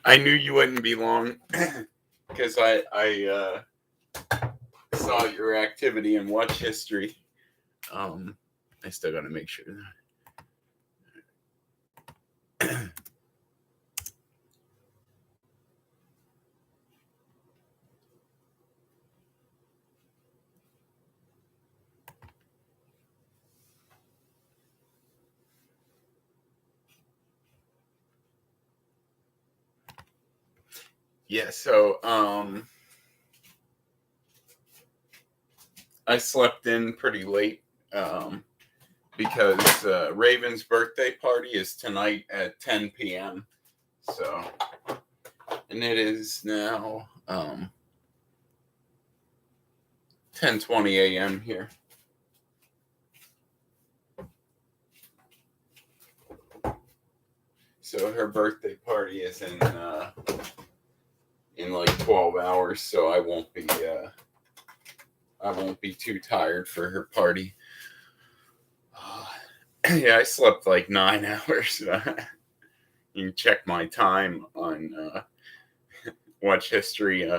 I knew you wouldn't be long because I saw your activity in watch history. I still got to make sure that. Yeah, so I slept in pretty late because Raven's birthday party is tonight at 10 p.m. So, and it is now 10:20 a.m. here. So her birthday party is in like 12 hours, so I won't be too tired for her party. Yeah, I slept like 9 hours. You can check my time on watch history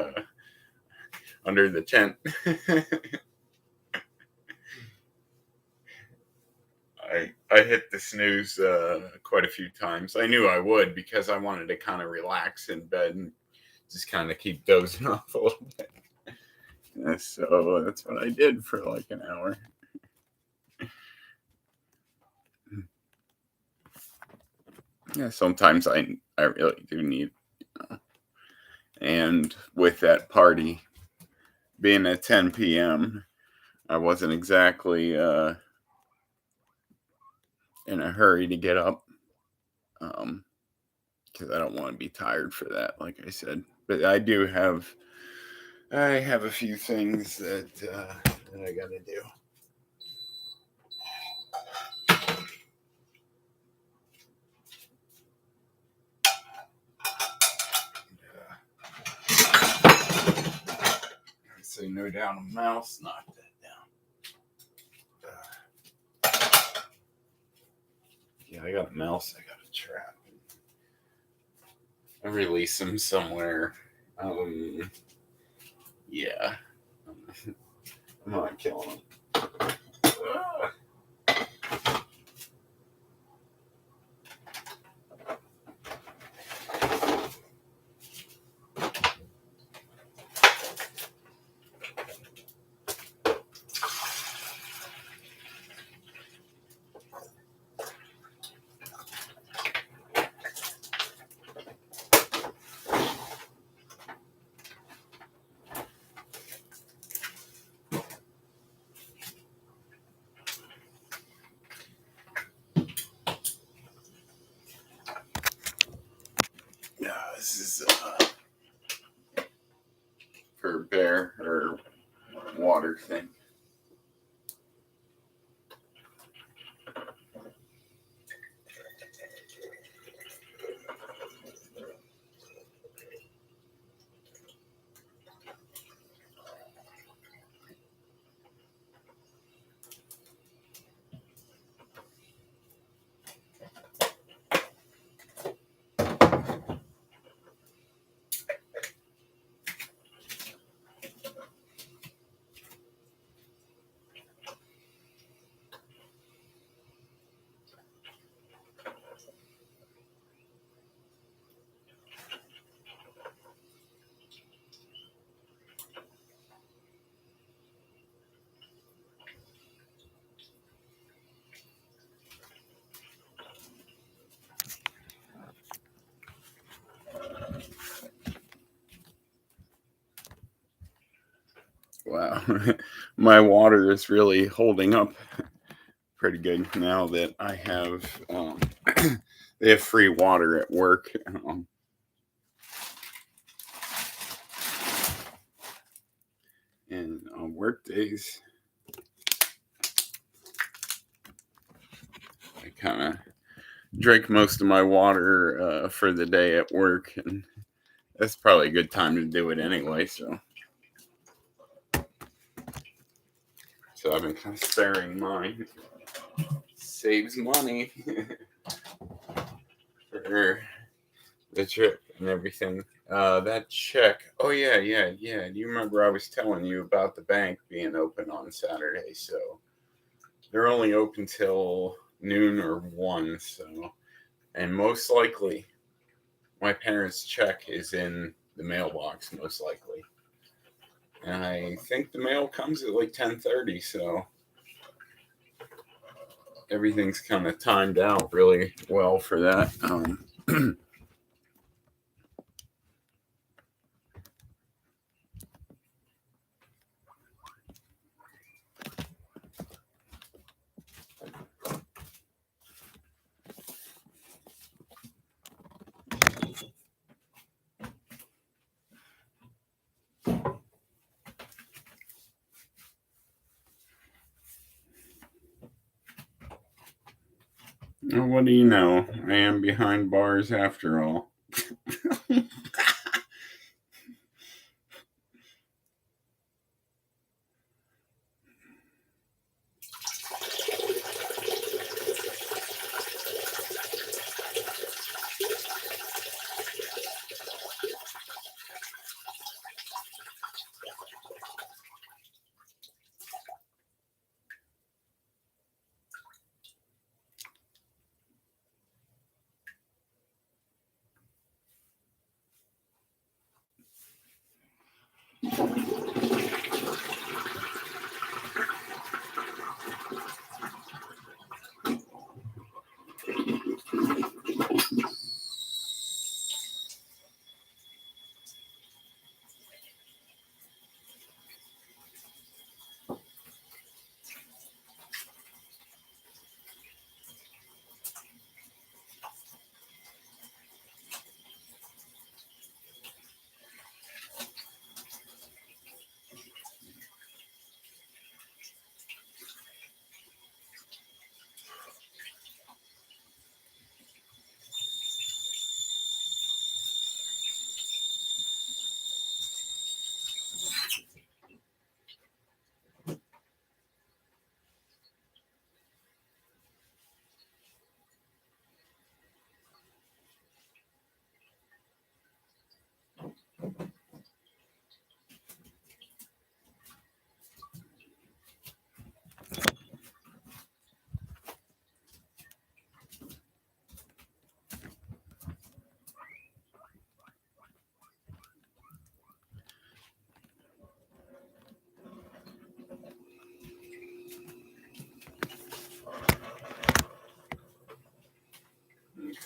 under the tent. I hit the snooze quite a few times. I knew I would because I wanted to kind of relax in bed and just kind of keep dozing off a little bit. So that's what I did for like an hour. Yeah, sometimes I really do need, and with that party being at 10 p.m., I wasn't exactly in a hurry to get up because I don't want to be tired for that, like I said. But I have a few things that I got to do. So no doubt a mouse knocked that down. Yeah, I got a mouse. I got a trap. I release him somewhere. Yeah. I'm not killing him. for bear or water thing. Wow, my water is really holding up pretty good now that I have. They have free water at work. And on work days, I kind of drink most of my water for the day at work, and that's probably a good time to do it anyway. So I've been kind of sparing mine. Saves money for the trip and everything. That check. Oh yeah. Do you remember I was telling you about the bank being open on Saturday? So they're only open till noon or 1. So, and most likely, my parents' check is in the mailbox. Most likely, and I think the mail comes at like 10:30. So everything's kind of timed out really well for that. What do you know? I am behind bars after all.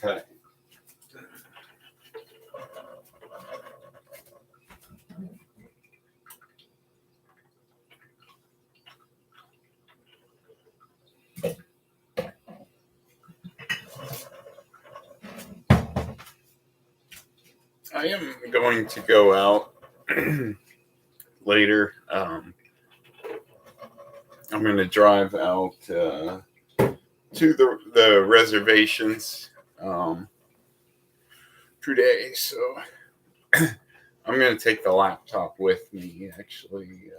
Okay. I am going to go out later. I'm going to drive out to the reservations today, so I'm going to take the laptop with me, actually,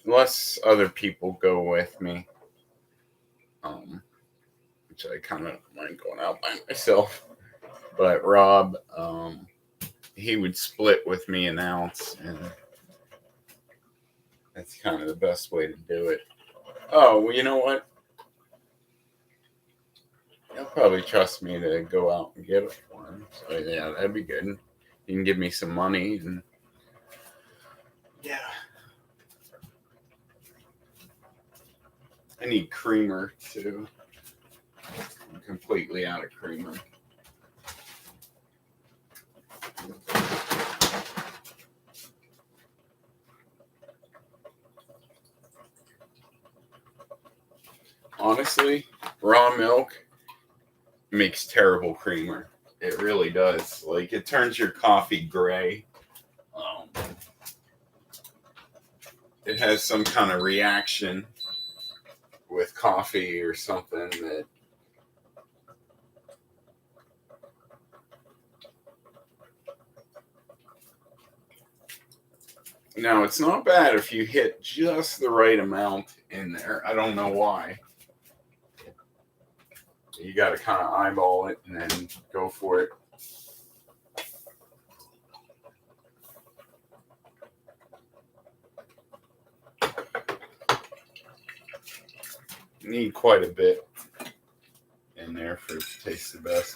unless other people go with me, which I kind of don't mind going out by myself. But Rob, he would split with me an ounce, and that's kind of the best way to do it. Oh, well, you know what? He'll probably trust me to go out and get it for him. So yeah, that'd be good. He can give me some money, and yeah. I need creamer too. I'm completely out of creamer. Honestly, raw milk makes terrible creamer. It really does. Like, it turns your coffee gray. Um, it has some kind of reaction with coffee or something that. Now, it's not bad if you hit just the right amount in there. I don't know why. You got to kind of eyeball it and then go for it. You need quite a bit in there for it to taste the best.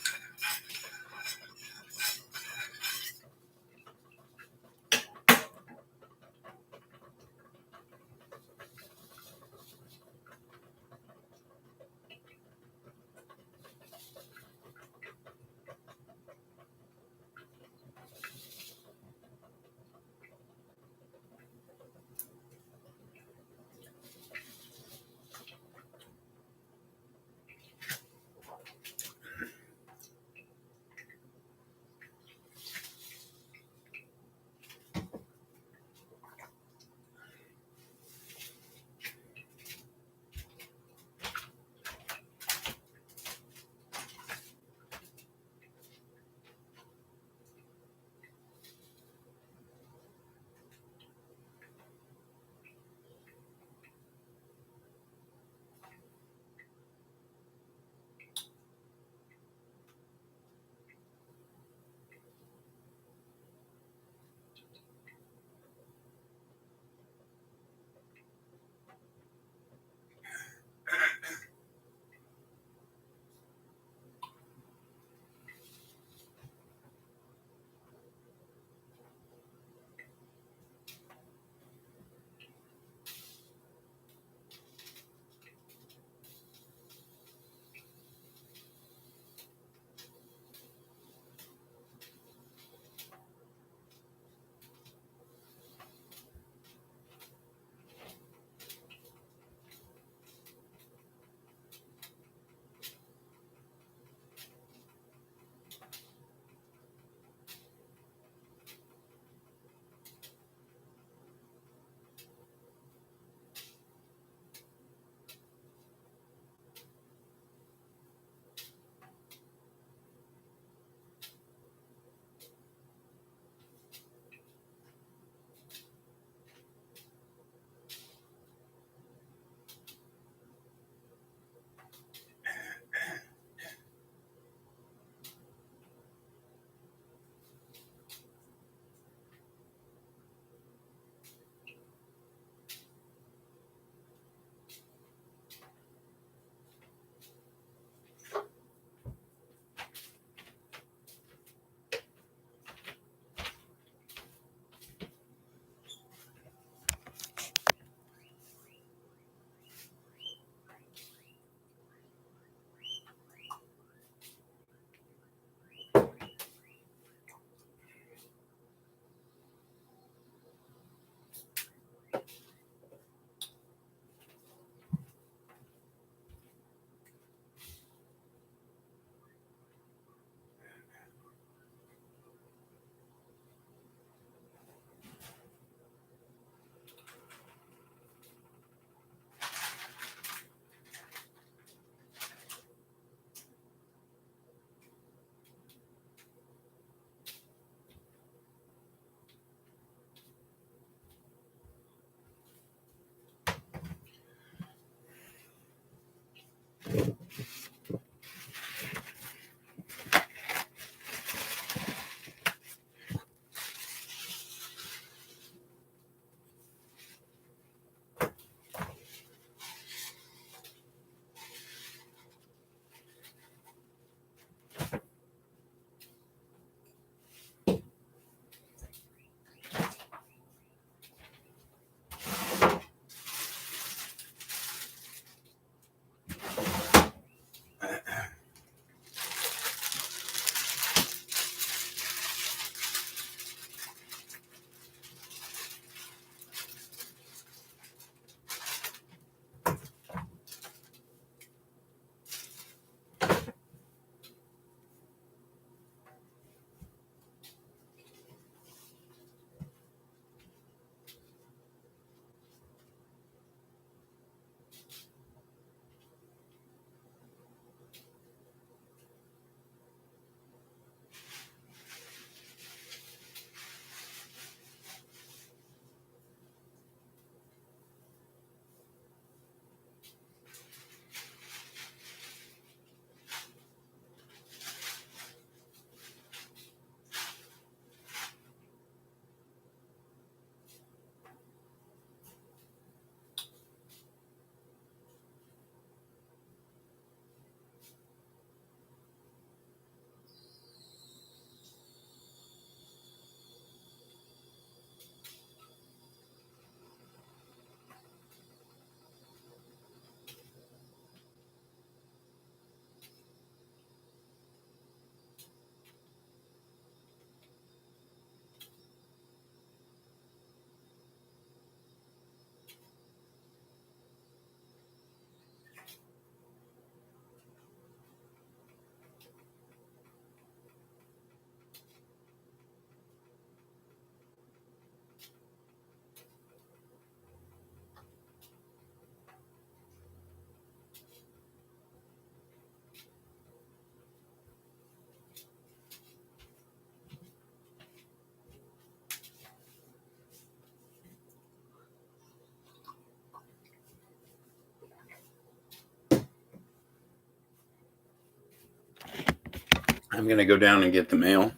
I'm gonna go down and get the mail.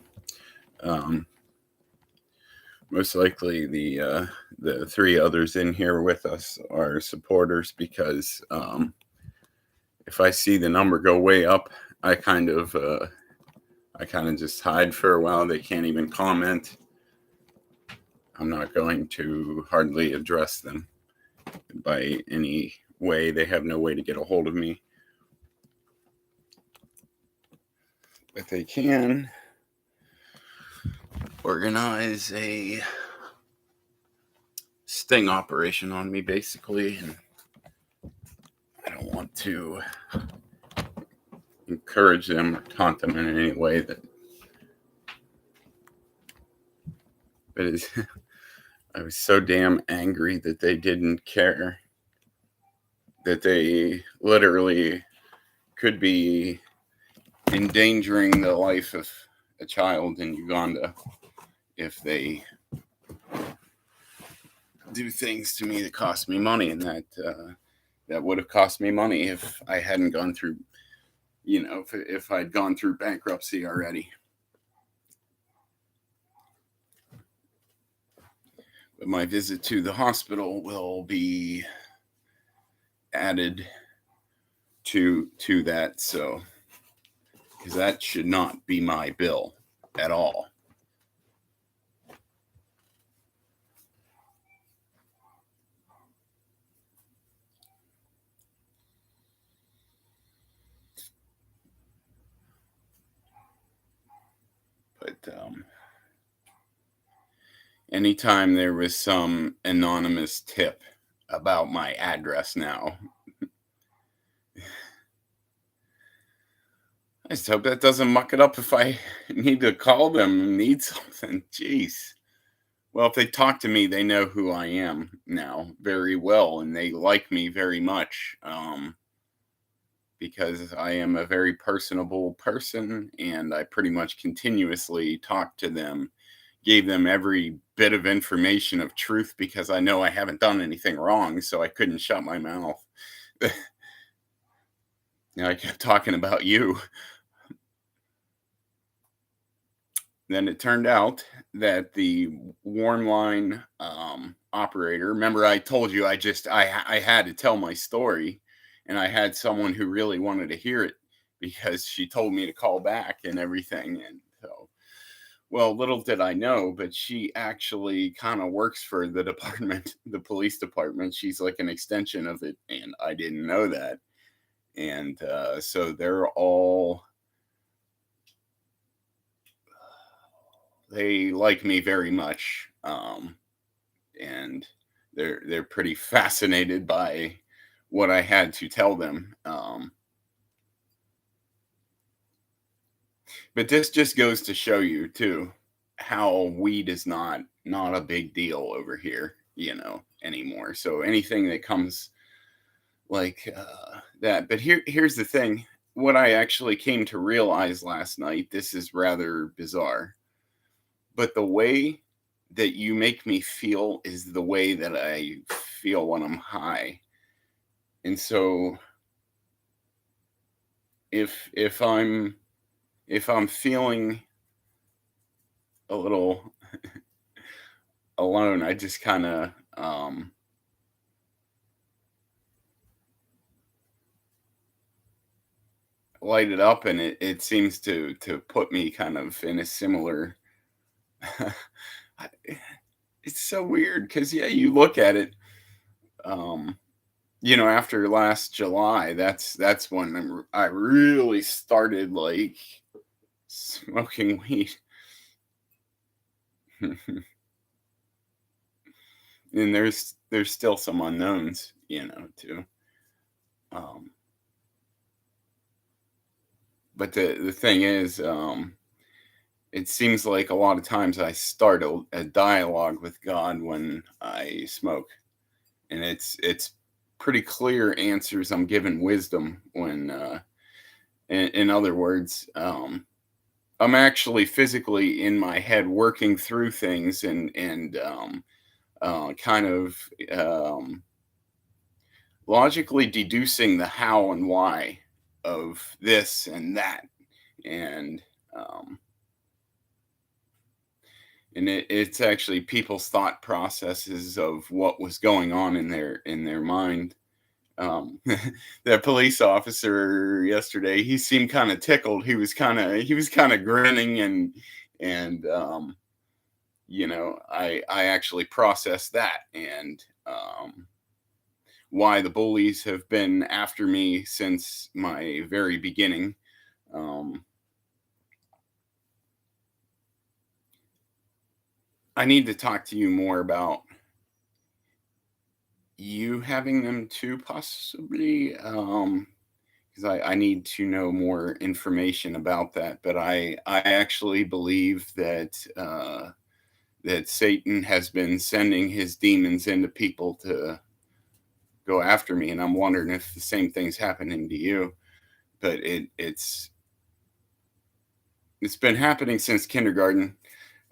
Um, Most likely the three others in here with us are supporters because if I see the number go way up, I kind of just hide for a while. They can't even comment. I'm not going to hardly address them by any way. They have no way to get a hold of me. But they can organize a sting operation on me, basically. And I don't want to encourage them or taunt them in any way that. But I was so damn angry that they didn't care. That they literally could be endangering the life of a child in Uganda if they do things to me that cost me money, and that would have cost me money if I hadn't gone through, if I'd gone through bankruptcy already. But my visit to the hospital will be added to that, so because that should not be my bill at all. But anytime there was some anonymous tip about my address now, I just hope that doesn't muck it up if I need to call them and need something. Jeez. Well, if they talk to me, they know who I am now very well, and they like me very much because I am a very personable person, and I pretty much continuously talk to them, gave them every bit of information of truth because I know I haven't done anything wrong, so I couldn't shut my mouth. I kept talking about you. Then it turned out that the warm line operator, remember I told you I had to tell my story, and I had someone who really wanted to hear it because she told me to call back and everything. And so, well, little did I know, but she actually kind of works for the department, the police department. She's like an extension of it, and I didn't know that. And so they like me very much, and they're pretty fascinated by what I had to tell them. But this just goes to show you too how weed is not a big deal over here, anymore. So anything that comes like that. But here's the thing: what I actually came to realize last night. This is rather bizarre. But the way that you make me feel is the way that I feel when I'm high. And so if I'm feeling a little alone, I just kind of light it up, and it seems to put me kind of in a similar it's so weird because yeah, you look at it, um, after last July, that's when I really started like smoking weed. And there's still some unknowns, too. Um, but the thing is, it seems like a lot of times I start a dialogue with God when I smoke, and it's pretty clear answers. I'm given wisdom when, in other words, I'm actually physically in my head working through things and kind of logically deducing the how and why of this and that, and Um, and it's actually people's thought processes of what was going on in their mind. um that police officer yesterday, he seemed kind of tickled. He was kind of grinning, and I actually processed that, and why the bullies have been after me since my very beginning. um I need to talk to you more about you having them too, possibly. Because I need to know more information about that. But I actually believe that that Satan has been sending his demons into people to go after me, and I'm wondering if the same thing's happening to you. But it's been happening since kindergarten.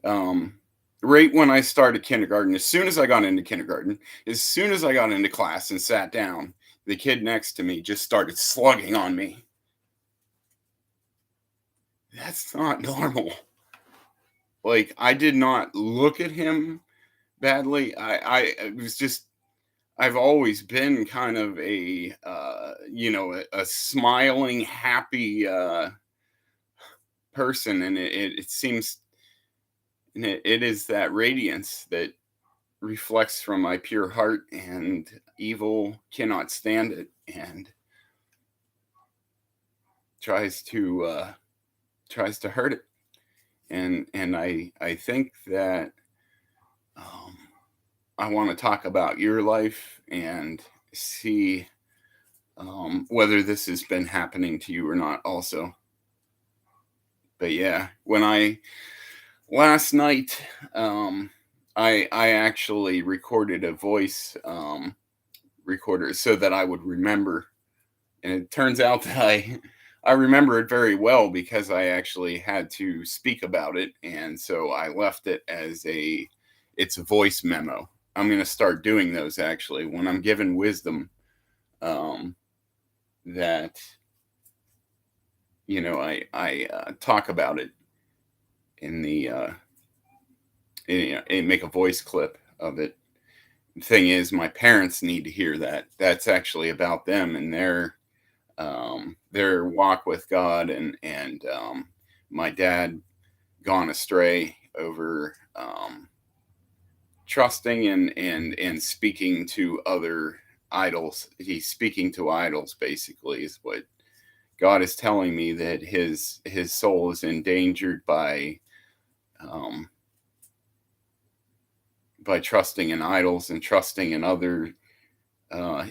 Um, right when I started kindergarten, as soon as I got into kindergarten, as soon as I got into class and sat down, the kid next to me just started slugging on me. That's not normal. Like, I did not look at him badly. It was just, I've always been kind of a smiling, happy person, and it seems, and it is that radiance that reflects from my pure heart, and evil cannot stand it and tries to hurt it. And I think that um, I want to talk about your life and see whether this has been happening to you or not also. But yeah, when I last night, I actually recorded a voice recorder so that I would remember, and it turns out that I remember it very well because I actually had to speak about it, and so I left it as it's a voice memo. I'm going to start doing those actually when I'm given wisdom, um, that I talk about it in the and make a voice clip of it. The thing is, my parents need to hear that. That's actually about them and their walk with God, and my dad gone astray over trusting and speaking to other idols. He's speaking to idols, basically, is what God is telling me, that his soul is endangered um, by trusting in idols and trusting in other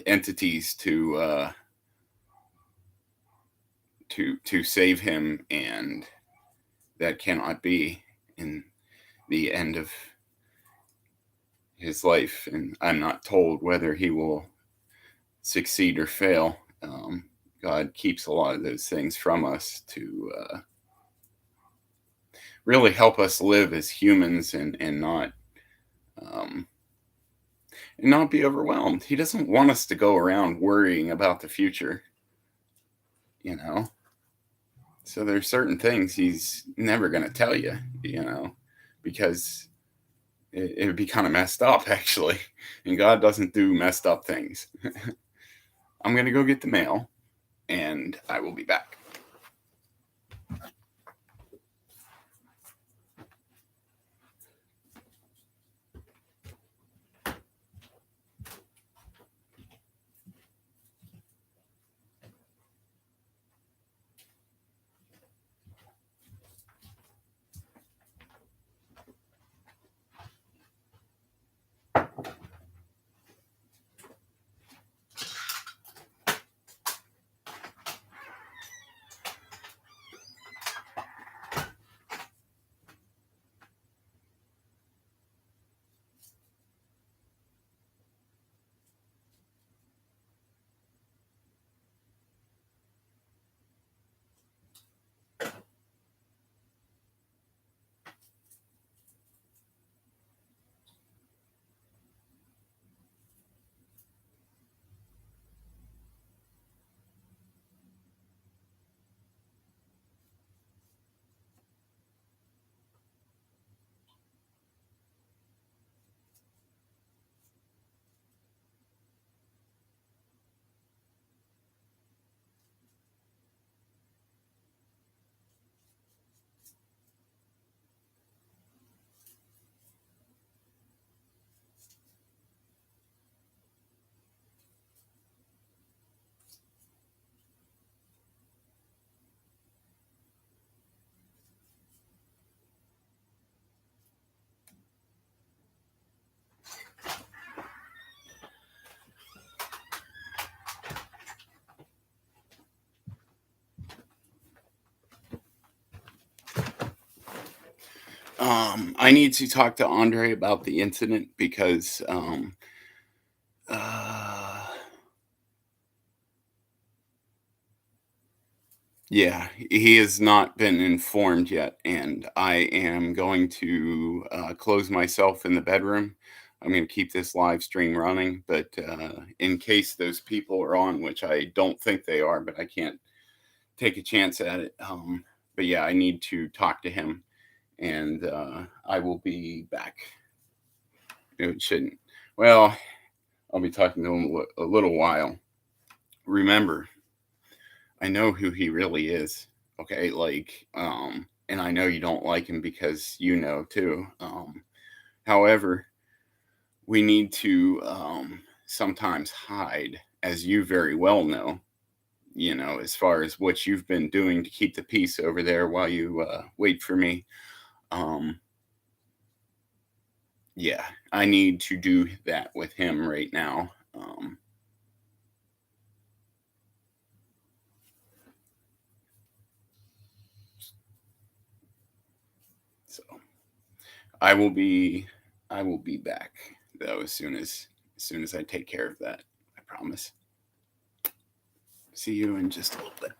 entities to save him, and that cannot be in the end of his life. And I'm not told whether he will succeed or fail. God keeps a lot of those things from us to really help us live as humans, um, and not be overwhelmed. He doesn't want us to go around worrying about the future, you know. So there's certain things he's never going to tell you, because it would be kind of messed up, actually. And God doesn't do messed up things. I'm going to go get the mail, and I will be back. I need to talk to Andre about the incident because uh yeah, he has not been informed yet, and I am going to close myself in the bedroom. I'm going to keep this live stream running, but in case those people are on, which I don't think they are, but I can't take a chance at it. But yeah, I need to talk to him, and I will be back. It shouldn't. Well, I'll be talking to him a little while. Remember, I know who he really is. Okay, like, and I know you don't like him because you know too. However, we need to sometimes hide, as you very well know. You know, as far as what you've been doing to keep the peace over there while you wait for me. Um, yeah, I need to do that with him right now. So I will be back though as soon as I take care of that. I promise. See you in just a little bit.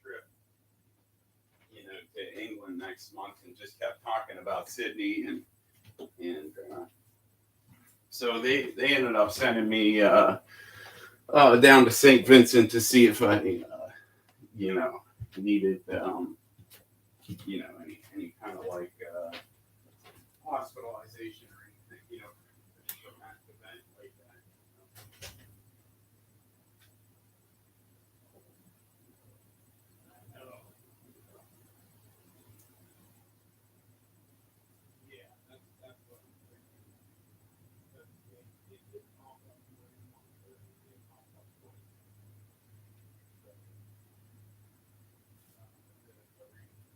Trip, to England next month, and just kept talking about Sydney, and so they ended up sending me down to St. Vincent to see if I you know needed any kind of like hospitalization or anything, for a traumatic event like that. Yeah, that's what I'm thinking. Because it did pop up more than once, or it did pop up twice. So, the range,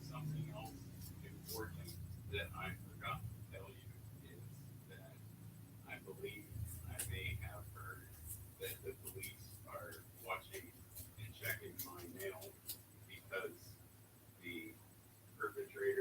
Something else important that I forgot to tell you is that I believe I may have heard that the police are watching and checking my mail because the perpetrator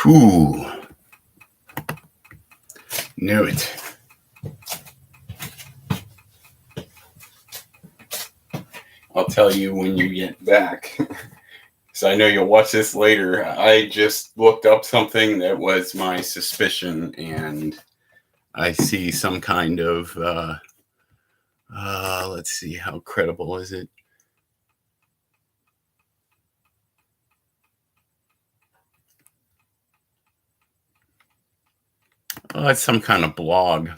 Whew. Knew it. I'll tell you when you get back. So I know you'll watch this later. I just looked up something that was my suspicion, and I see some kind of, let's see, how credible is it? Oh, it's some kind of blog.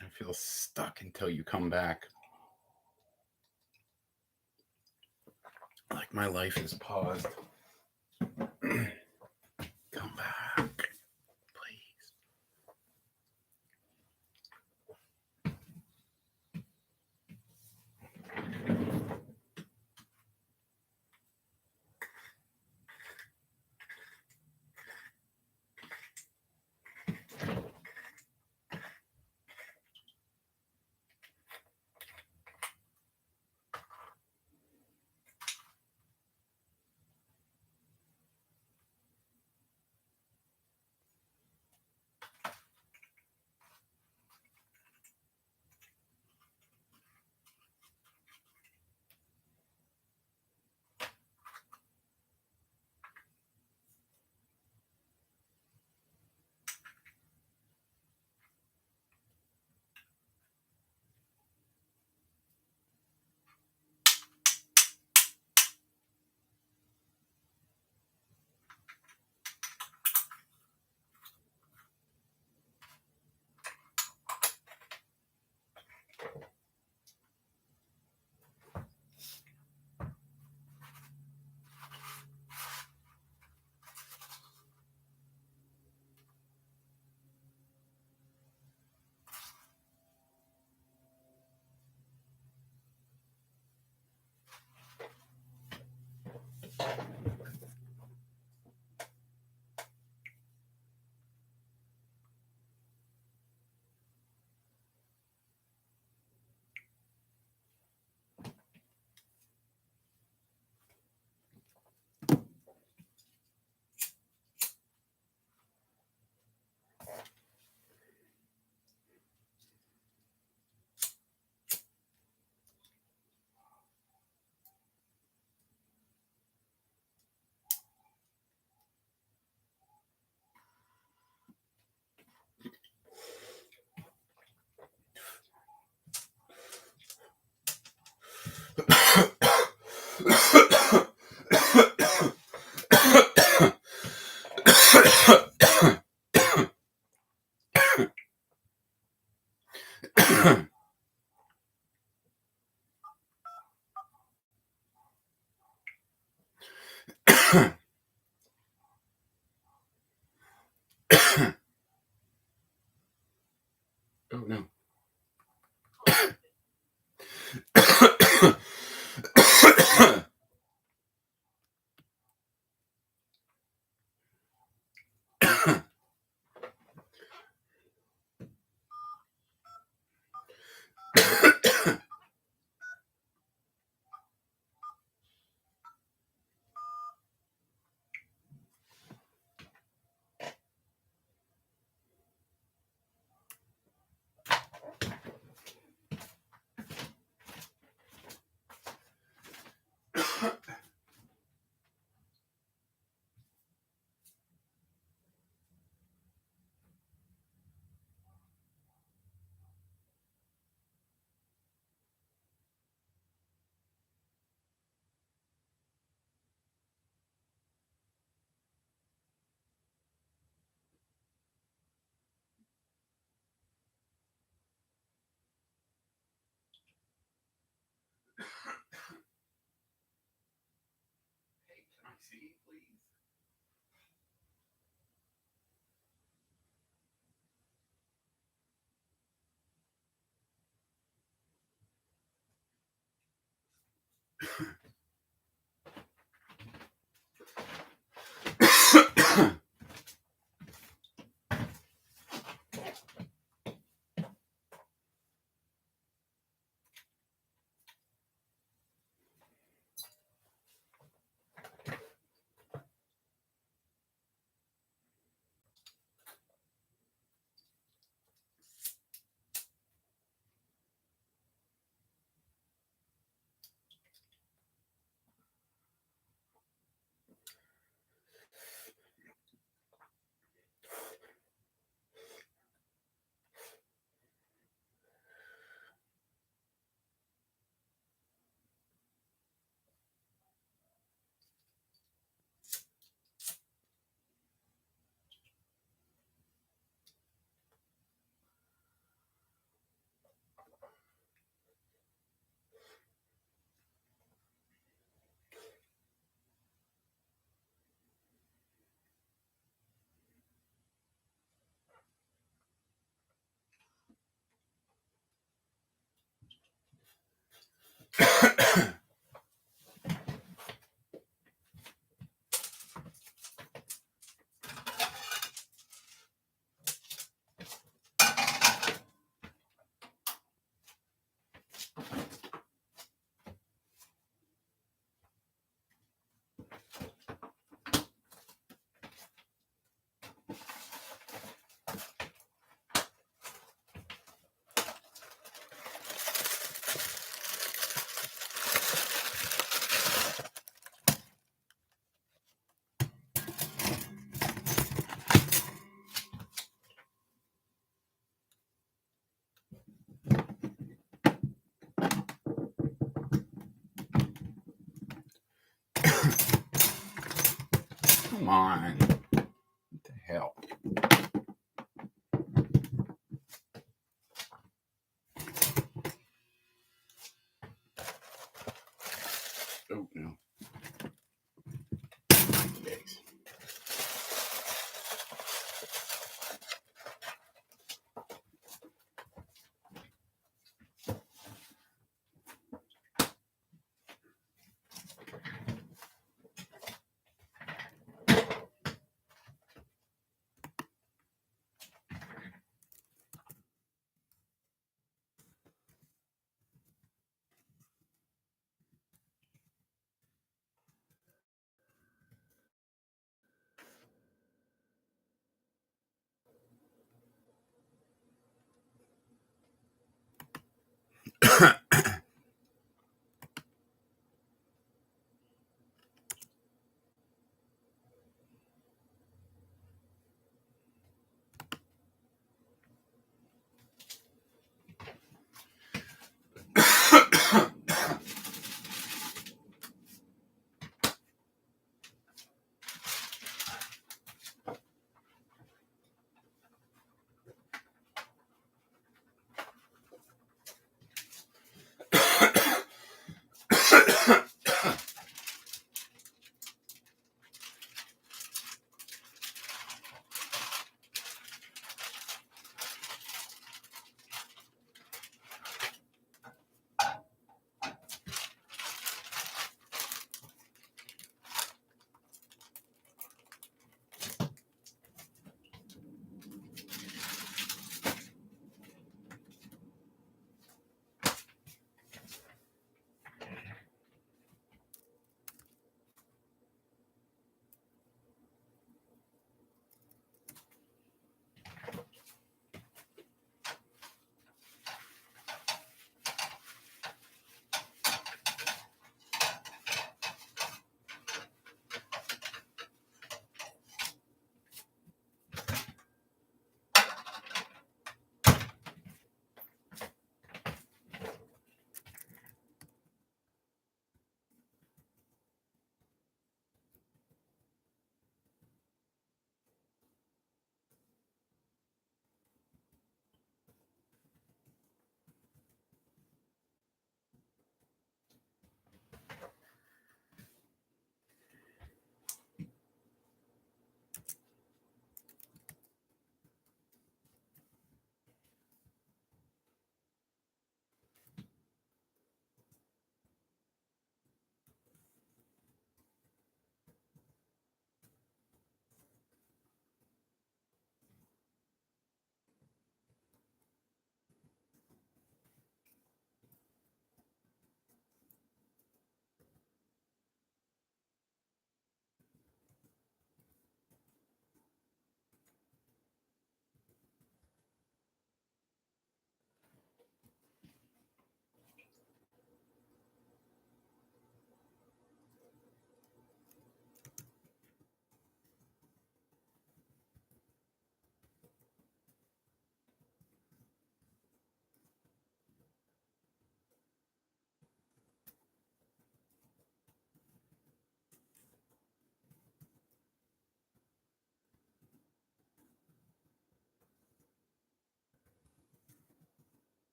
I feel stuck until you come back. Like my life is paused. Come back, please. Oh no. Hey, can I see, please? Come on. What the hell? Oh, no. Yikes.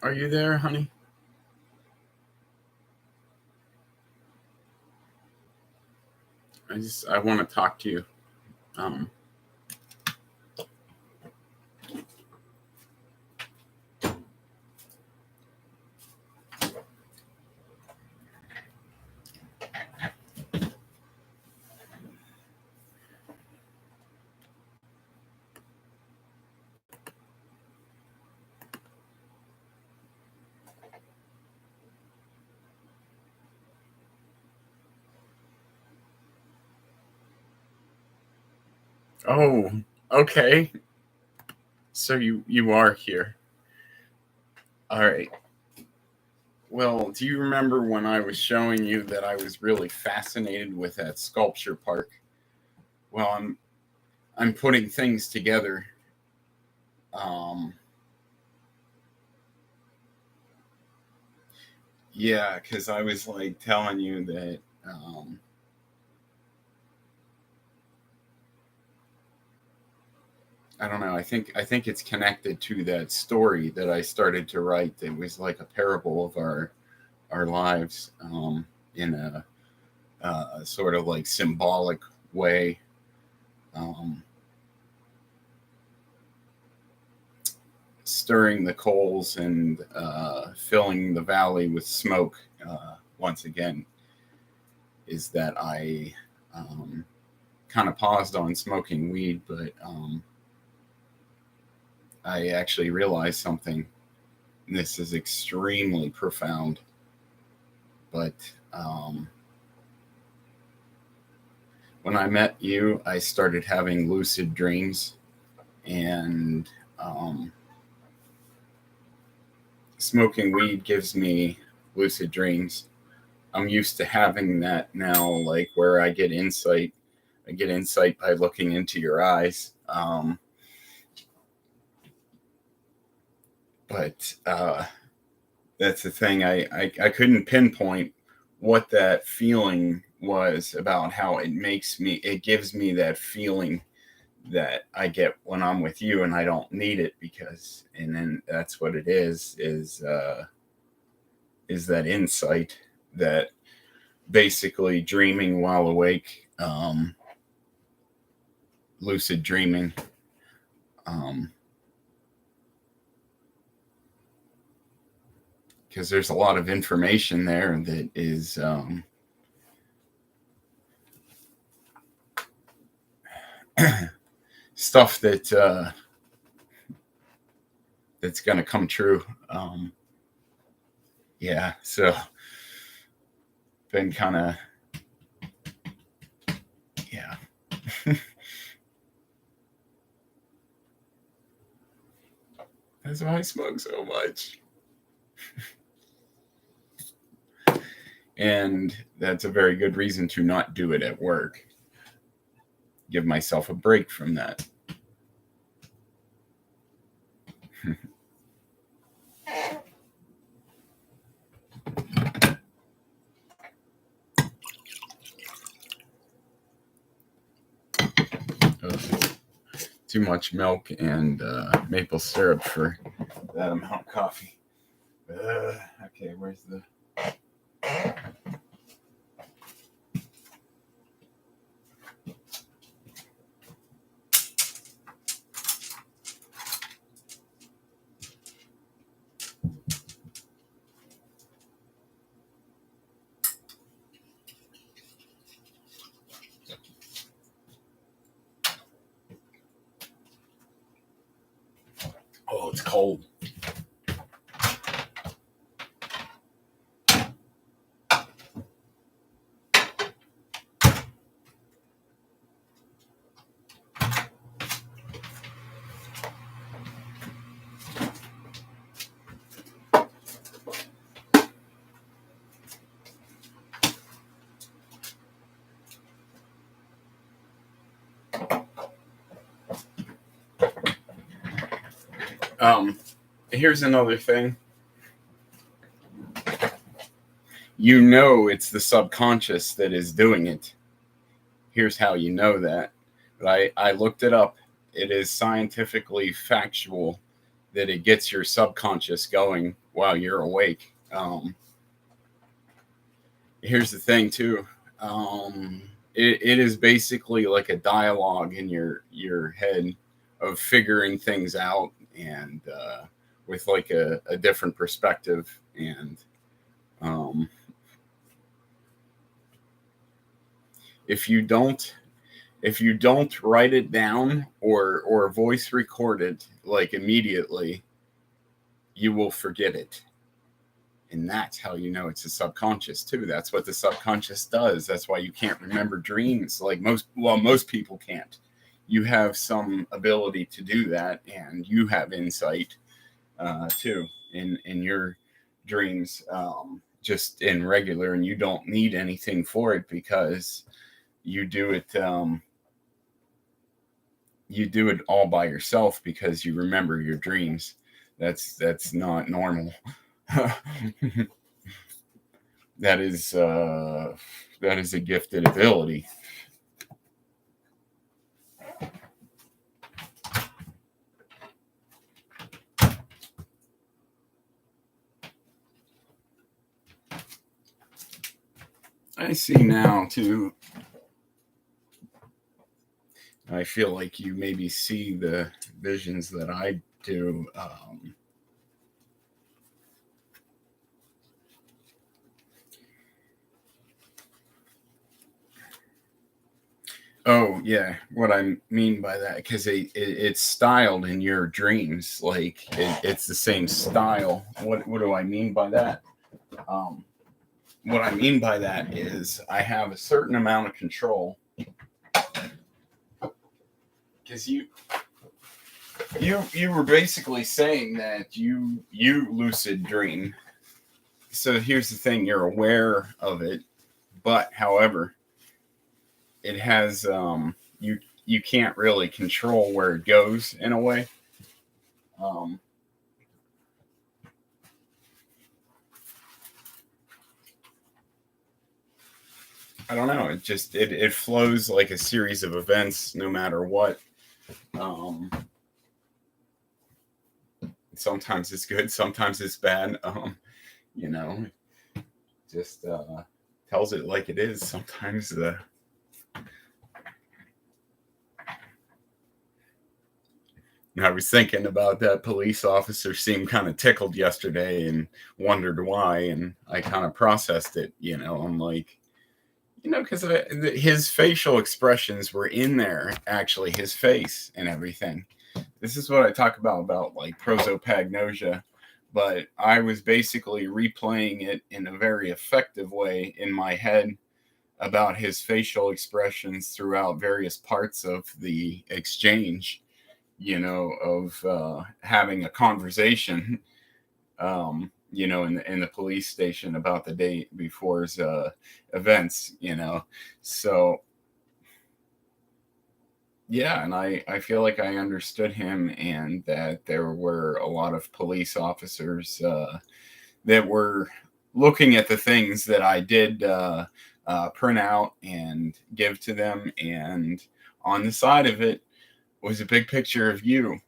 Are you there, honey? I want to talk to you. Um, oh, okay. So you are here. All right. Well, do you remember when I was showing you that I was really fascinated with that sculpture park? Well, I'm putting things together. Um, yeah, because I was like telling you that I don't know. I think it's connected to that story that I started to write. It was like a parable of our lives in a sort of like symbolic way. Um, Stirring the coals and filling the valley with smoke once again is that I kind of paused on smoking weed, but I actually realized something. This is extremely profound, but when I met you, I started having lucid dreams, and smoking weed gives me lucid dreams. I'm used to having that now, like where I get insight. I get insight by looking into your eyes. But that's the thing. I couldn't pinpoint what that feeling was about, how it gives me that feeling that I get when I'm with you, and I don't need it and then that's what it is that insight, that basically dreaming while awake, lucid dreaming. Because there's a lot of information there that is stuff that's going to come true. Yeah, so been kind of, yeah. That's why I smoke so much. And that's a very good reason to not do it at work. Give myself a break from that. Too much milk and maple syrup for that amount of coffee. Okay, where's the... Oh, it's cold. Here's another thing. You know it's the subconscious that is doing it. Here's how you know that. But I looked it up. It is scientifically factual that it gets your subconscious going while you're awake. Here's the thing too. It is basically like a dialogue in your head of figuring things out, and with like a different perspective. And um, if you don't write it down or voice record it like immediately, you will forget it. And that's how you know it's a subconscious too. That's what the subconscious does. That's why you can't remember dreams like most people can't. You have some ability to do that, and you have insight too in your dreams, just in regular, and you don't need anything for it because you do it. You do it all by yourself because you remember your dreams. That's not normal. That is a gifted ability. I see now too. I feel like you maybe see the visions that I do. Oh yeah, what I mean by that, because it's styled in your dreams, like it's the same style. What do I mean by that? Um, what I mean by that is I have a certain amount of control, because you were basically saying that you lucid dream. So here's the thing: you're aware of it, but however, it has you can't really control where it goes in a way. Um, I don't know. It flows like a series of events, no matter what. Um, Sometimes it's good, sometimes it's bad. You know, just tells it like it is. Sometimes the I was thinking about that police officer seemed kind of tickled yesterday and wondered why, and I kind of processed it. I'm like, because his facial expressions were in there, actually, his face and everything. This is what I talk about like prosopagnosia, but I was basically replaying it in a very effective way in my head about his facial expressions throughout various parts of the exchange, of having a conversation, in the police station about the day before's events, So, yeah, and I feel like I understood him, and that there were a lot of police officers that were looking at the things that I did print out and give to them. And on the side of it was a big picture of you.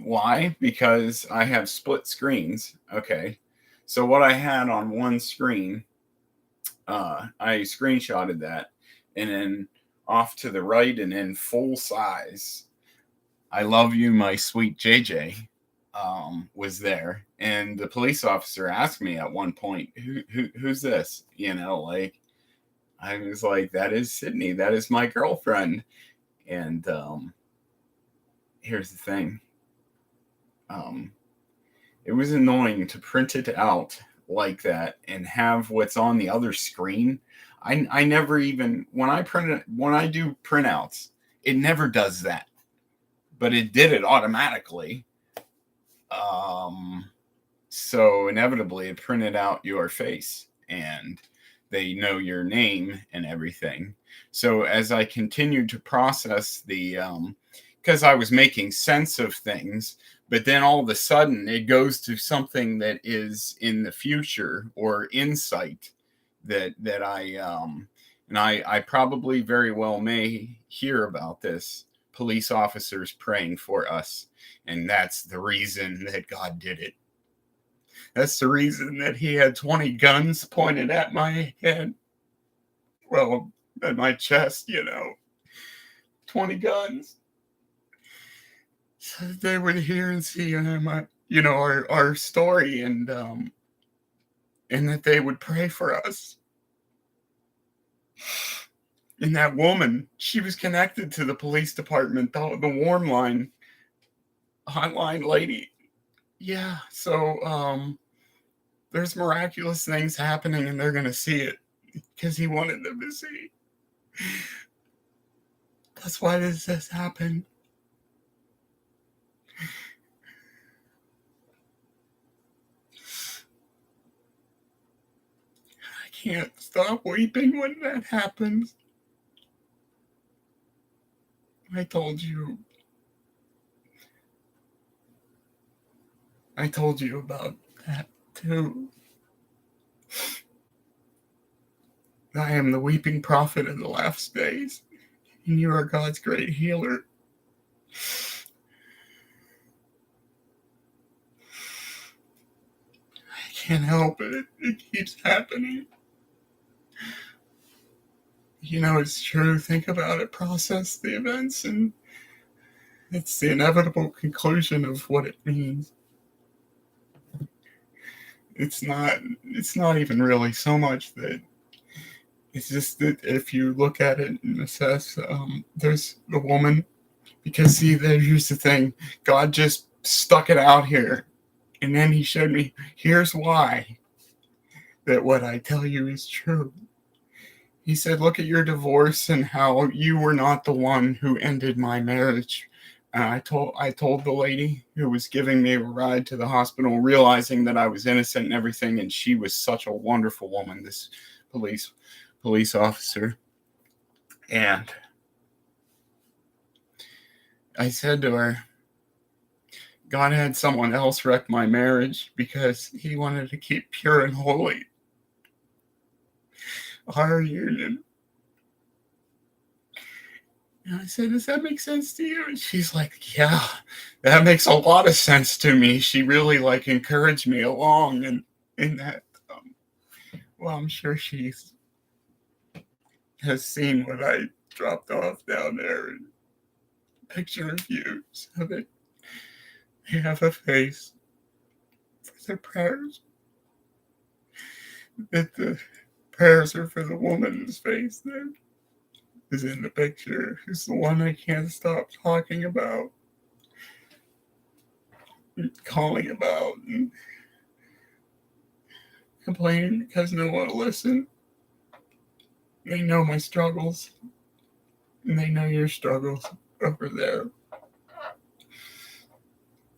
Why? Because I have split screens. Okay. So what I had on one screen, I screenshotted that, and then off to the right and in full size, I love you, my sweet JJ, was there. And the police officer asked me at one point, who's this? Like, I was like, that is Sydney. That is my girlfriend. And here's the thing. It was annoying to print it out like that and have what's on the other screen. I never even, when I do printouts, it never does that, but it did it automatically. So inevitably it printed out your face, and they know your name and everything. So as I continued to process because I was making sense of things, but then all of a sudden it goes to something that is in the future or insight that I and I probably very well may hear about this police officers praying for us. And that's the reason that God did it. That's the reason that he had 20 guns pointed at my head. Well, at my chest, 20 guns. So that they would hear and see our story, and that they would pray for us. And that woman, she was connected to the police department, the warm line hotline lady. Yeah, so there's miraculous things happening, and they're going to see it because he wanted them to see. That's why this has happened. I can't stop weeping when that happens. I told you about that too. I am the weeping prophet of the last days, and you are God's great healer. I can't help it. It keeps happening. It's true. Think about it, process the events, and it's the inevitable conclusion of what it means. It's not even really so much that it's just that if you look at it and assess, there's the woman, because see, here's the thing, God just stuck it out here, and then he showed me, here's why, that what I tell you is true. He said, look at your divorce and how you were not the one who ended my marriage. I told the lady who was giving me a ride to the hospital, realizing that I was innocent and everything, and she was such a wonderful woman, this police officer. And I said to her, God had someone else wreck my marriage because he wanted to keep pure and holy our union. And I said, does that make sense to you? And she's like, yeah, that makes a lot of sense to me. She really encouraged me along, and in that, well, I'm sure she has seen what I dropped off down there, and picture views of it. They have a face for their prayers. That the prayers are for the woman's face that is in the picture, who's the one I can't stop talking about, and calling about, and complaining because no one will listen. They know my struggles, and they know your struggles over there.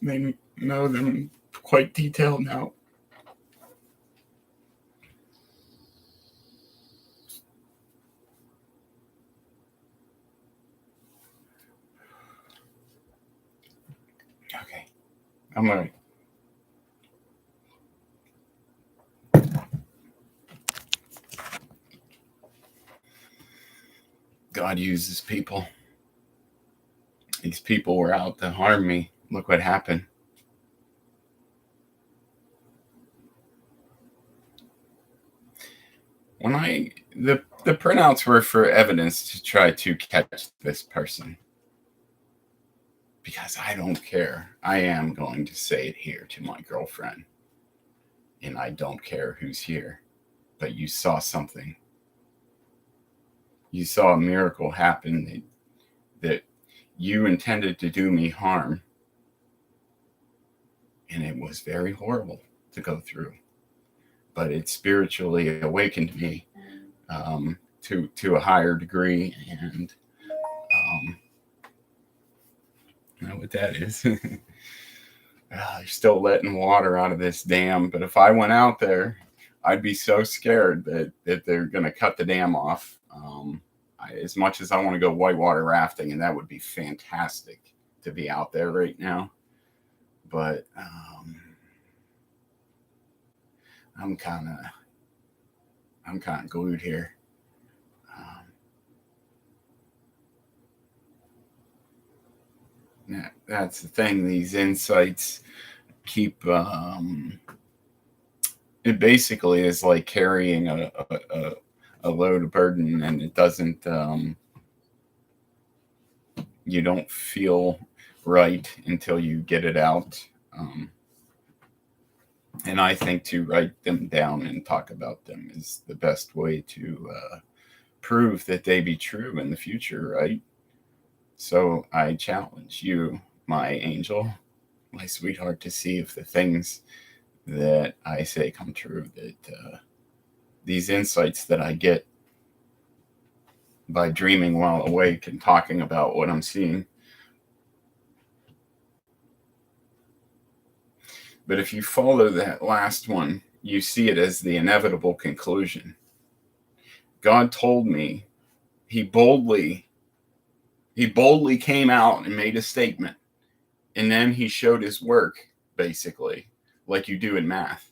They know them quite detailed now. Okay, I'm all right. God uses people. These people were out to harm me. Look what happened. When the printouts were for evidence to try to catch this person. Because I don't care. I am going to say it here to my girlfriend. And I don't care who's here. But you saw something. You saw a miracle happen that you intended to do me harm. And it was very horrible to go through. But it spiritually awakened me to a higher degree. And I know what that is. They're still letting water out of this dam. But if I went out there, I'd be so scared that they're going to cut the dam off. As much as I want to go whitewater rafting, and that would be fantastic to be out there right now. But I'm kind of glued here. That's the thing. These insights keep. It basically is like carrying a load of burden, and it doesn't. You don't feel right until you get it out. And I think to write them down and talk about them is the best way to prove that they be true in the future, right? So I challenge you, my angel, my sweetheart, to see if the things that I say come true, that these insights that I get by dreaming while awake and talking about what I'm seeing. But if you follow that last one, you see it as the inevitable conclusion. God told me, he boldly came out and made a statement, and then he showed his work, basically, like you do in math.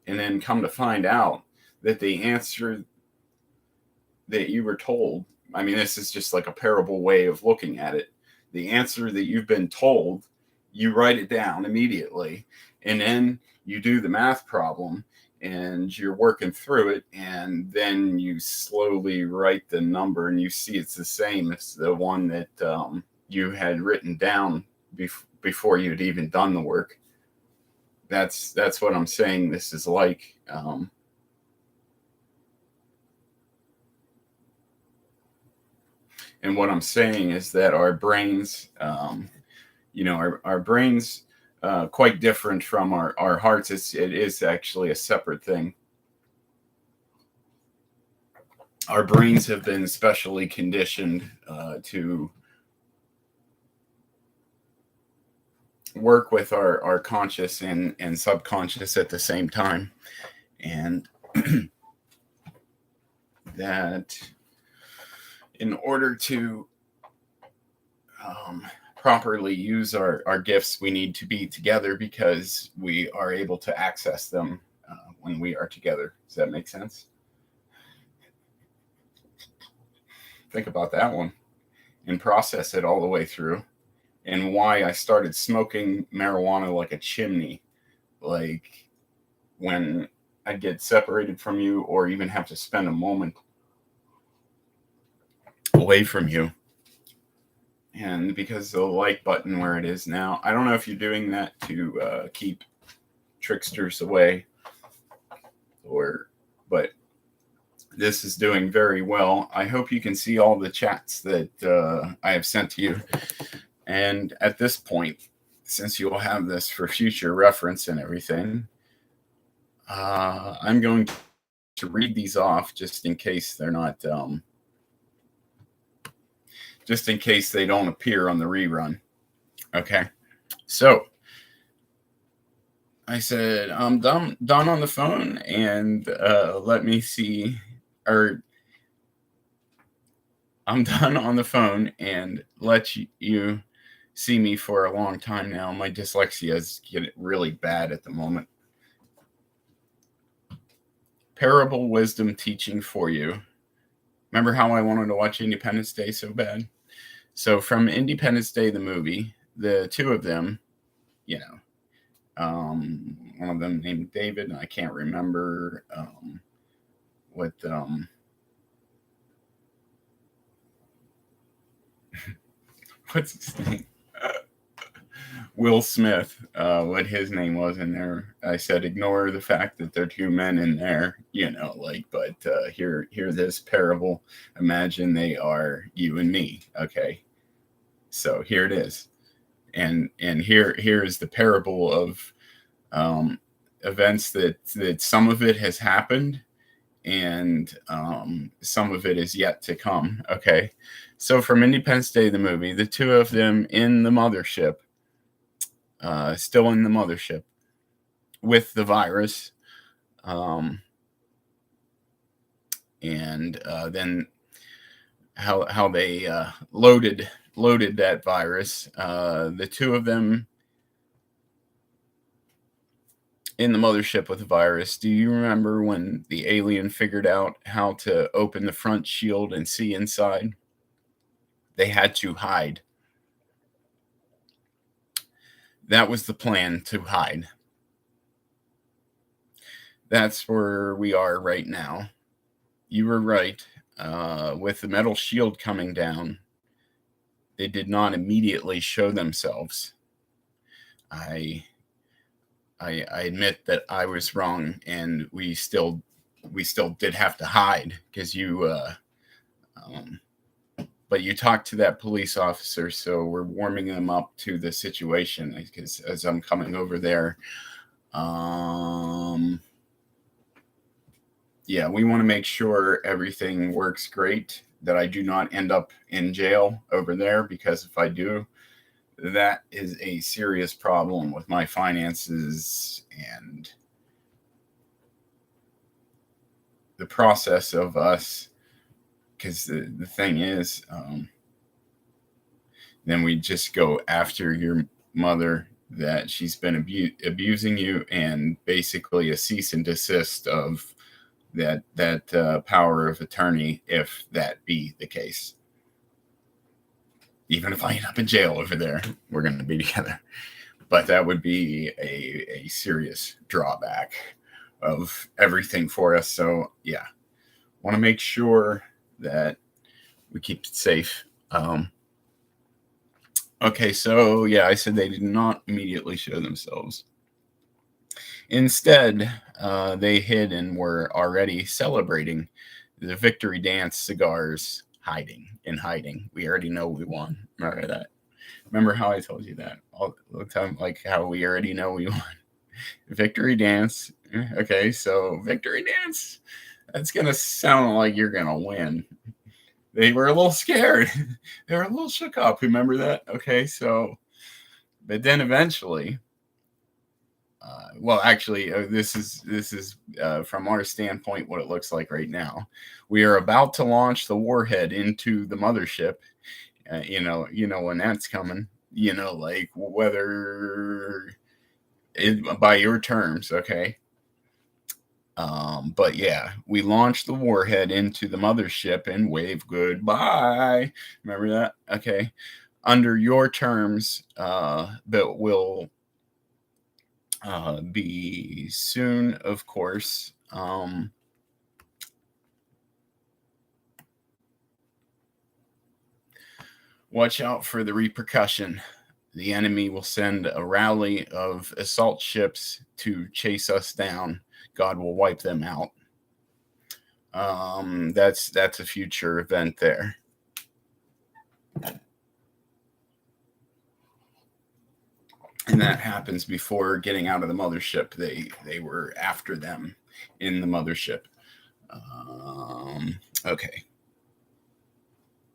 And then come to find out that the answer that you were told, I mean, this is just like a parable way of looking at it. The answer that you've been told, you write it down immediately, and then you do the math problem, and you're working through it, and then you slowly write the number, and you see it's the same as the one that you had written down before you'd even done the work. That's what I'm saying this is like. And what I'm saying is that our brains, our brains, quite different from our hearts. It is actually a separate thing. Our brains have been specially conditioned to work with our conscious and subconscious at the same time. And that in order to properly use our gifts, we need to be together because we are able to access them when we are together. Does that make sense? Think about that one and process it all the way through, and why I started smoking marijuana like a chimney. Like when I get separated from you or even have to spend a moment away from you. And because of the like button where it is now, I don't know if you're doing that to keep tricksters away, but this is doing very well. I hope you can see all the chats that I have sent to you. And at this point, since you'll have this for future reference and everything, I'm going to read these off just in case they're not, just in case they don't appear on the rerun. Okay. So I said, I'm done on the phone, and let me see, or I'm done on the phone and let you see me for a long time now. My dyslexia is getting really bad at the moment. Parable wisdom teaching for you. Remember how I wanted to watch Independence Day so bad? So from Independence Day, the movie, the two of them, one of them named David, and I can't remember what what's his name? Will Smith, what his name was in there. I said, ignore the fact that there are two men in there, but hear this parable. Imagine they are you and me. Okay. So here it is. And here is the parable of events that some of it has happened and some of it is yet to come. Okay. So from Independence Day, the movie, the two of them in the mothership, still in the mothership with the virus. And then how they loaded that virus. The two of them in the mothership with the virus. Do you remember when the alien figured out how to open the front shield and see inside? They had to hide. that was the plan, to hide. That's where we are right now. You were right. With the metal shield coming down, they did not immediately show themselves. I admit that I was wrong, and we still did have to hide because but you talked to that police officer, so we're warming them up to the situation because as I'm coming over there, yeah, we want to make sure everything works great, that I do not end up in jail over there, because if I do, that is a serious problem with my finances and the process of us. Because the thing is, then we just go after your mother, that she's been abusing you, and basically a cease and desist of that power of attorney, if that be the case. Even if I end up in jail over there, we're going to be together. But that would be a serious drawback of everything for us. So, yeah, want to make sure that we keep it safe. Okay, so, yeah, I said they did not immediately show themselves. Instead, they hid and were already celebrating the victory dance cigars, hiding. We already know we won. Remember that? Remember how I told you that all the time, like how we already know we won. Victory dance. Okay, so victory dance. That's going to sound like you're going to win. They were a little scared. They were a little shook up. Remember that? Okay, so, but then eventually, well, actually, this is from our standpoint what it looks like right now. We are about to launch the warhead into the mothership. You know when that's coming. Like whether by your terms, okay. But yeah, we launched the warhead into the mothership and wave goodbye. Remember that? Okay. Under your terms, but will be soon, of course. Watch out for the repercussion. The enemy will send a rally of assault ships to chase us down. God will wipe them out. That's a future event there. And that happens before getting out of the mothership. They were after them in the mothership. Okay.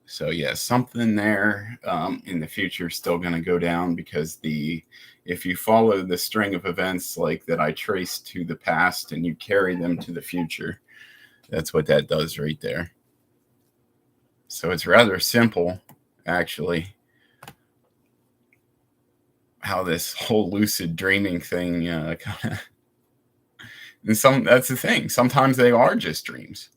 So yeah, something there in the future is still going to go down, because if you follow the string of events like that I traced to the past and you carry them to the future, that's what that does right there. So it's rather simple, actually, how this whole lucid dreaming thing kind of. And that's the thing. Sometimes they are just dreams.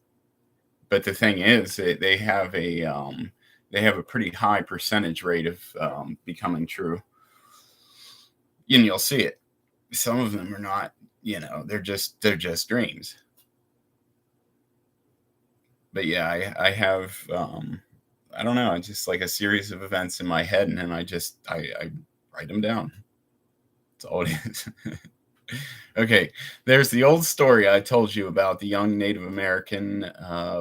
But the thing is, they have a pretty high percentage rate of becoming true. And you'll see it. Some of them are not. They're just dreams. But yeah, I have. I don't know. It's just like a series of events in my head, and then I write them down. That's all it is. Okay, there's the old story I told you about the young Native American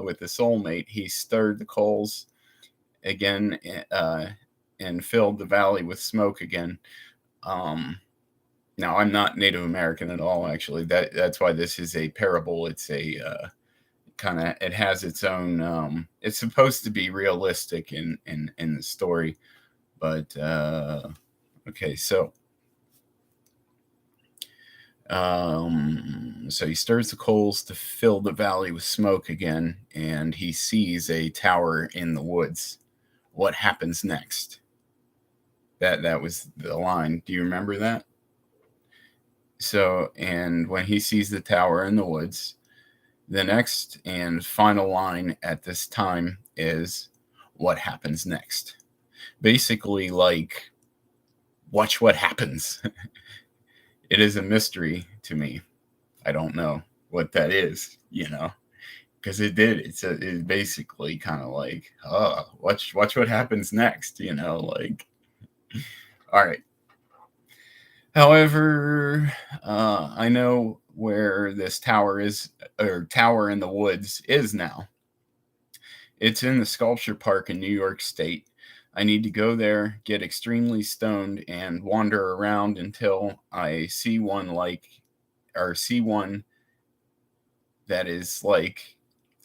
with the soulmate. He stirred the coals again and filled the valley with smoke again. Now, I'm not Native American at all, actually. That's why this is a parable. It's a it has its own. It's supposed to be realistic in the story, but okay, so. So he stirs the coals to fill the valley with smoke again, and he sees a tower in the woods. What happens next? That was the line. Do you remember that? So, and when he sees the tower in the woods, the next and final line at this time is, what happens next? Basically, like, watch what happens. It is a mystery to me. I don't know what that is, because it's basically kind of like, watch what happens next, like, all right. However, I know where this tower is, or Tower in the Woods is now. It's in the Sculpture Park in New York State. I need to go there, get extremely stoned, and wander around until I see one that is like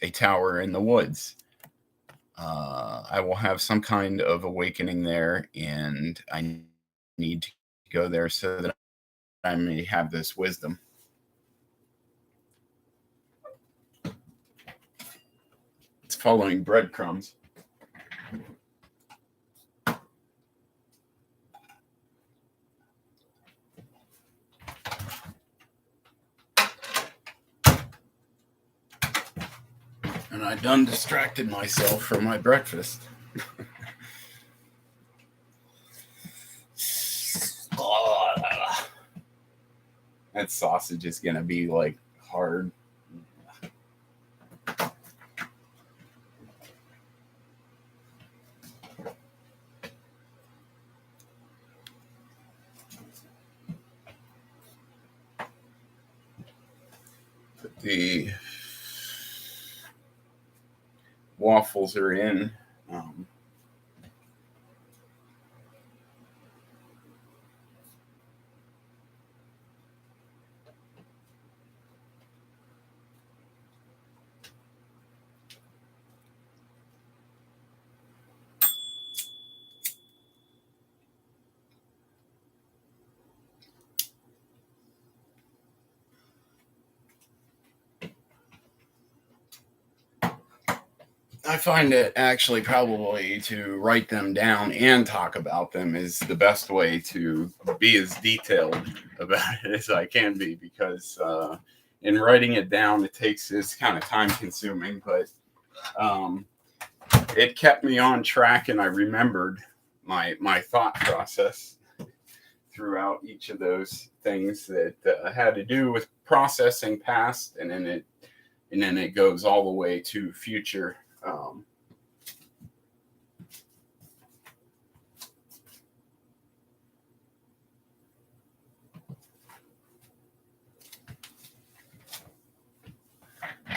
a tower in the woods. I will have some kind of awakening there, and I need to go there so that I may have this wisdom. It's following breadcrumbs. And I done distracted myself from my breakfast. That sausage is going to be like hard. But the waffles are in. I find it actually probably to write them down and talk about them is the best way to be as detailed about it as I can be, because in writing it down, it's kind of time consuming, but it kept me on track, and I remembered my thought process throughout each of those things that had to do with processing past, and then it goes all the way to future.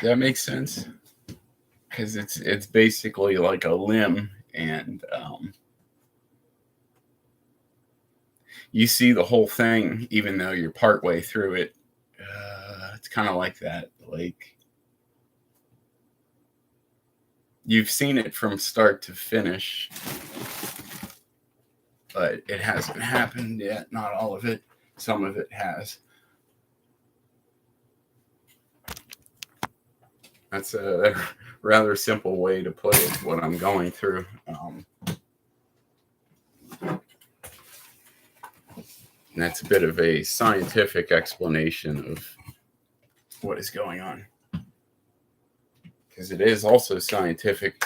That makes sense, because it's basically like a limb, and you see the whole thing even though you're partway through it. It's kind of like that, like you've seen it from start to finish, but it hasn't happened yet. Not all of it. Some of it has. That's a rather simple way to put it, what I'm going through. And that's a bit of a scientific explanation of what is going on, because it is also scientific.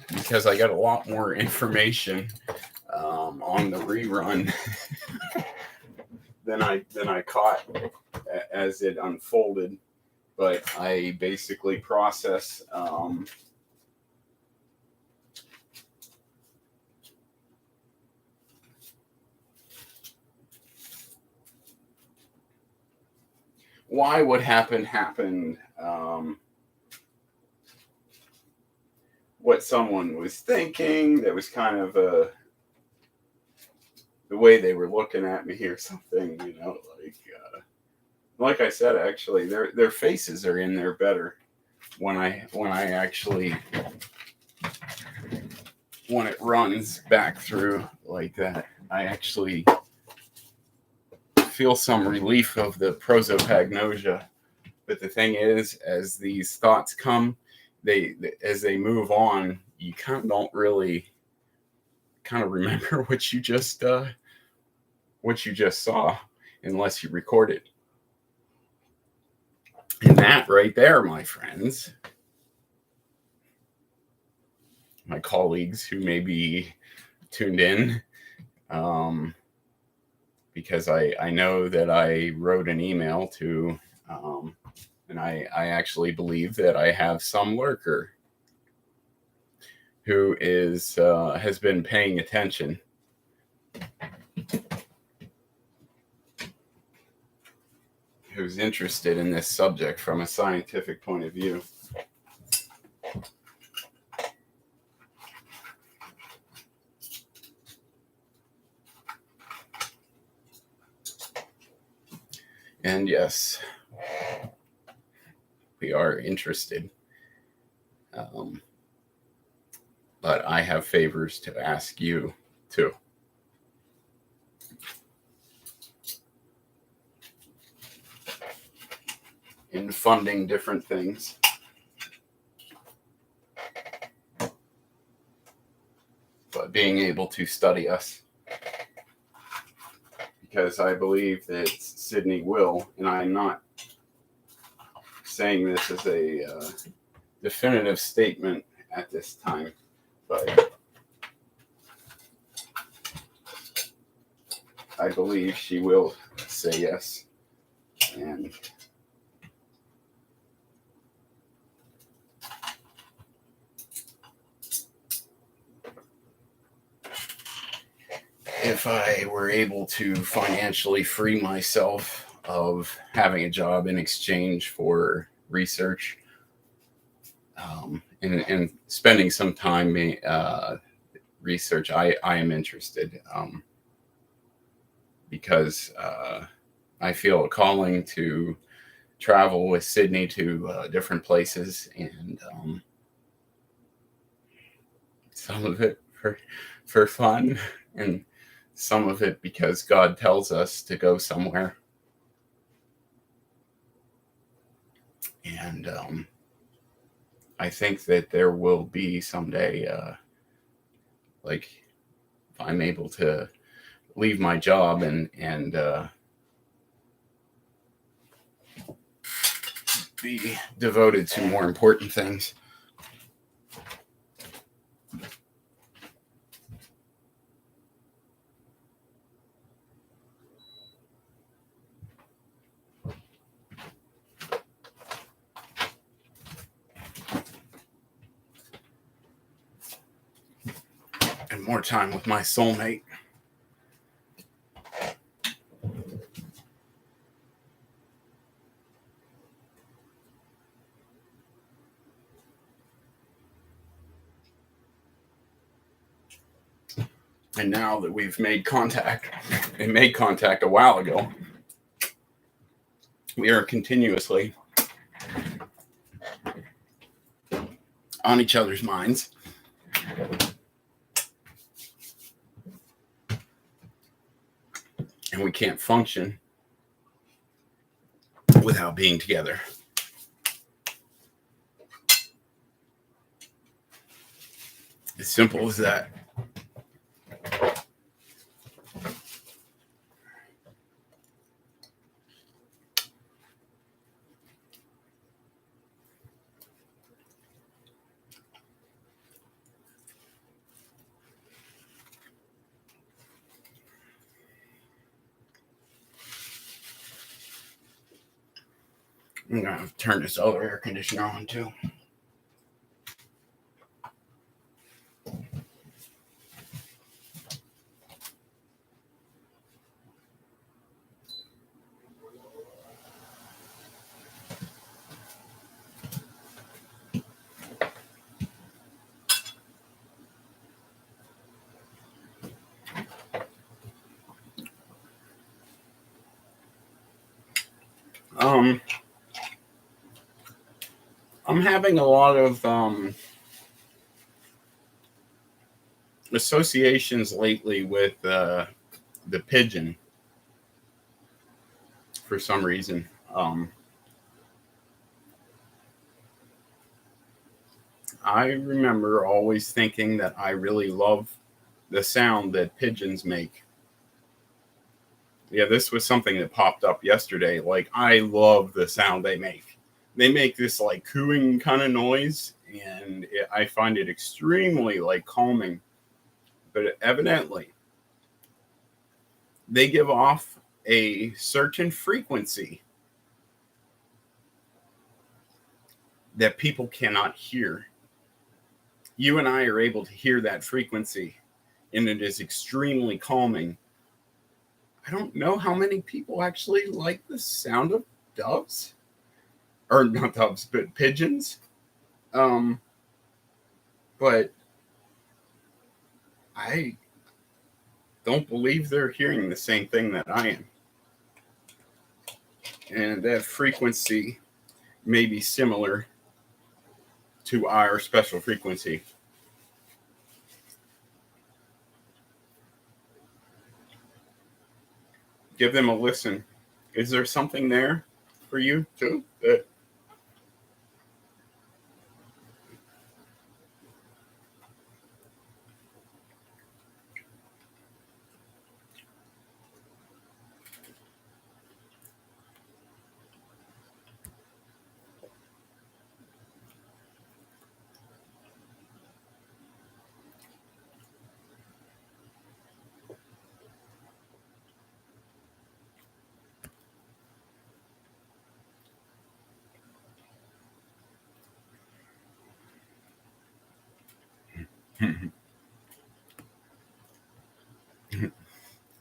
Because I got a lot more information on the rerun than I caught as it unfolded, but I basically process why what happened, what someone was thinking that was kind of the way they were looking at me or something, like I said, actually their faces are in there better when I actually, when it runs back through like that, I actually feel some relief of the prosopagnosia. But the thing is, as these thoughts come, as they move on, you kind of don't really kind of remember what you just saw unless you record it. And that right there, my friends, my colleagues who may be tuned in, because I know that I wrote an email to, and I actually believe that I have some lurker who has been paying attention. Who's interested in this subject from a scientific point of view. And yes, we are interested. But I have favors to ask you too. In funding different things. But being able to study us. Because I believe that Sydney will, and I'm not saying this as a definitive statement at this time, but I believe she will say yes. And if I were able to financially free myself of having a job in exchange for research, and spending some time research, I am interested, because I feel a calling to travel with Sydney to different places, and some of it for fun, and some of it because God tells us to go somewhere. And I think that there will be someday, like, if I'm able to leave my job and be devoted to more important things. And more time with my soulmate. And now that we've made contact, and made contact a while ago, we are continuously on each other's minds. And we can't function without being together. As simple as that. I'm going to turn this other air conditioner on too. I'm having a lot of associations lately with the pigeon for some reason. I remember always thinking that I really love the sound that pigeons make. Yeah, this was something that popped up yesterday. Like, I love the sound they make. They make this like cooing kind of noise, and I find it extremely like calming. But evidently, they give off a certain frequency that people cannot hear. You and I are able to hear that frequency, and it is extremely calming. I don't know how many people actually like the sound of doves, or not doves, but pigeons. Um, but I don't believe they're hearing the same thing that I am. And that frequency may be similar to our special frequency. Give them a listen. Is there something there for you too?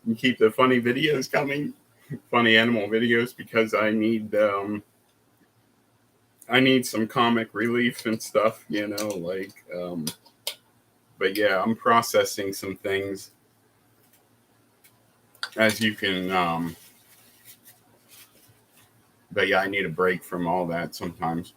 You keep the funny videos coming, funny animal videos, because I need some comic relief and stuff, but yeah, I'm processing some things, as you can, but yeah, I need a break from all that sometimes.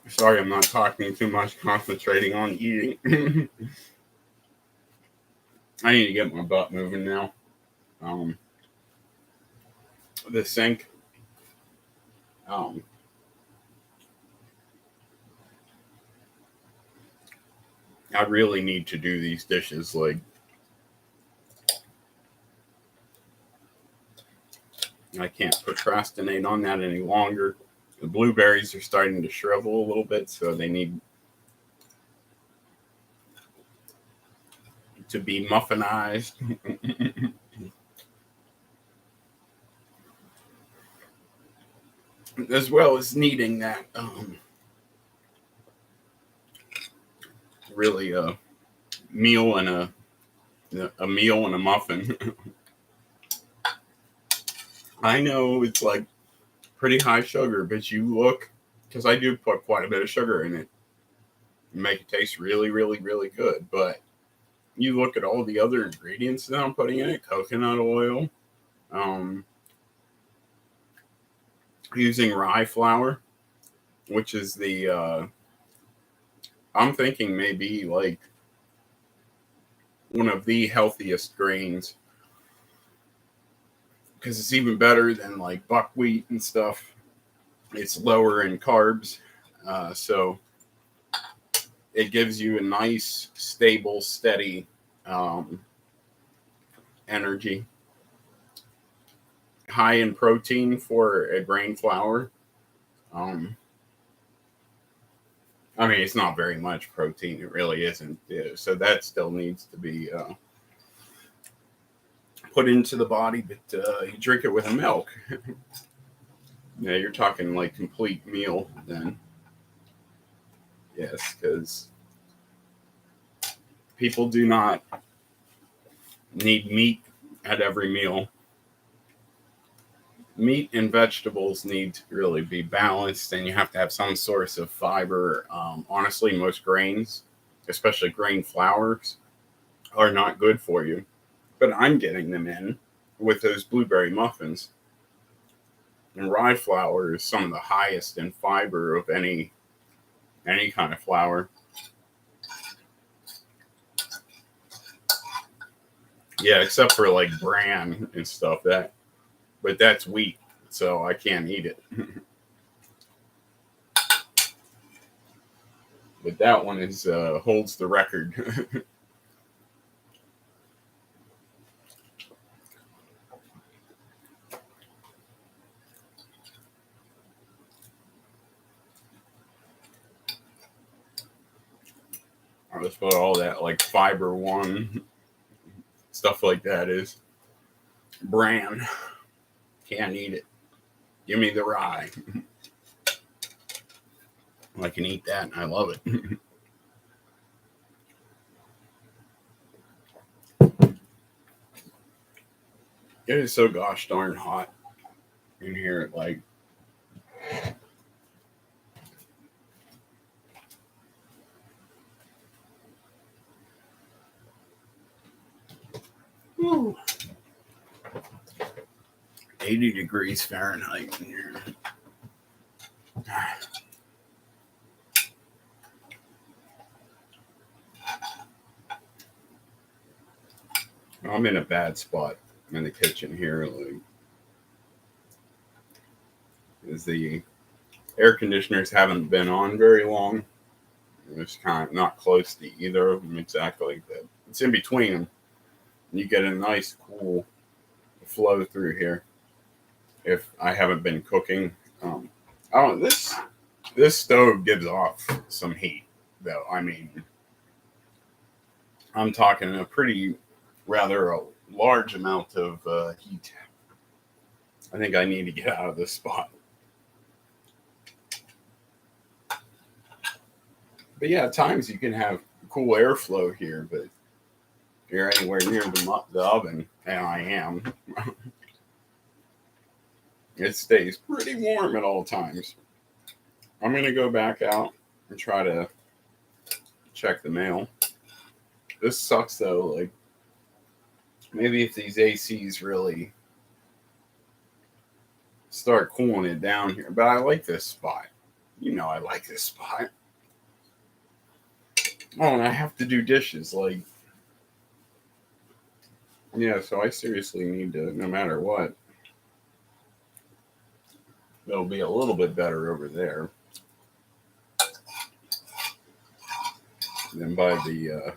Sorry, I'm not talking too much, concentrating on eating. I need to get my butt moving now. The sink Um, I really need to do these dishes. Like, I can't procrastinate on that any longer. The blueberries are starting to shrivel a little bit, so they need to be muffinized. As well as needing that really meal and a meal and a muffin. I know it's like pretty high sugar, but you look, because I do put quite a bit of sugar in it, and make it taste really, really, really good. But you look at all the other ingredients that I'm putting in it: coconut oil, um, using rye flour, which is the I'm thinking maybe like one of the healthiest grains because it's even better than like buckwheat and stuff. It's lower in carbs, so it gives you a nice, stable, steady um, energy. High in protein for a grain flour. Um, I mean, it's not very much protein. It really isn't. Yeah, so that still needs to be put into the body, but you drink it with milk. Yeah, you're talking like complete meal then. Yes, because people do not need meat at every meal. Meat and vegetables need to really be balanced, and you have to have some source of fiber. Honestly, most grains, especially grain flours, are not good for you. But I'm getting them in with those blueberry muffins. And rye flour is some of the highest in fiber of any kind of flour. Yeah, except for like bran and stuff. But that's wheat, so I can't eat it. But that one is holds the record. That's what all that like fiber one stuff like that is. Bran, can't eat it. Give me the rye. I can eat that, and I love it. It is so gosh darn hot in here. Like, whew, 80 degrees Fahrenheit in here. I'm in a bad spot in the kitchen here. Like, is the air conditioners haven't been on very long. It's kind of not close to either of them exactly. But it's in between them. You get a nice cool flow through here. If I haven't been cooking, oh, this stove gives off some heat, though. I mean, I'm talking a pretty rather a large amount of heat. I think I need to get out of this spot. But yeah, at times you can have cool airflow here, but if you're anywhere near the oven, and I am, it stays pretty warm at all times. I'm going to go back out and try to check the mail. This sucks though. Like, maybe if these ACs really start cooling it down here. But I like this spot. You know, I like this spot. Oh, and I have to do dishes. Like, yeah, so I seriously need to, no matter what. It'll be a little bit better over there than by the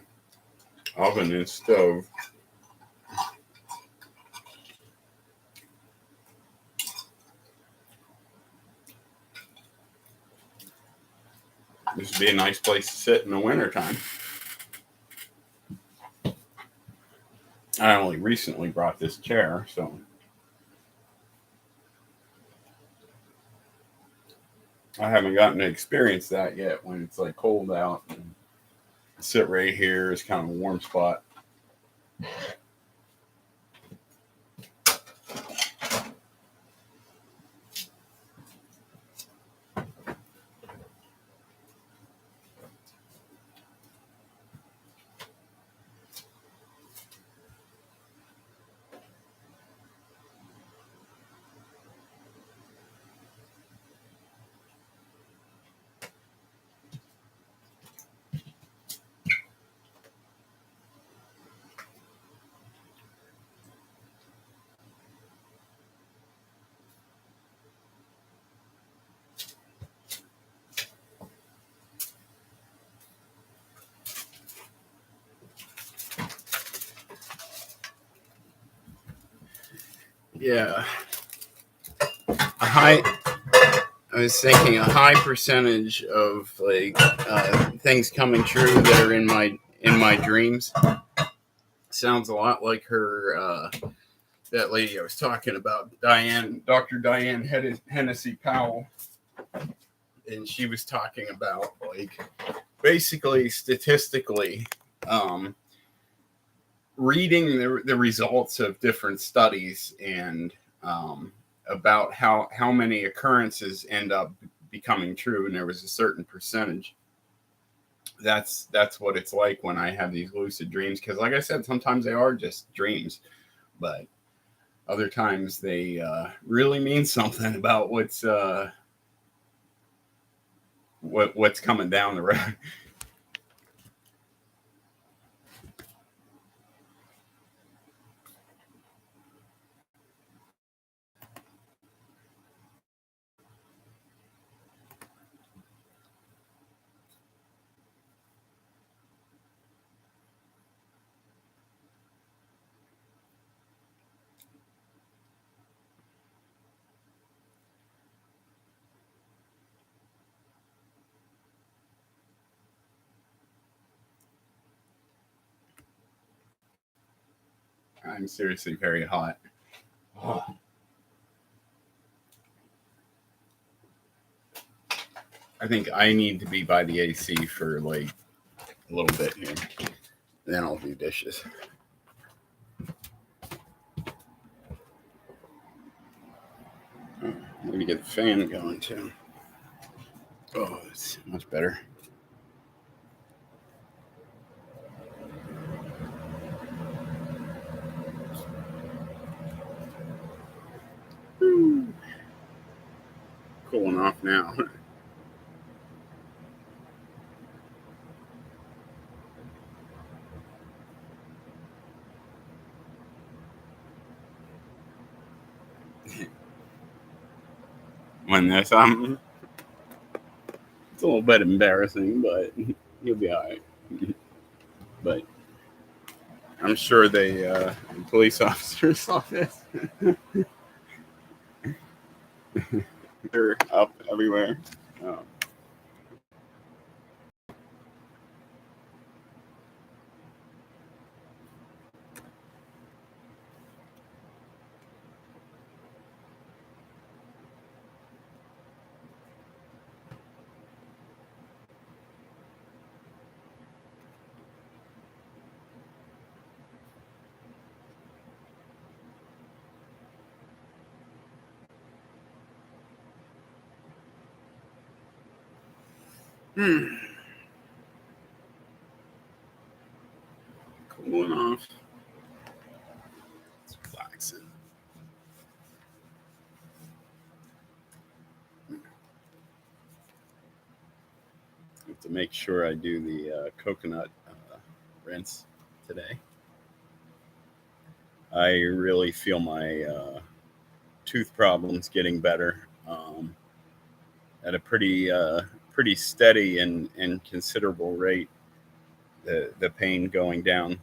oven and stove. This would be a nice place to sit in the wintertime. I only recently brought this chair, so I haven't gotten to experience that yet when it's like cold out. And sit right here is kind of a warm spot. Yeah. I was thinking a high percentage of like things coming true that are in my dreams sounds a lot like her that lady I was talking about, Dr. Diane Hennessy Powell, and she was talking about like basically statistically reading the results of different studies and about how many occurrences end up becoming true, and there was a certain percentage. That's what it's like when I have these lucid dreams, because like I said, sometimes they are just dreams, but other times they really mean something about what's coming down the road. I'm seriously very hot. Oh. I think I need to be by the AC for like a little bit here. Then I'll do dishes. Maybe get the fan going too. Oh, it's much better. Cooling off now. When there's something, it's a little bit embarrassing, but you'll be all right. But I'm sure the police officer's office they're up everywhere. Oh. Cooling off. It's relaxing. I have to make sure I do the coconut rinse today. I really feel my tooth problems getting better. at a pretty steady and considerable rate. The pain going down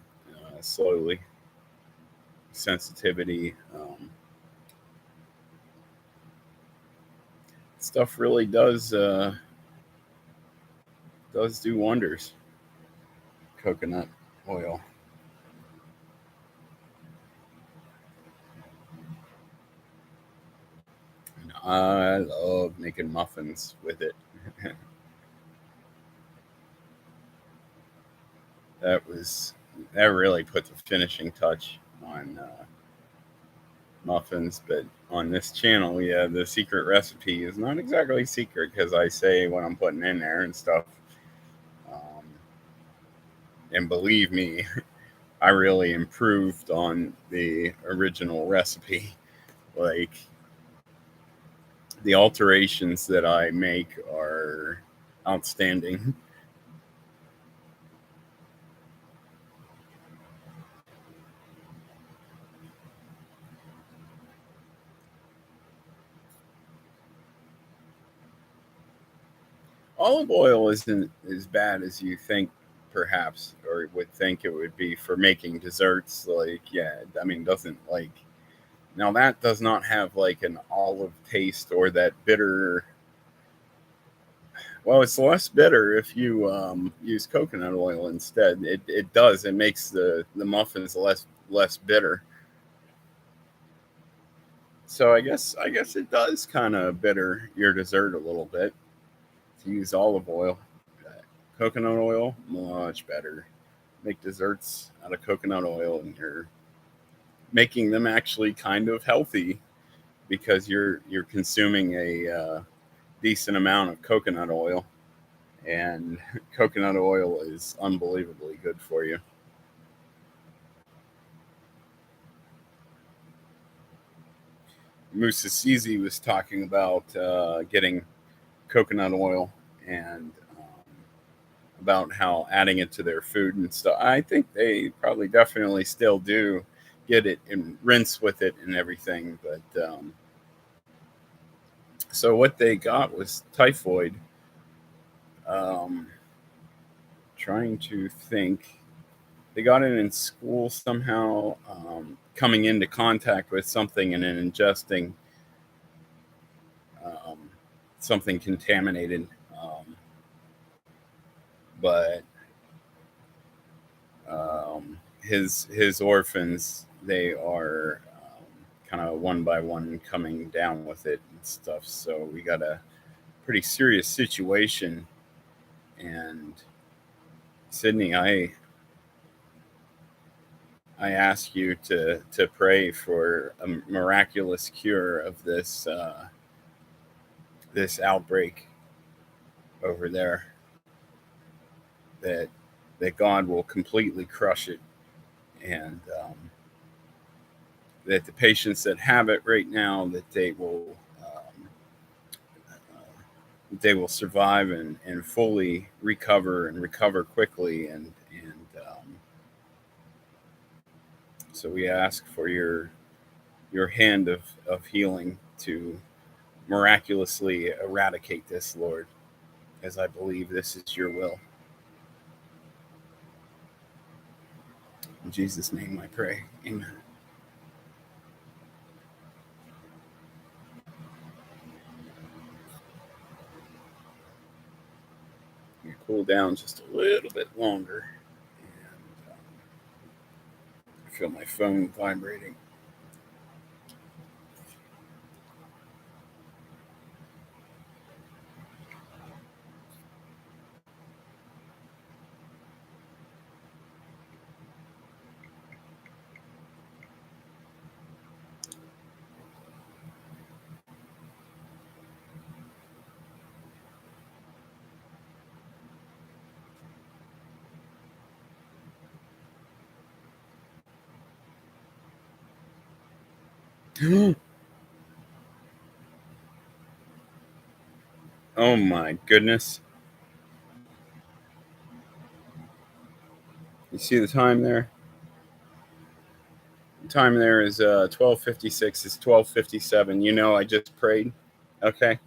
slowly, sensitivity. Stuff really does do wonders. Coconut oil. And I love making muffins with it. that really put the finishing touch on muffins. But on this channel, yeah, the secret recipe is not exactly secret because I say what I'm putting in there and stuff. And believe me, I really improved on the original recipe. Like, the alterations that I make are outstanding. Olive oil isn't as bad as you think, perhaps, or would think it would be for making desserts. Like, yeah, I mean, doesn't like, now that does not have like an olive taste or that bitter. Well, it's less bitter if you use coconut oil instead. It does. It makes the muffins less bitter. So I guess it does kind of bitter your dessert a little bit to use olive oil. Coconut oil, much better. Make desserts out of coconut oil, and you're making them actually kind of healthy because you're consuming a decent amount of coconut oil, and coconut oil is unbelievably good for you. Musa Sizi was talking about getting coconut oil and about how adding it to their food and stuff. I think they probably definitely still do get it and rinse with it and everything. But so what they got was typhoid. Um, Trying to think. They got it in school somehow, coming into contact with something and then ingesting um, something contaminated. But his orphans, they are kind of one by one coming down with it and stuff. So we got a pretty serious situation. And Sydney, I ask you to pray for a miraculous cure of this outbreak over there. That God will completely crush it, and that the patients that have it right now, that they will survive and fully recover and recover quickly, and so we ask for your hand of healing to miraculously eradicate this, Lord, as I believe this is your will. In Jesus' name I pray. Amen. Cool down just a little bit longer. And I feel my phone vibrating. Oh my goodness. You see the time there? The time there is 12:56. It's 12:57. You know I just prayed. Okay.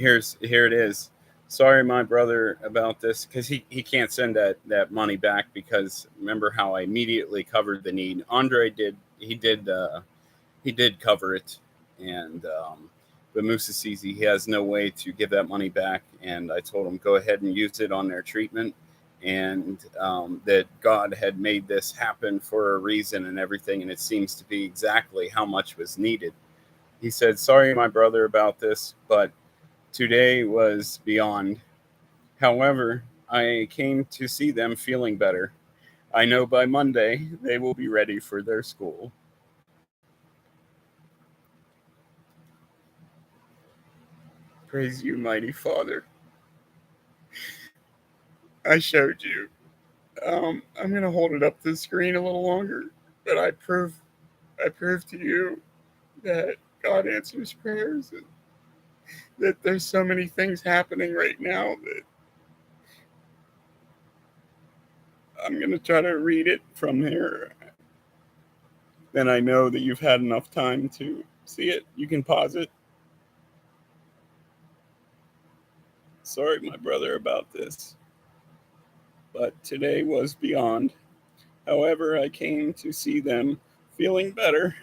Here it is. Sorry, my brother, about this, because he can't send that money back, because remember how I immediately covered the need. Andre did, he did cover it, and but Musa sees he has no way to give that money back, and I told him go ahead and use it on their treatment, and that God had made this happen for a reason and everything, and it seems to be exactly how much was needed. He said, "Sorry, my brother, about this, but today was beyond. However, I came to see them feeling better. I know by Monday they will be ready for their school." Praise you, mighty Father. I showed you. I'm gonna hold it up to the screen a little longer, but I prove to you that God answers prayers, and that there's so many things happening right now that I'm gonna try to read it from here. Then I know that you've had enough time to see it. You can pause it. Sorry, my brother, about this, but today was beyond. However, I came to see them feeling better.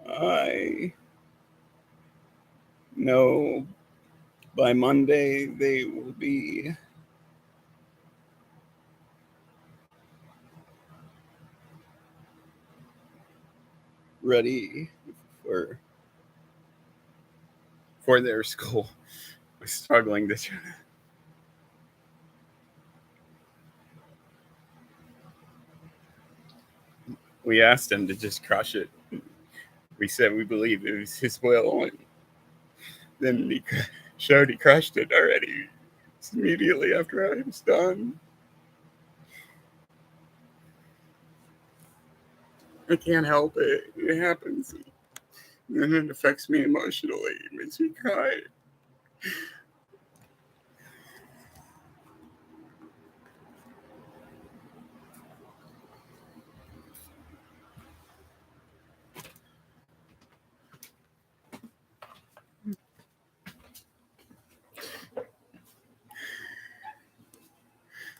I know by Monday they will be ready for their school. I'm struggling to. We asked him to just crush it. We said we believe it was his will, and then he showed he crushed it already. It's immediately after I was done. I can't help it. It happens. And it affects me emotionally. It makes me cry.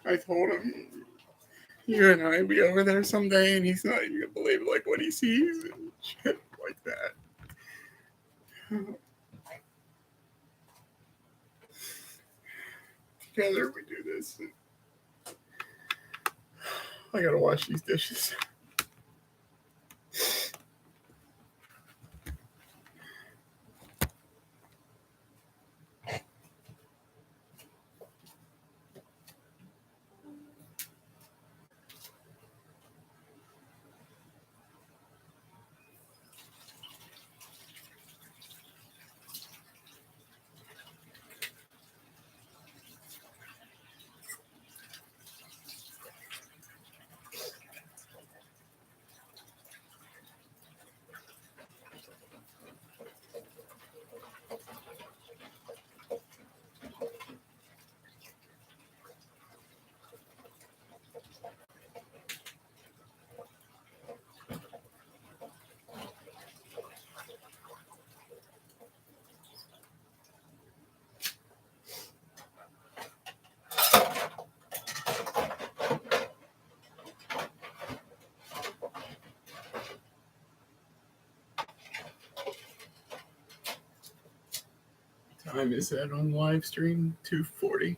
I told him, you and I be over there someday, and he's not even gonna believe like what he sees and shit like that. Together we do this. I gotta wash these dishes. Time is that on live stream? 2:40.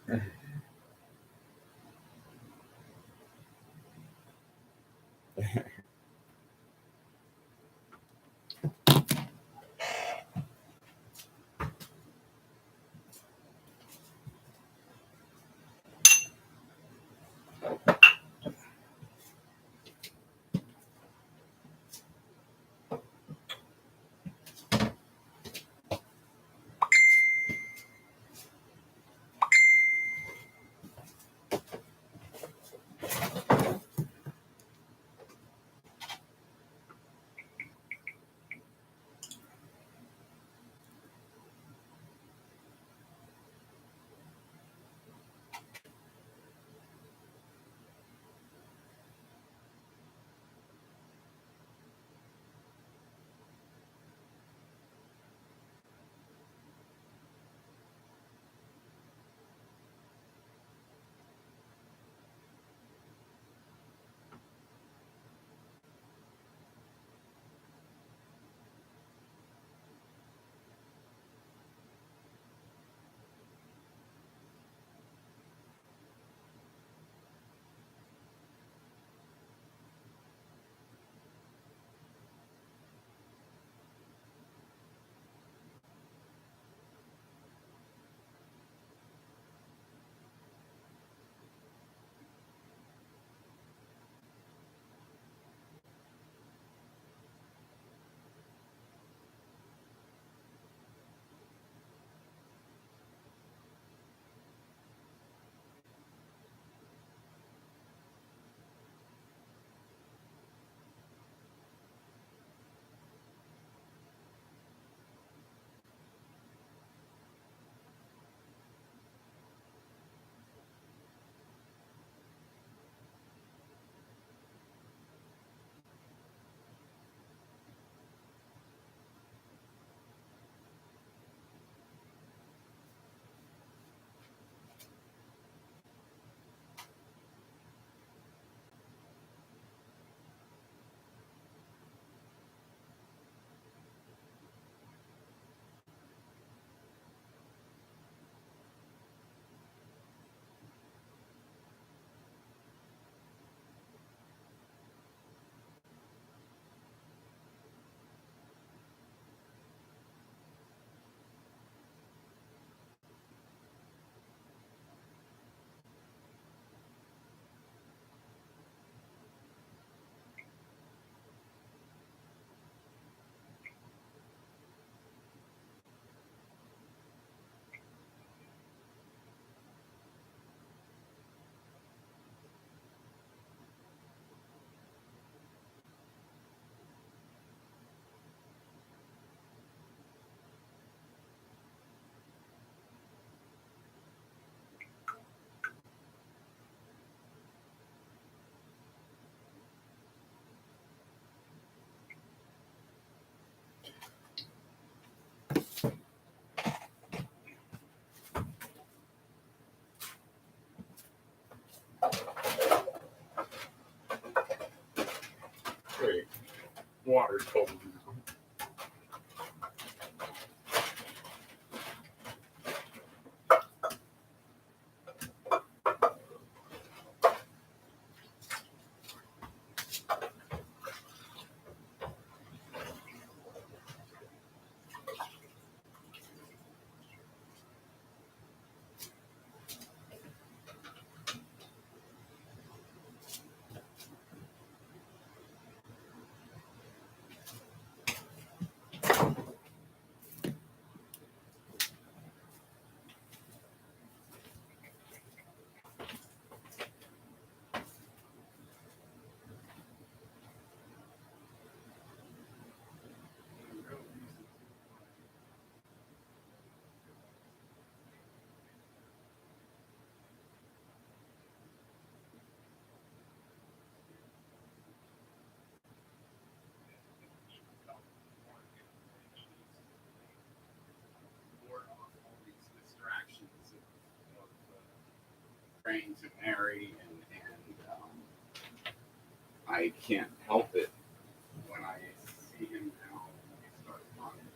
Great. Water's cold. Praying to Mary, I can't help it when I see him now. I start talking.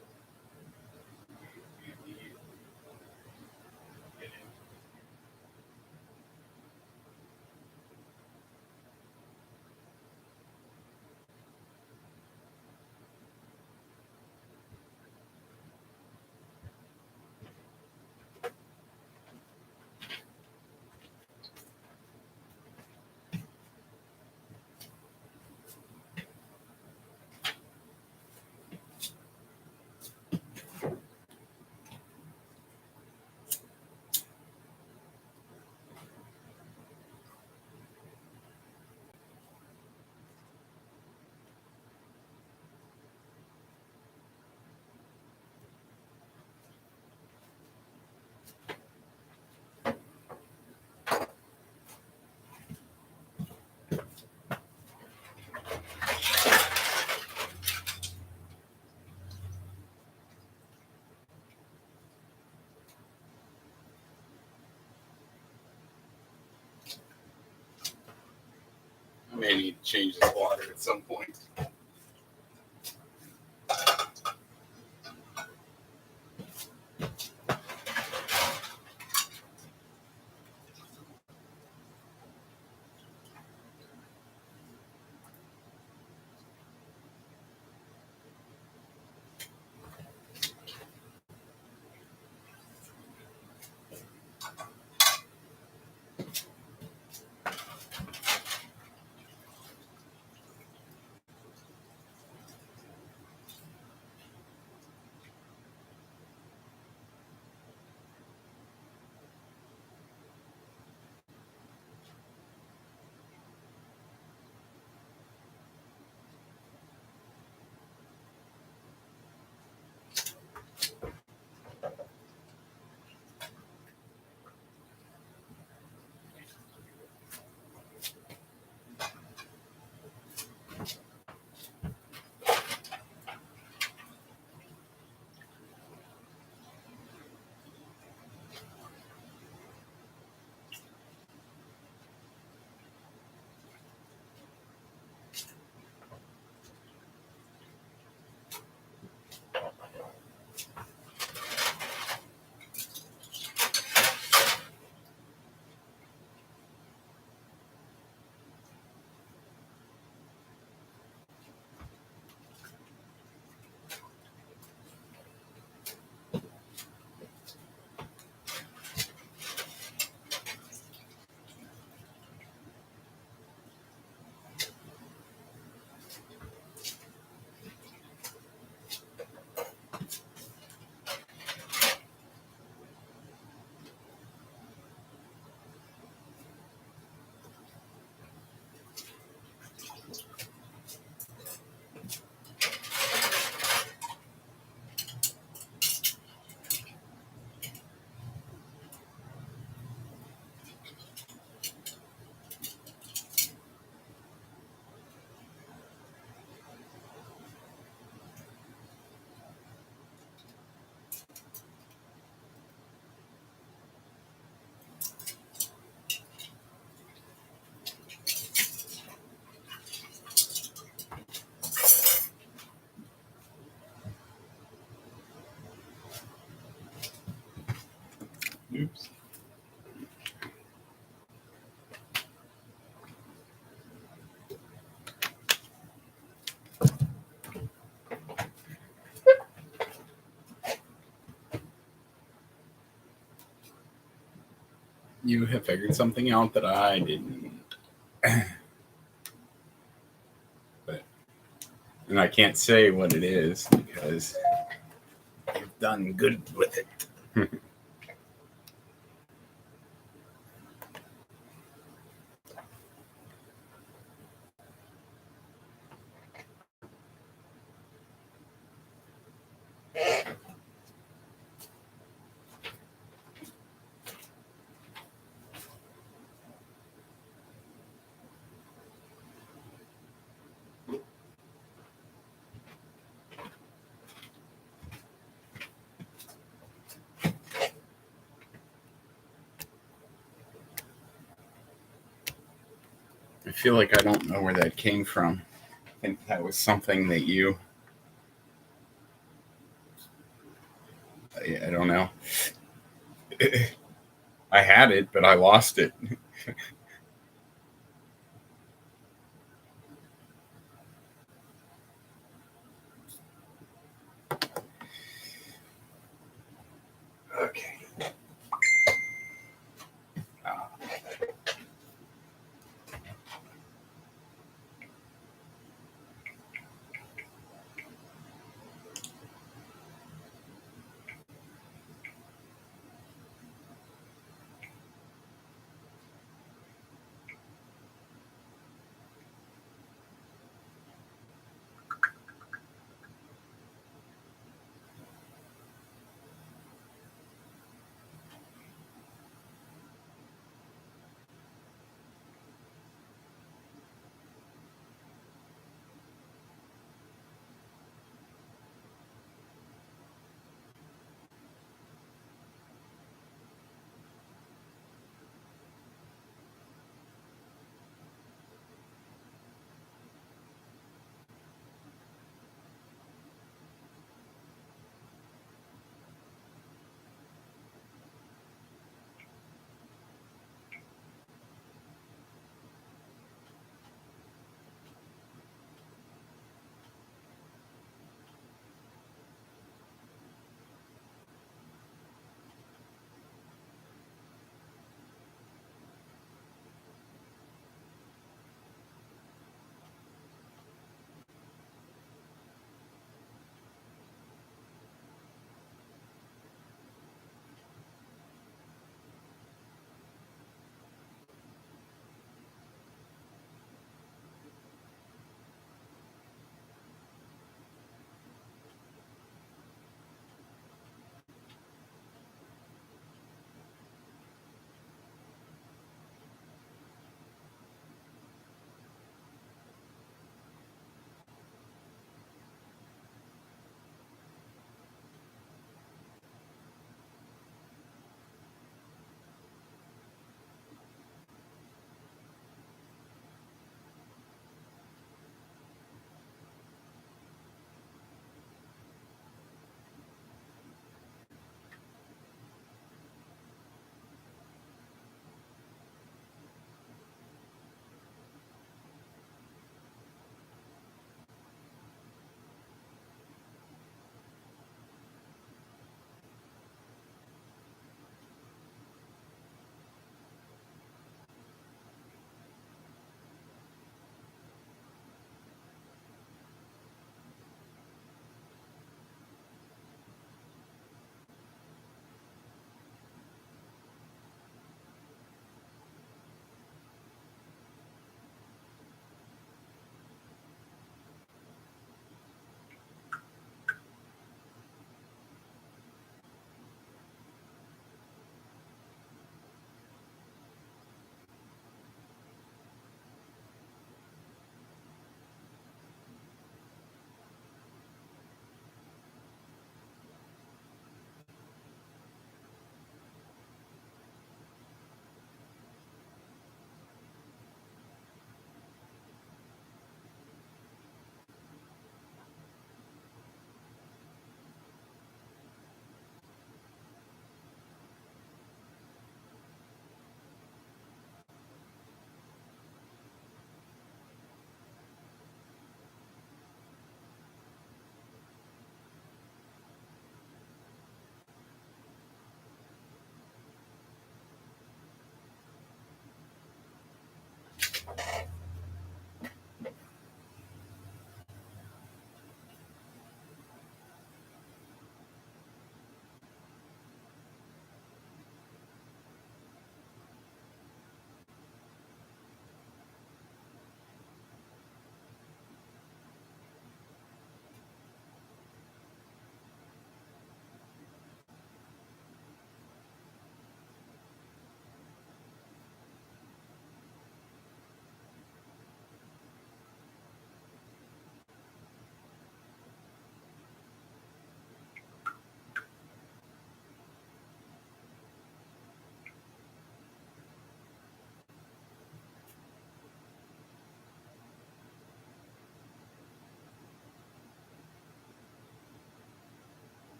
may need to change this water at some point. Oops. You have figured something out that I didn't. And I can't say what it is because you've done good with it. I feel like I don't know where that came from. I think that was something that you. I don't know. I had it, but I lost it. Okay.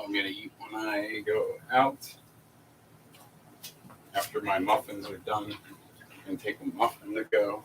I'm going to eat when I go out. After my muffins are done, and take a muffin to go.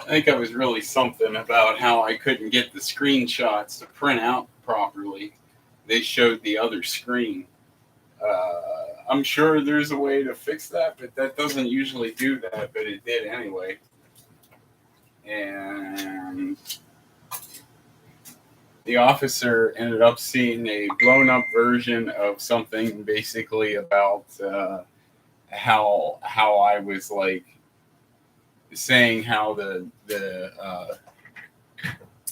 I think I was really something about how I couldn't get the screenshots to print out properly. They showed the other screen. I'm sure there's a way to fix that, but that doesn't usually do that, but it did anyway. And the officer ended up seeing a blown up version of something basically about how I was like saying how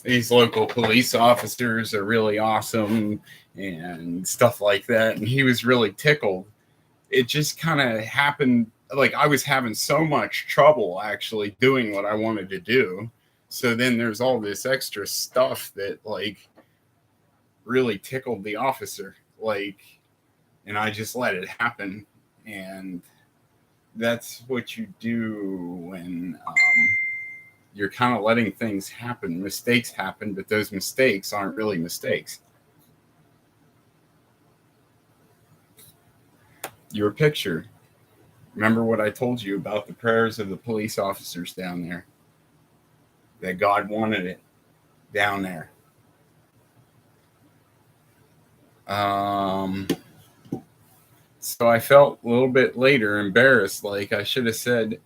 these local police officers are really awesome and stuff like that, and he was really tickled. It just kind of happened, like I was having so much trouble actually doing what I wanted to do, so then there's all this extra stuff that like really tickled the officer, like, and I just let it happen. And that's what you do when you're kind of letting things happen. Mistakes happen, but those mistakes aren't really mistakes. Your picture. Remember what I told you about the prayers of the police officers down there? That God wanted it down there. So I felt a little bit later embarrassed, like I should have said,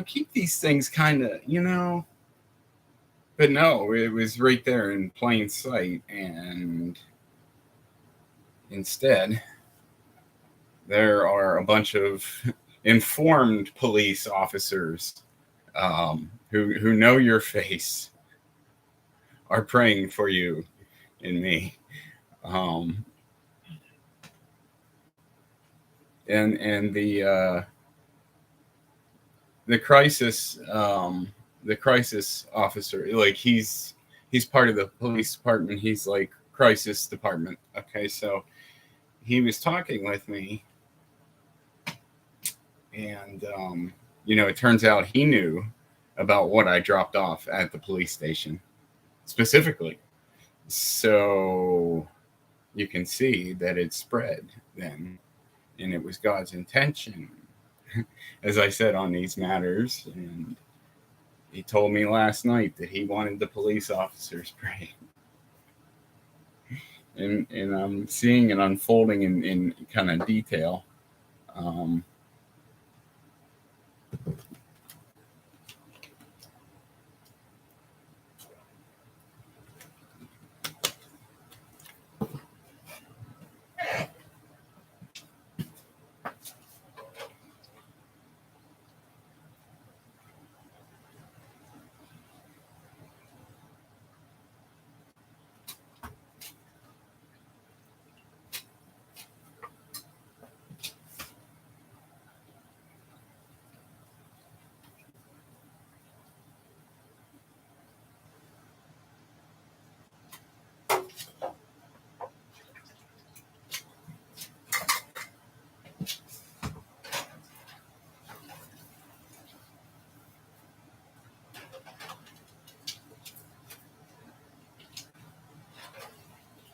keep these things kind of, but no, it was right there in plain sight. And instead, there are a bunch of informed police officers who know your face, are praying for you and me. And the crisis officer, like he's part of the police department. He's like crisis department. Okay, so he was talking with me, and it turns out he knew about what I dropped off at the police station specifically. So you can see that it spread then, and it was God's intention, as I said on these matters. And he told me last night that he wanted the police officers praying. And I'm seeing it unfolding in kind of detail. Um,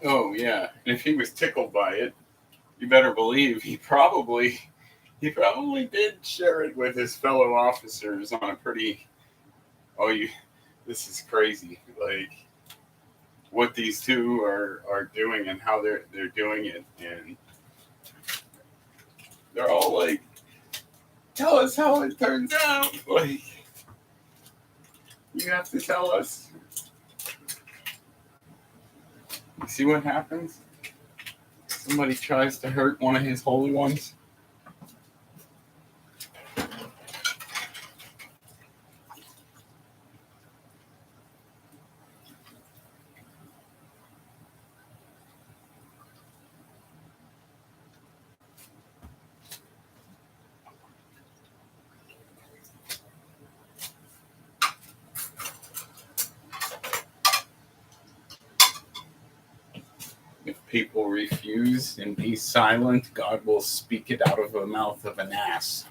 oh yeah, and if he was tickled by it, you better believe he probably did share it with his fellow officers on a pretty. Oh, this is crazy. Like what these two are doing and how they're doing it, and they're all like, "Tell us how it turns out." Like you have to tell us. You see what happens? Somebody tries to hurt one of his holy ones. If people refuse and be silent, God will speak it out of the mouth of an ass.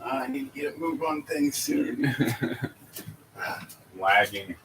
I need to get a move on things soon. Lagging.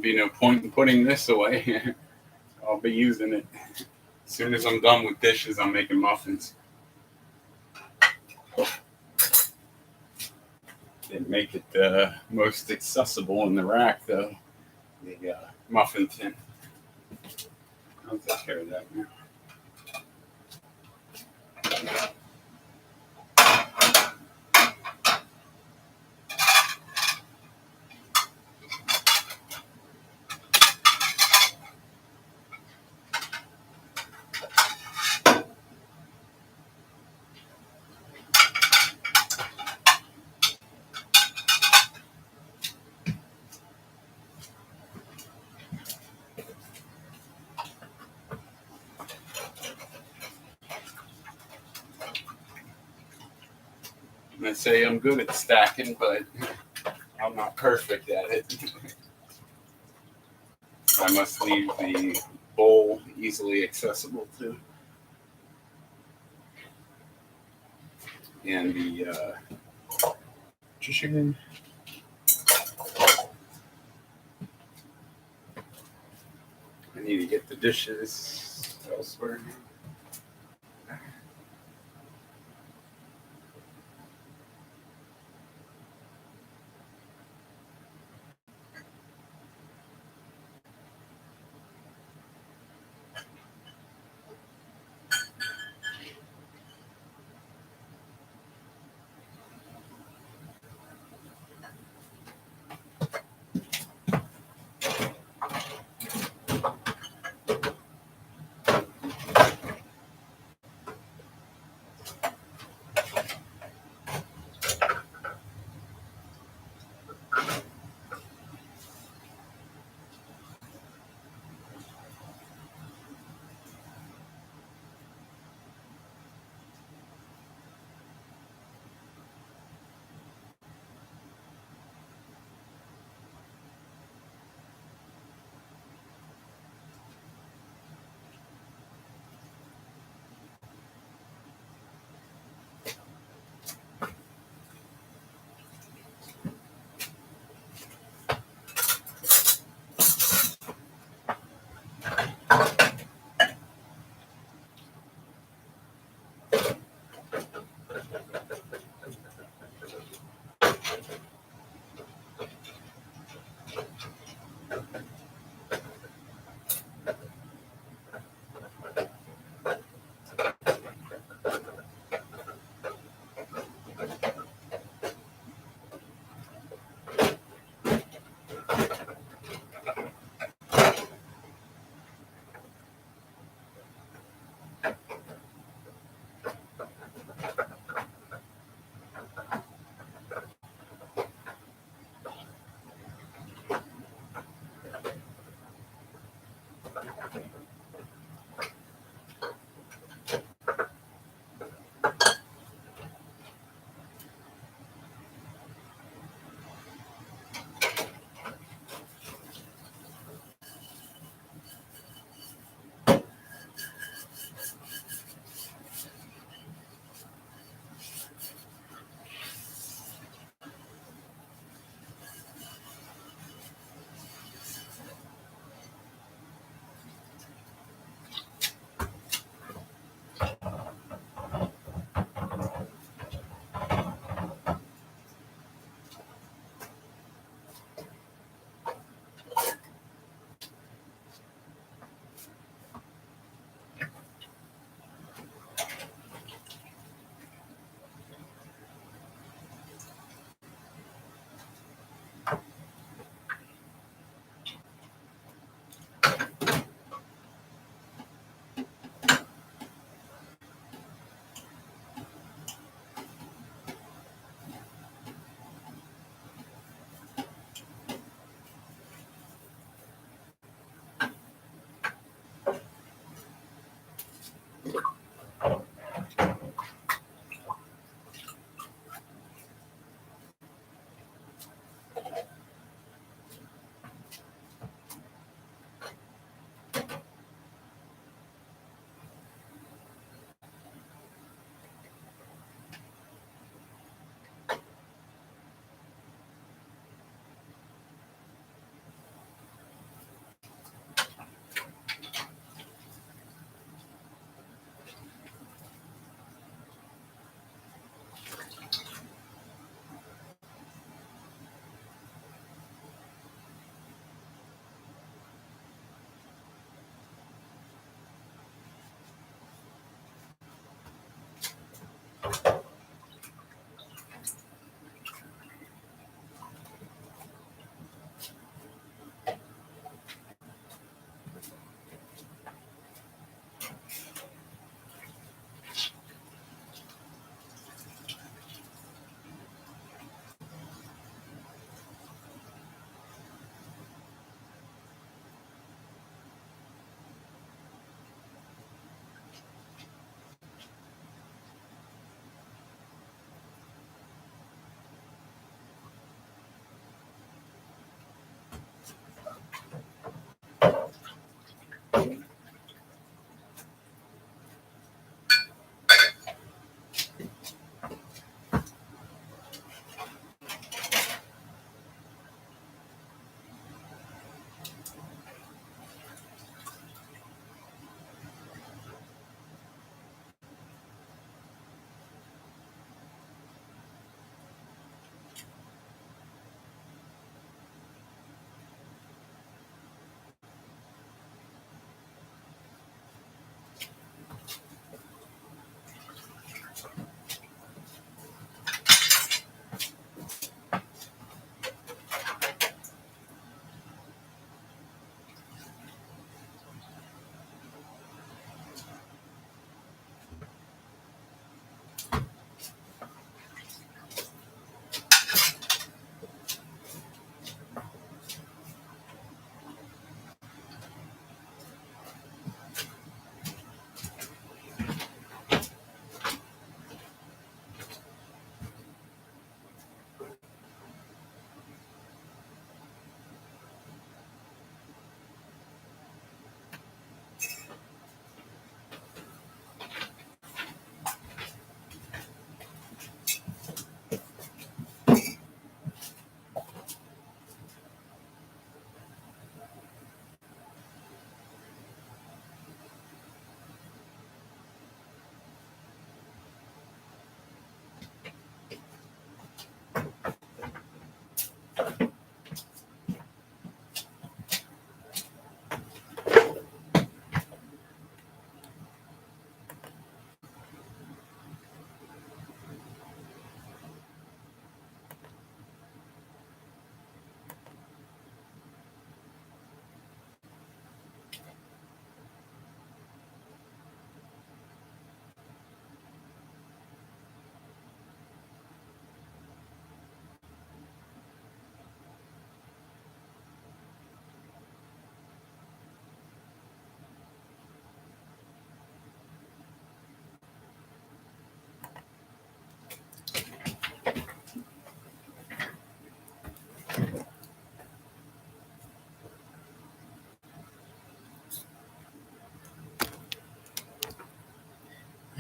be no point in putting this away. I'll be using it. As soon as I'm done with dishes, I'm making muffins. Didn't make it most accessible in the rack, though. The muffin tin. I'll take care of that now. I say I'm good at stacking, but I'm not perfect at it. I must leave the bowl easily accessible too. And the chicken. I need to get the dishes elsewhere.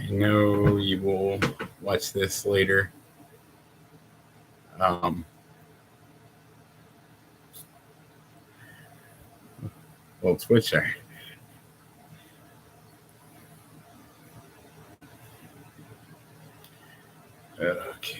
I know you will watch this later. Well, Twitcher. Okay.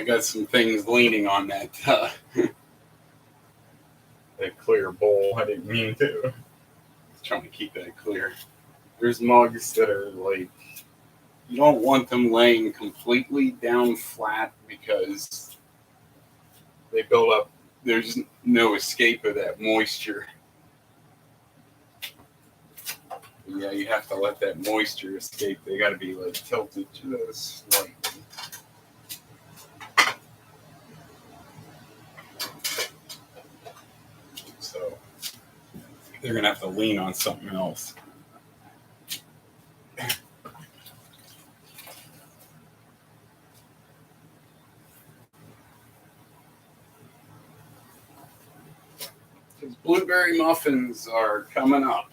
I got some things leaning on that that clear bowl. I didn't mean to. Trying to keep that clear. There's mugs that are like, you don't want them laying completely down flat because they build up. There's no escape of that moisture. Yeah, you have to let that moisture escape. They got to be like tilted just slightly. So they're going to have to lean on something else. Because blueberry muffins are coming up.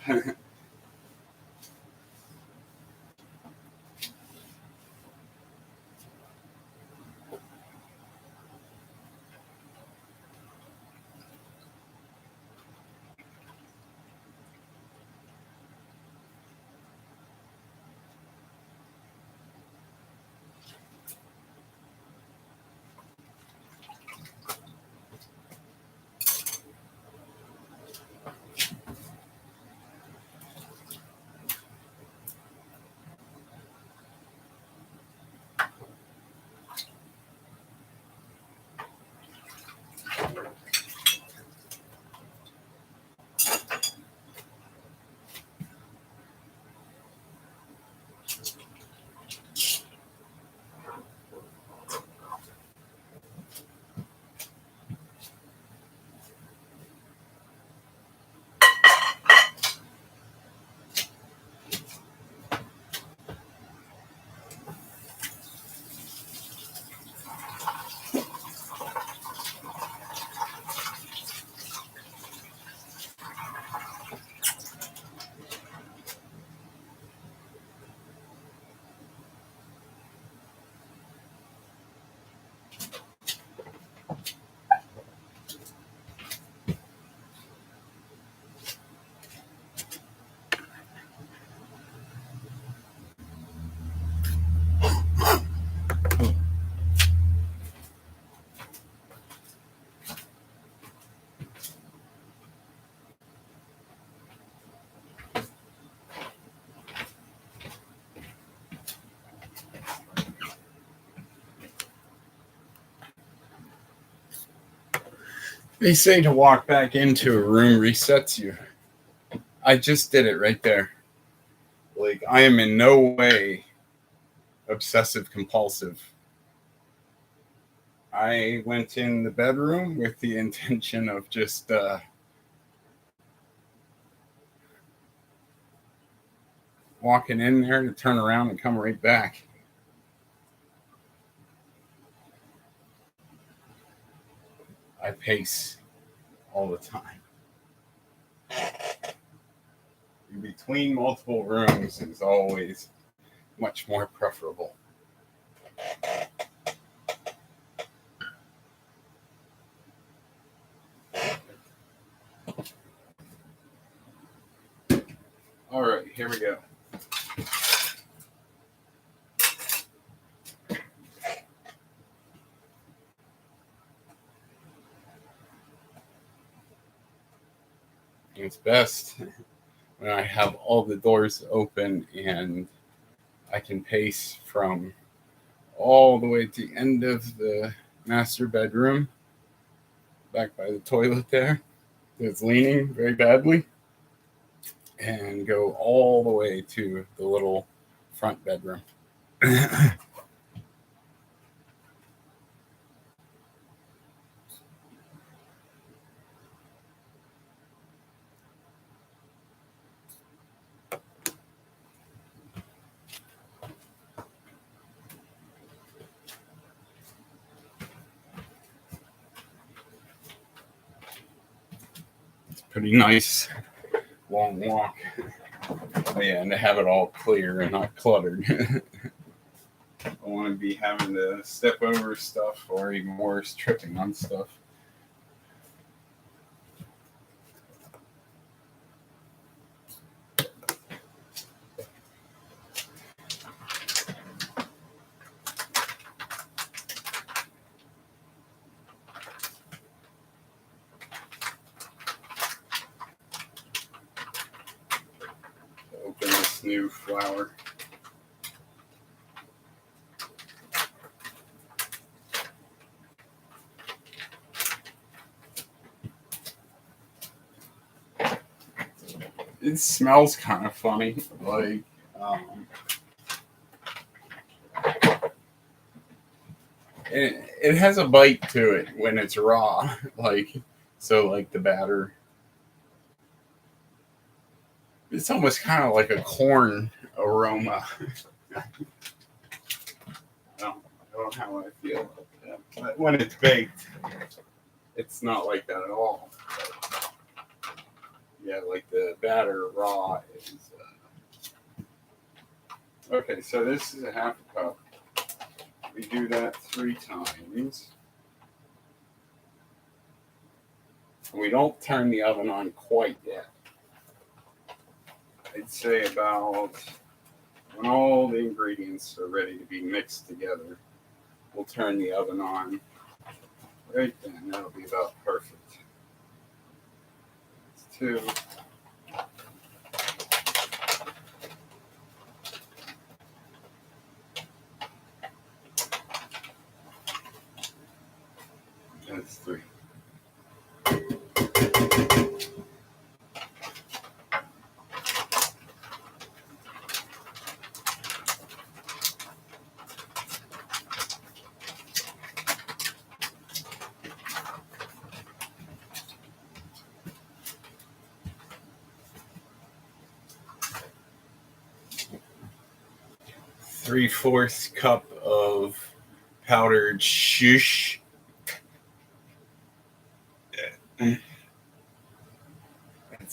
They say to walk back into a room resets you. I just did it right there. Like, I am in no way obsessive compulsive. I went in the bedroom with the intention of just walking in there to turn around and come right back. I pace all the time. Between multiple rooms is always much more preferable. All right, here we go. It's best when I have all the doors open and I can pace from all the way to the end of the master bedroom, back by the toilet there. It's leaning very badly, and go all the way to the little front bedroom. Pretty nice long walk. Oh, yeah, and to have it all clear and not cluttered. I don't want to be having to step over stuff, or even worse, tripping on stuff. this new flour. It smells kind of funny, like it has a bite to it when it's raw, like so, like the batter. It's almost kind of like a corn aroma. I don't know how I feel about that, but when it's baked, it's not like that at all. But yeah, like the batter raw is. Okay, so this is a half a cup. We do that 3 times. We don't turn the oven on quite yet. I'd say about when all the ingredients are ready to be mixed together, we'll turn the oven on right then. That'll be about perfect. It's 2. That's 3. 3/4 cup of powdered shush. That's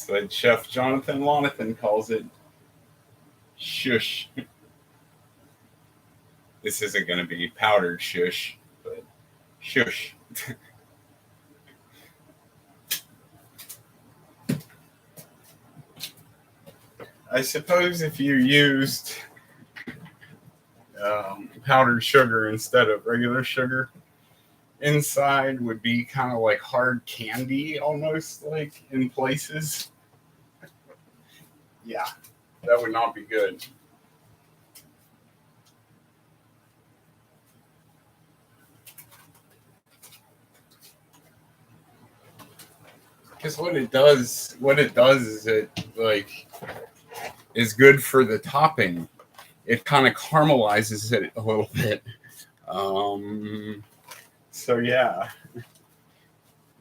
what Chef Jonathan Lonathan calls it. Shush. This isn't going to be powdered shush, but shush. I suppose if you used powdered sugar instead of regular sugar, inside would be kind of like hard candy almost, like in places. Yeah, that would not be good. Because what it does is it like is good for the topping. It kind of caramelizes it a little bit. So yeah,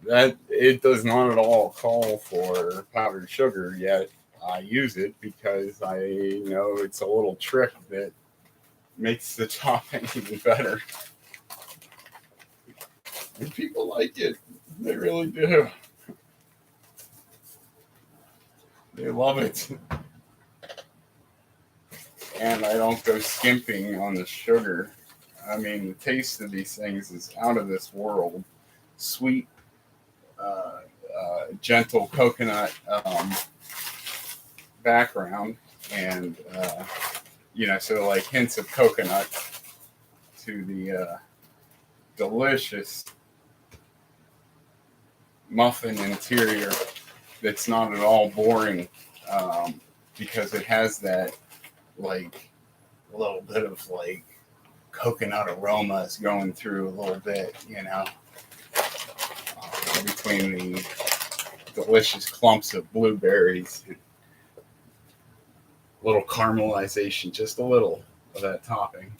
that it does not at all call for powdered sugar, yet I use it because I know it's a little trick that makes the topping even better. And people like it. They really do. They love it. And I don't go skimping on the sugar. I mean, the taste of these things is out of this world. Sweet, gentle coconut background, and so like hints of coconut to the delicious muffin interior that's not at all boring, because it has that like a little bit of like coconut aromas going through a little bit, between the delicious clumps of blueberries, little caramelization, just a little of that topping.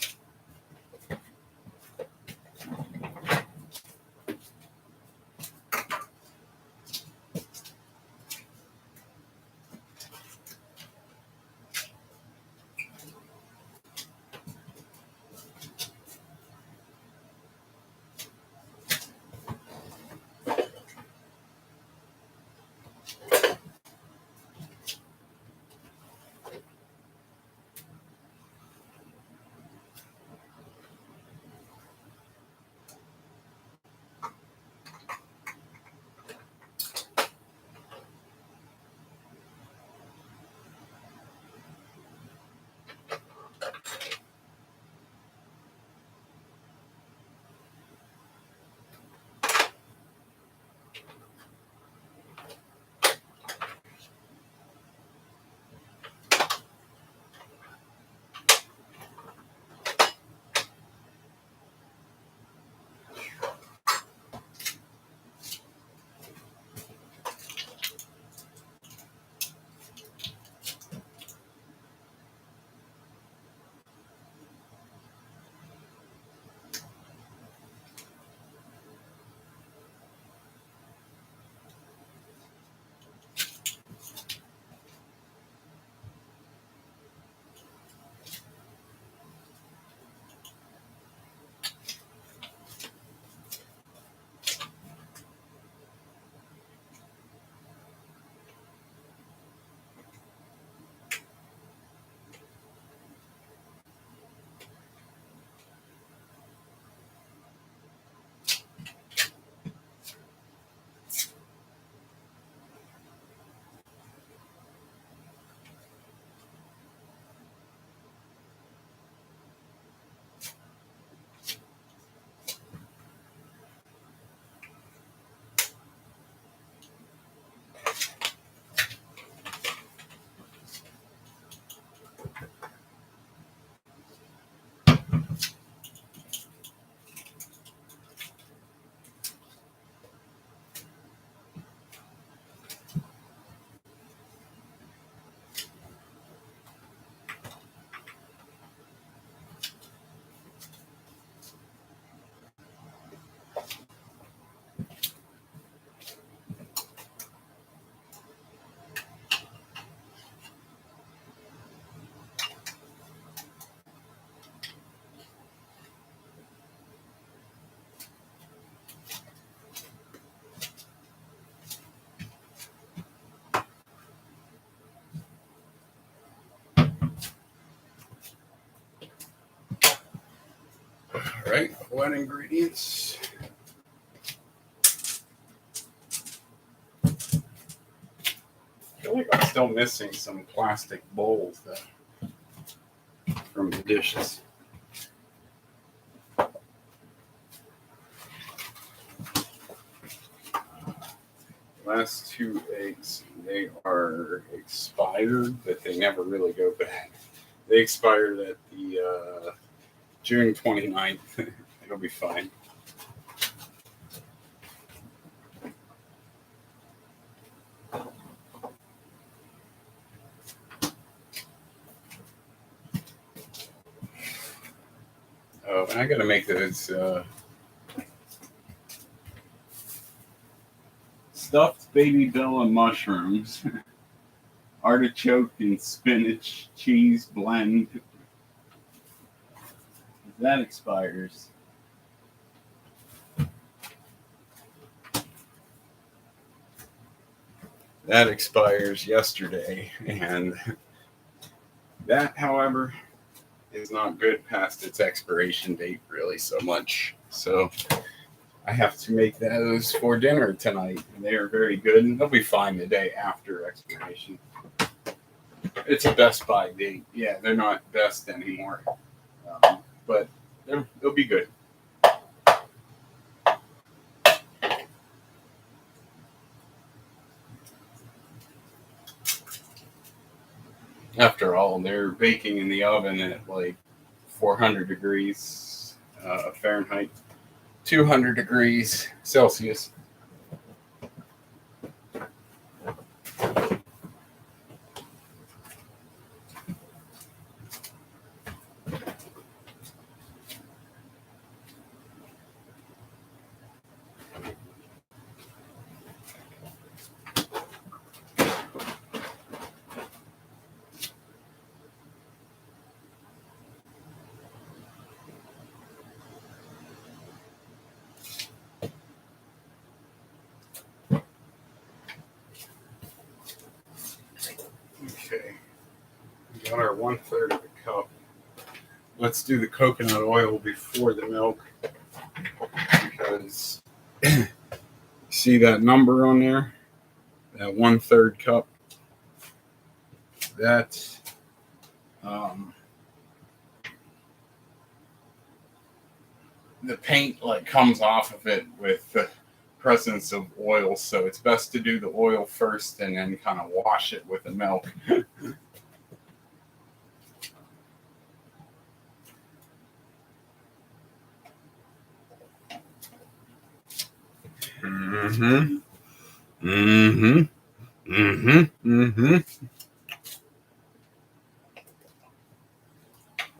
right, wet ingredients. I feel like I'm still missing some plastic bowls from the dishes. Last 2 eggs, they are expired, but they never really go bad. They expired at the June 29th. It'll be fine. Oh, and I gotta make those stuffed baby Bella mushrooms, artichoke and spinach cheese blend. That expires. That expires yesterday, and that, however, is not good past its expiration date really so much. So I have to make those for dinner tonight. And they are very good, and they'll be fine the day after expiration. It's a Best By date. Yeah, they're not best anymore, but they'll be good. After all, they're baking in the oven at like 400 degrees Fahrenheit, 200 degrees Celsius. Okay, we got our 1/3 of the cup. Let's do the coconut oil before the milk, because see that number on there, that 1/3 cup. That the paint like comes off of it with the presence of oil, so it's best to do the oil first and then kind of wash it with the milk. Mm-hmm. Mm-hmm. Mm-hmm. Mm-hmm.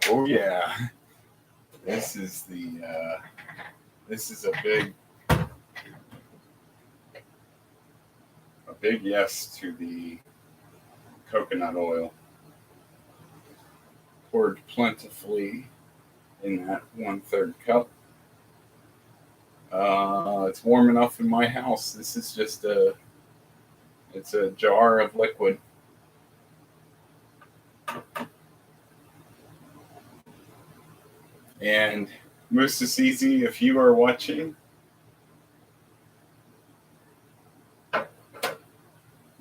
Oh yeah. This is a big yes to the coconut oil. Poured plentifully in that 1/3 cup. It's warm enough in my house. This is just it's a jar of liquid. And Moose Assisi, if you are watching,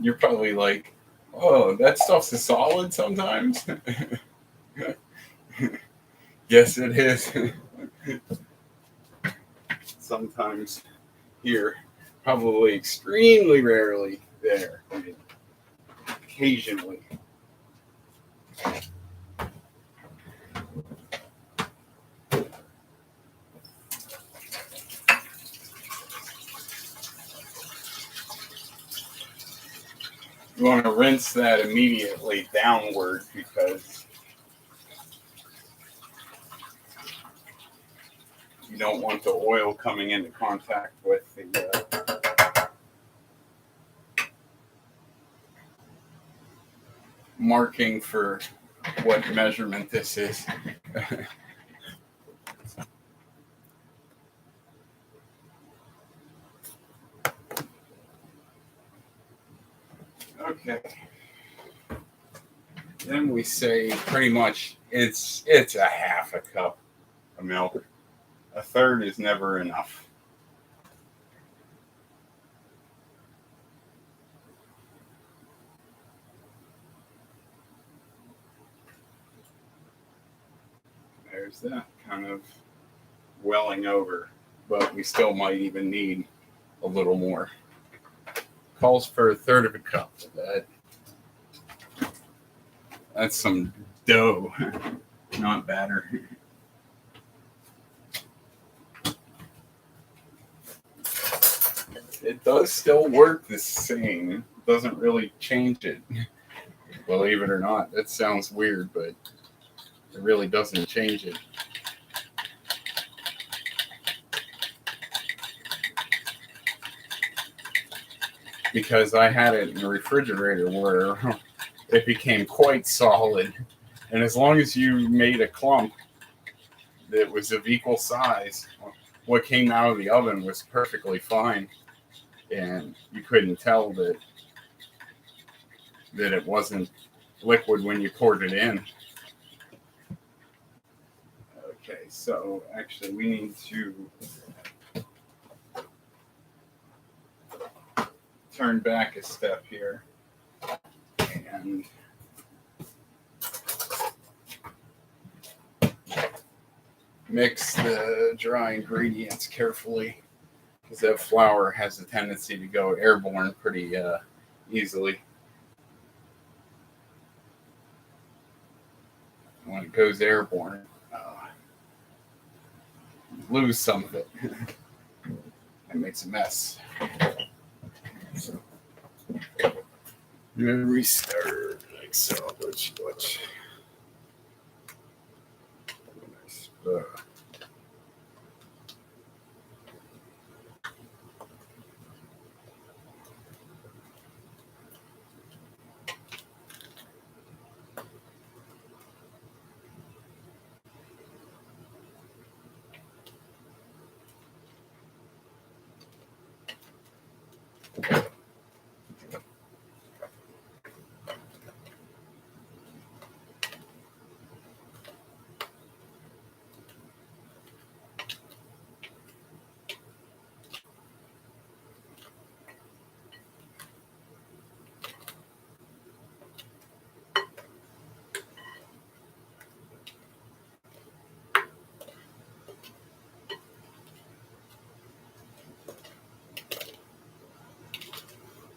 you're probably like, oh, that stuff's a solid sometimes. Yes, it is. Sometimes here, probably extremely rarely there, occasionally. You want to rinse that immediately downward, because you don't want the oil coming into contact with the marking for what measurement this is. Okay. Then we say pretty much it's a half a cup of milk. A third is never enough. There's that kind of welling over, but we still might even need a little more. Calls for a third of a cup of that. That's some dough, not batter. It does still work the same. It doesn't really change it. Believe it or not, that sounds weird, but it really doesn't change it. Because I had it in the refrigerator where it became quite solid. And as long as you made a clump that was of equal size, what came out of the oven was perfectly fine. And you couldn't tell that it wasn't liquid when you poured it in. Okay, so actually we need to turn back a step here and mix the dry ingredients carefully, because that flour has a tendency to go airborne pretty easily. When it goes airborne, lose some of it. It makes a mess. So, restart like so. Watch.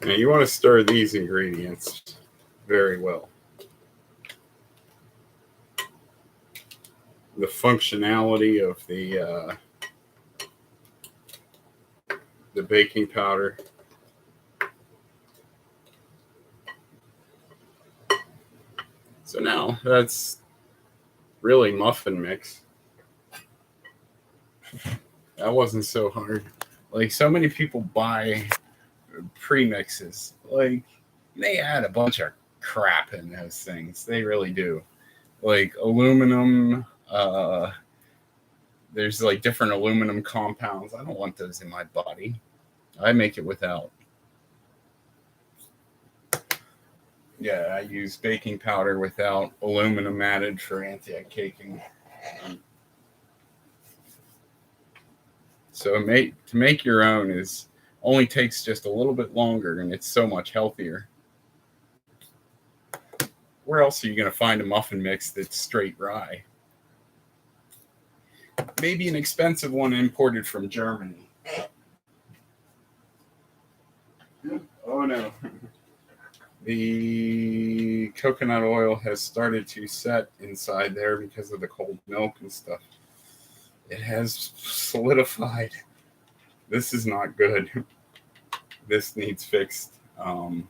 Now you want to stir these ingredients very well. The functionality of the baking powder. So now that's really muffin mix. That wasn't so hard. Like, so many people buy premixes. Like, they add a bunch of crap in those things. They really do. Like aluminum, there's like different aluminum compounds. I don't want those in my body. I make it without. Yeah, I use baking powder without aluminum added for anti-caking. So to make your own only takes just a little bit longer, and it's so much healthier. Where else are you going to find a muffin mix that's straight rye? Maybe an expensive one imported from Germany. Oh no. The coconut oil has started to set inside there because of the cold milk and stuff. It has solidified. This is not good. This needs fixed. And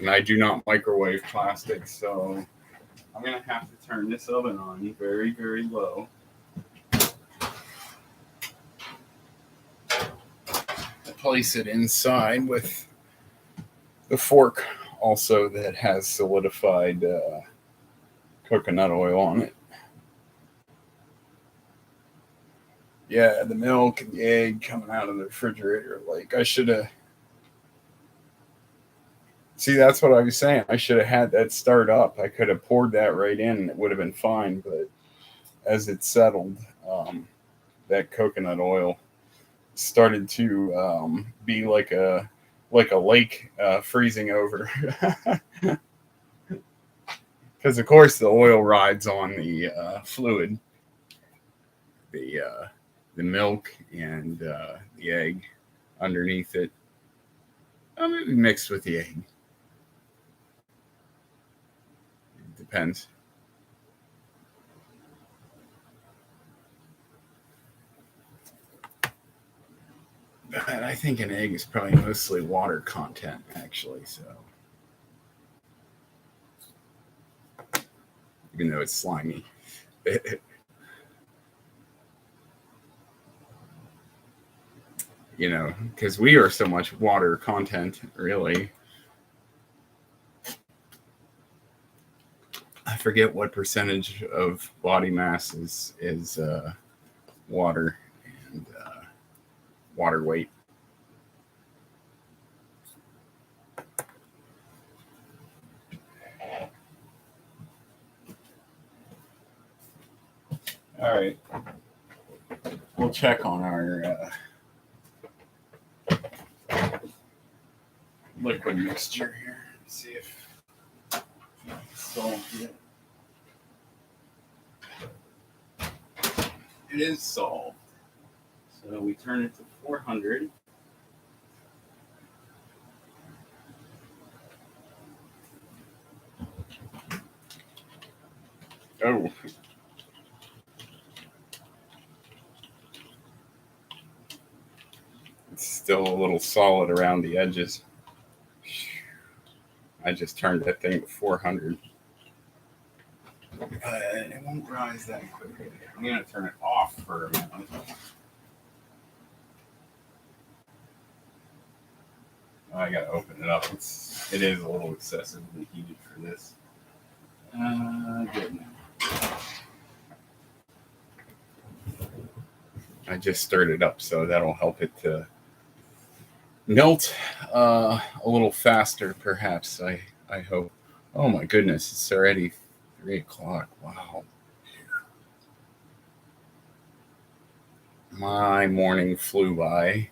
I do not microwave plastic, so I'm going to have to turn this oven on very, very low. Place it inside with the fork also that has solidified coconut oil on it. Yeah, the milk and the egg coming out of the refrigerator. Like, I should have... See, that's what I was saying. I should have had that start up. I could have poured that right in and it would have been fine. But as it settled, that coconut oil started to be like a lake freezing over. Because of course the oil rides on the fluid, the milk and the egg underneath it. Maybe mixed with the egg. It depends. But I think an egg is probably mostly water content, actually. So, even though it's slimy. Because we are so much water content, really. I forget what percentage of body mass is water and water weight. All right, we'll check on our liquid mixture here. See if it's solved yet. It is solved. So we turn it to 400. Oh. It's still a little solid around the edges. I just turned that thing to 400. It won't rise that quickly. I'm going to turn it off for a minute. I got to open it up. It is a little excessively heated for this. Good now. I just stirred it up, so that'll help it to melt a little faster, perhaps. I hope. Oh my goodness, it's already 3 o'clock. Wow. My morning flew by.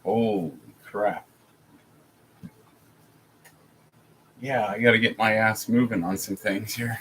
Holy crap. Yeah, I got to get my ass moving on some things here.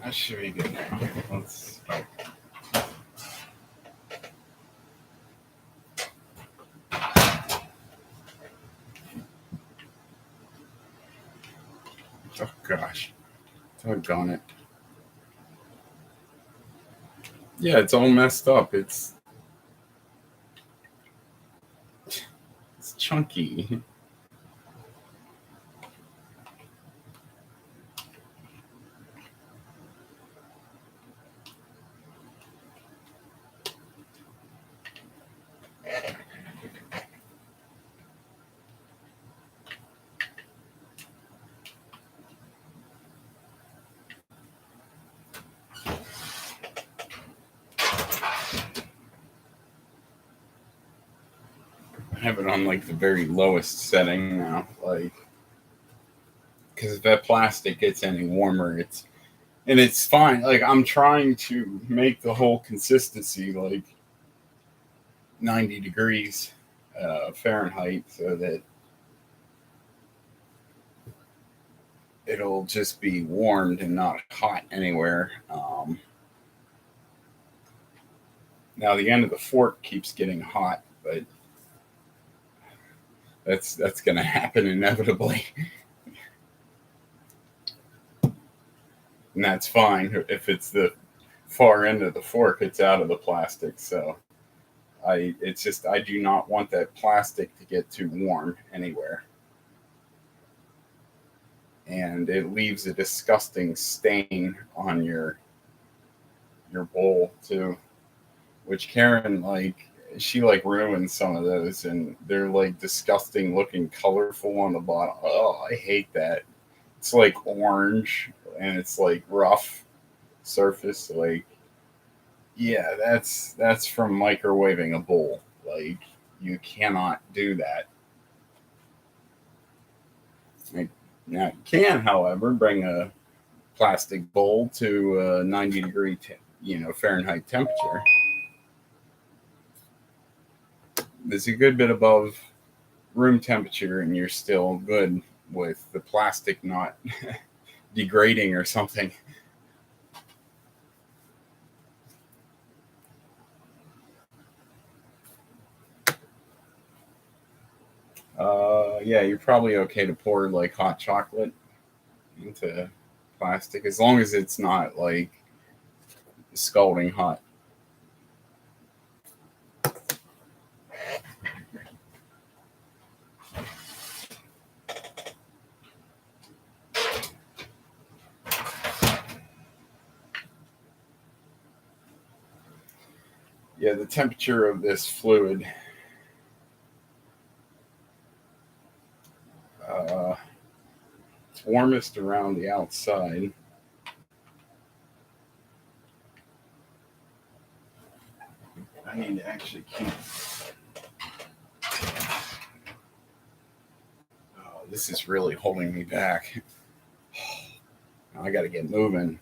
That should be good now. Let's. Oh gosh, doggone it. Yeah, it's all messed up. It's chunky. have it on like the very lowest setting now, like, because if that plastic gets any warmer, it's fine. Like, I'm trying to make the whole consistency like 90 degrees Fahrenheit so that it'll just be warmed and not hot anywhere. Now the end of the fork keeps getting hot, but that's going to happen inevitably. And that's fine. If it's the far end of the fork, it's out of the plastic. So I do not want that plastic to get too warm anywhere. And it leaves a disgusting stain on your bowl too, which Karen, like, she like ruined some of those, and they're like disgusting looking, colorful on the bottom. Oh, I hate that. It's like orange and it's like rough surface. Like, yeah, that's from microwaving a bowl. Like, you cannot do that. Like, now you can, however, bring a plastic bowl to a 90-degree, Fahrenheit temperature. It's a good bit above room temperature, and you're still good with the plastic not degrading or something. Yeah, you're probably okay to pour like hot chocolate into plastic as long as it's not like scalding hot. Yeah, the temperature of this fluid, it's warmest around the outside. I need to actually keep. Oh, this is really holding me back. I got to get moving.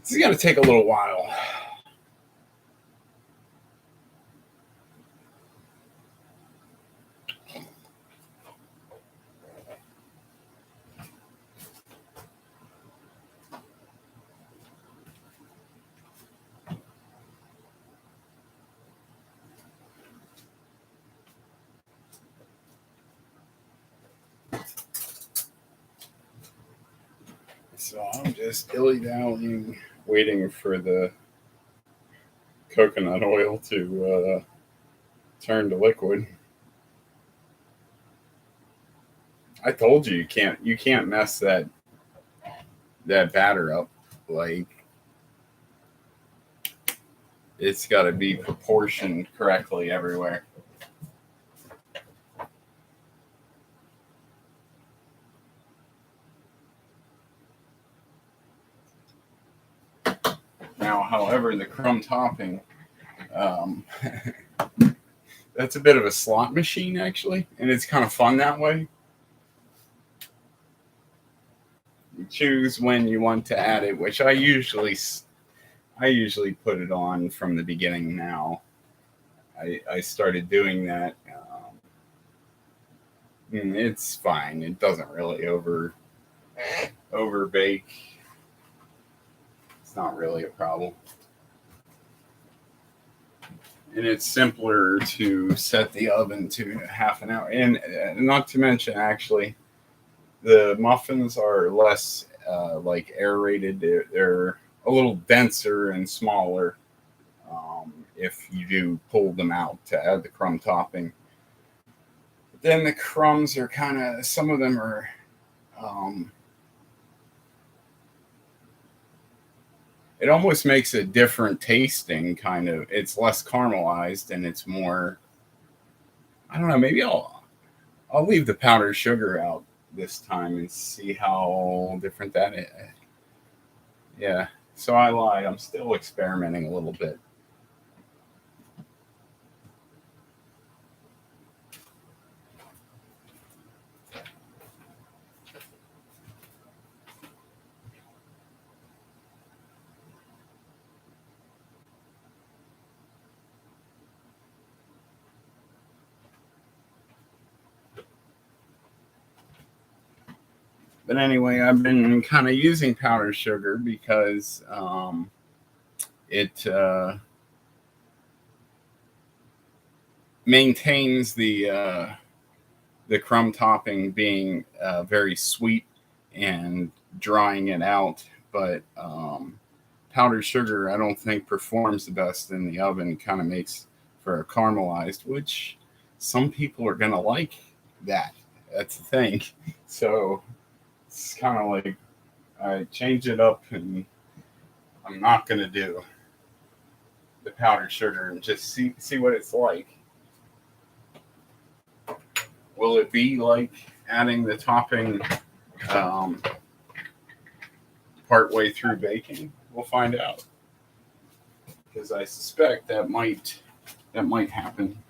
This is going to take a little while. So I'm just dilly-dallying, waiting for the coconut oil to turn to liquid. I told you you can't mess that batter up. Like, It's got to be proportioned correctly everywhere. Now, however, the crumb topping, um, that's a bit of a slot machine actually, and it's kind of fun that way. You choose when you want to add it, which I usually put it on from the beginning. Now I started doing that. It's fine. It doesn't really over bake. It's not really a problem. And it's simpler to set the oven to half an hour. And not to mention, actually, the muffins are less like aerated. They're a little denser and smaller if you do pull them out to add the crumb topping. But then the crumbs are kind of, some of them are, um, it almost makes a different tasting kind of. It's less caramelized and it's more, I don't know, maybe I'll leave the powdered sugar out this time and see how different that is. Yeah. So I lied. I'm still experimenting a little bit. But anyway, I've been kind of using powdered sugar because it maintains the crumb topping being very sweet and drying it out. But powdered sugar, I don't think performs the best in the oven. Kind of makes for a caramelized, which some people are gonna like that. That's the thing. So it's kind of like I change it up, and I'm not gonna do the powdered sugar and just see what it's like. Will it be like adding the topping um, partway through baking? We'll find out because I suspect that might happen.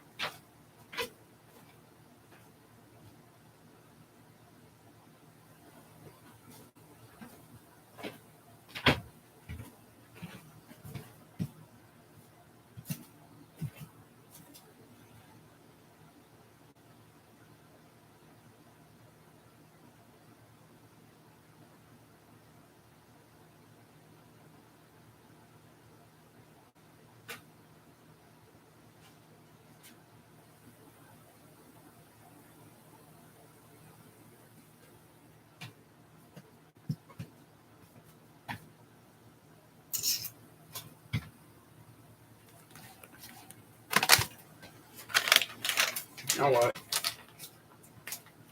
You know what?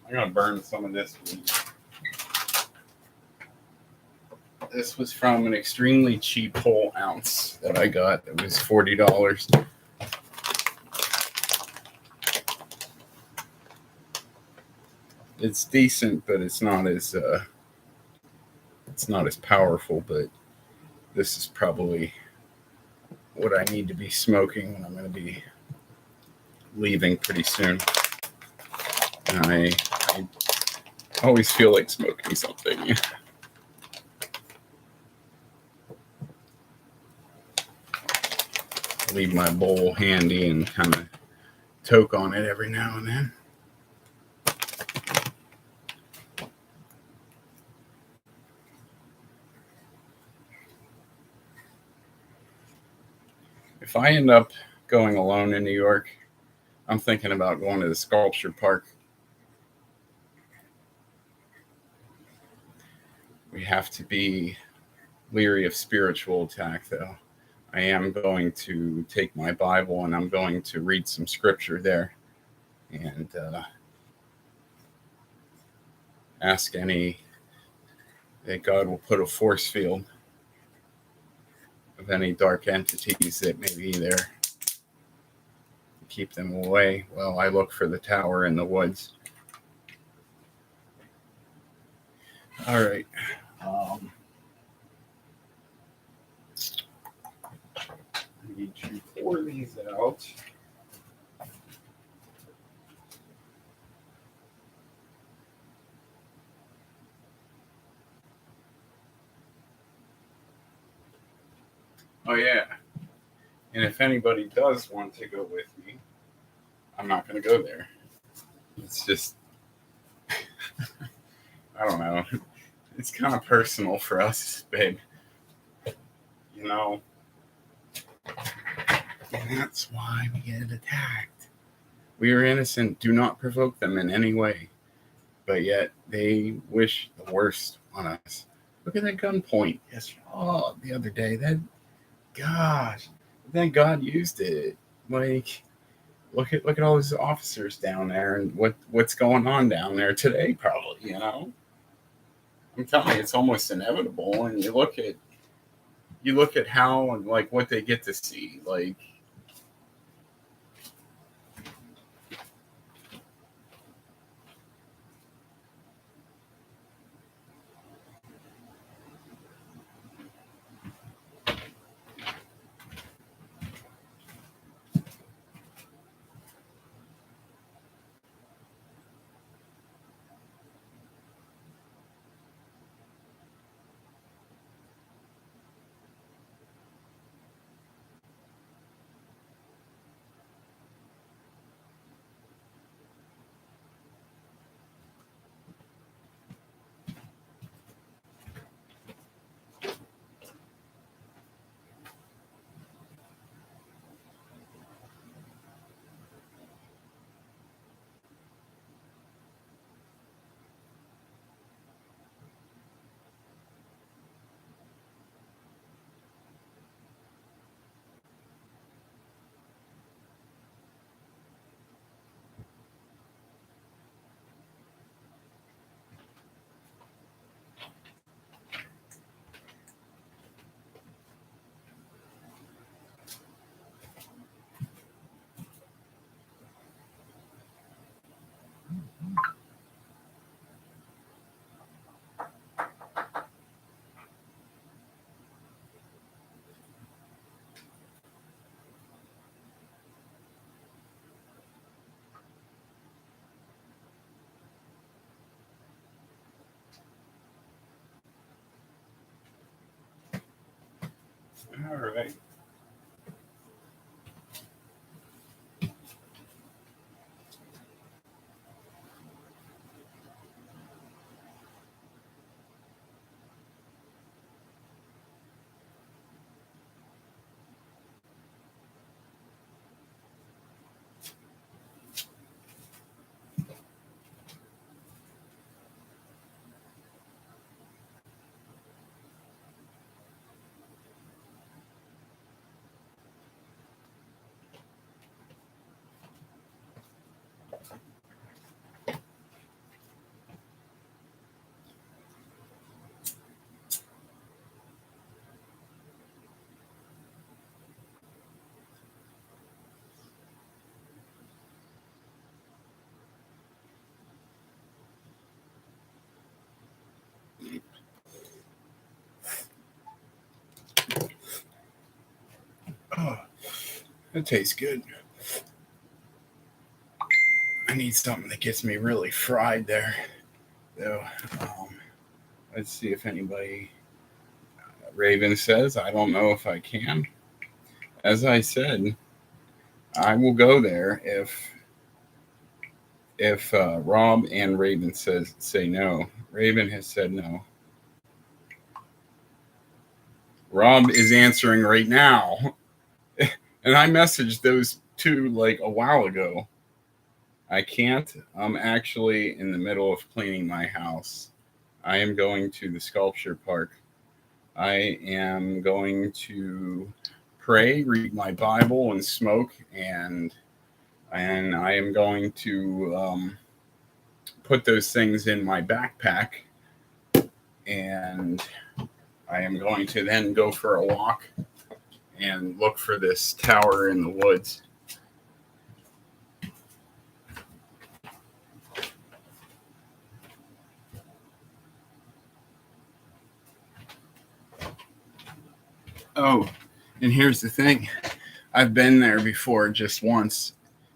I'm gonna burn some of this wheat. This was from an extremely cheap whole ounce that I got. It was $40. It's decent, but it's not as powerful. But this is probably what I need to be smoking when I'm going to be leaving pretty soon. And I always feel like smoking something. Leave my bowl handy and kind of toke on it every now and then. If I end up going alone in New York, I'm thinking about going to the sculpture park. We have to be leery of spiritual attack, though. I am going to take my Bible and I'm going to read some scripture there and ask that God will put a force field of any dark entities that may be there. Keep them away while I look for the tower in the woods. All right. I need to pour these out. Oh, yeah. And if anybody does want to go with me, I'm not going to go there. It's just, I don't know. It's kind of personal for us, babe. You know? And that's why we get attacked. We are innocent. Do not provoke them in any way. But yet, they wish the worst on us. Look at that gunpoint. The other day. Gosh. Thank God used it. Like, look at all those officers down there and what's going on down there today, probably, you know? I'm telling you, it's almost inevitable. And you look at how and like what they get to see. Like, all right. Oh, that tastes good. I need something that gets me really fried there. So, let's see if anybody. Raven says, I don't know if I can. As I said, I will go there if Rob and Raven say no. Raven has said no. Rob is answering right now. And I messaged those two like a while ago. I can't. I'm actually in the middle of cleaning my house. I am going to the sculpture park. I am going to pray, read my Bible, and smoke, and I am going to put those things in my backpack, and I am going to then go for a walk and look for this tower in the woods. Oh, and here's the thing. I've been there before just once,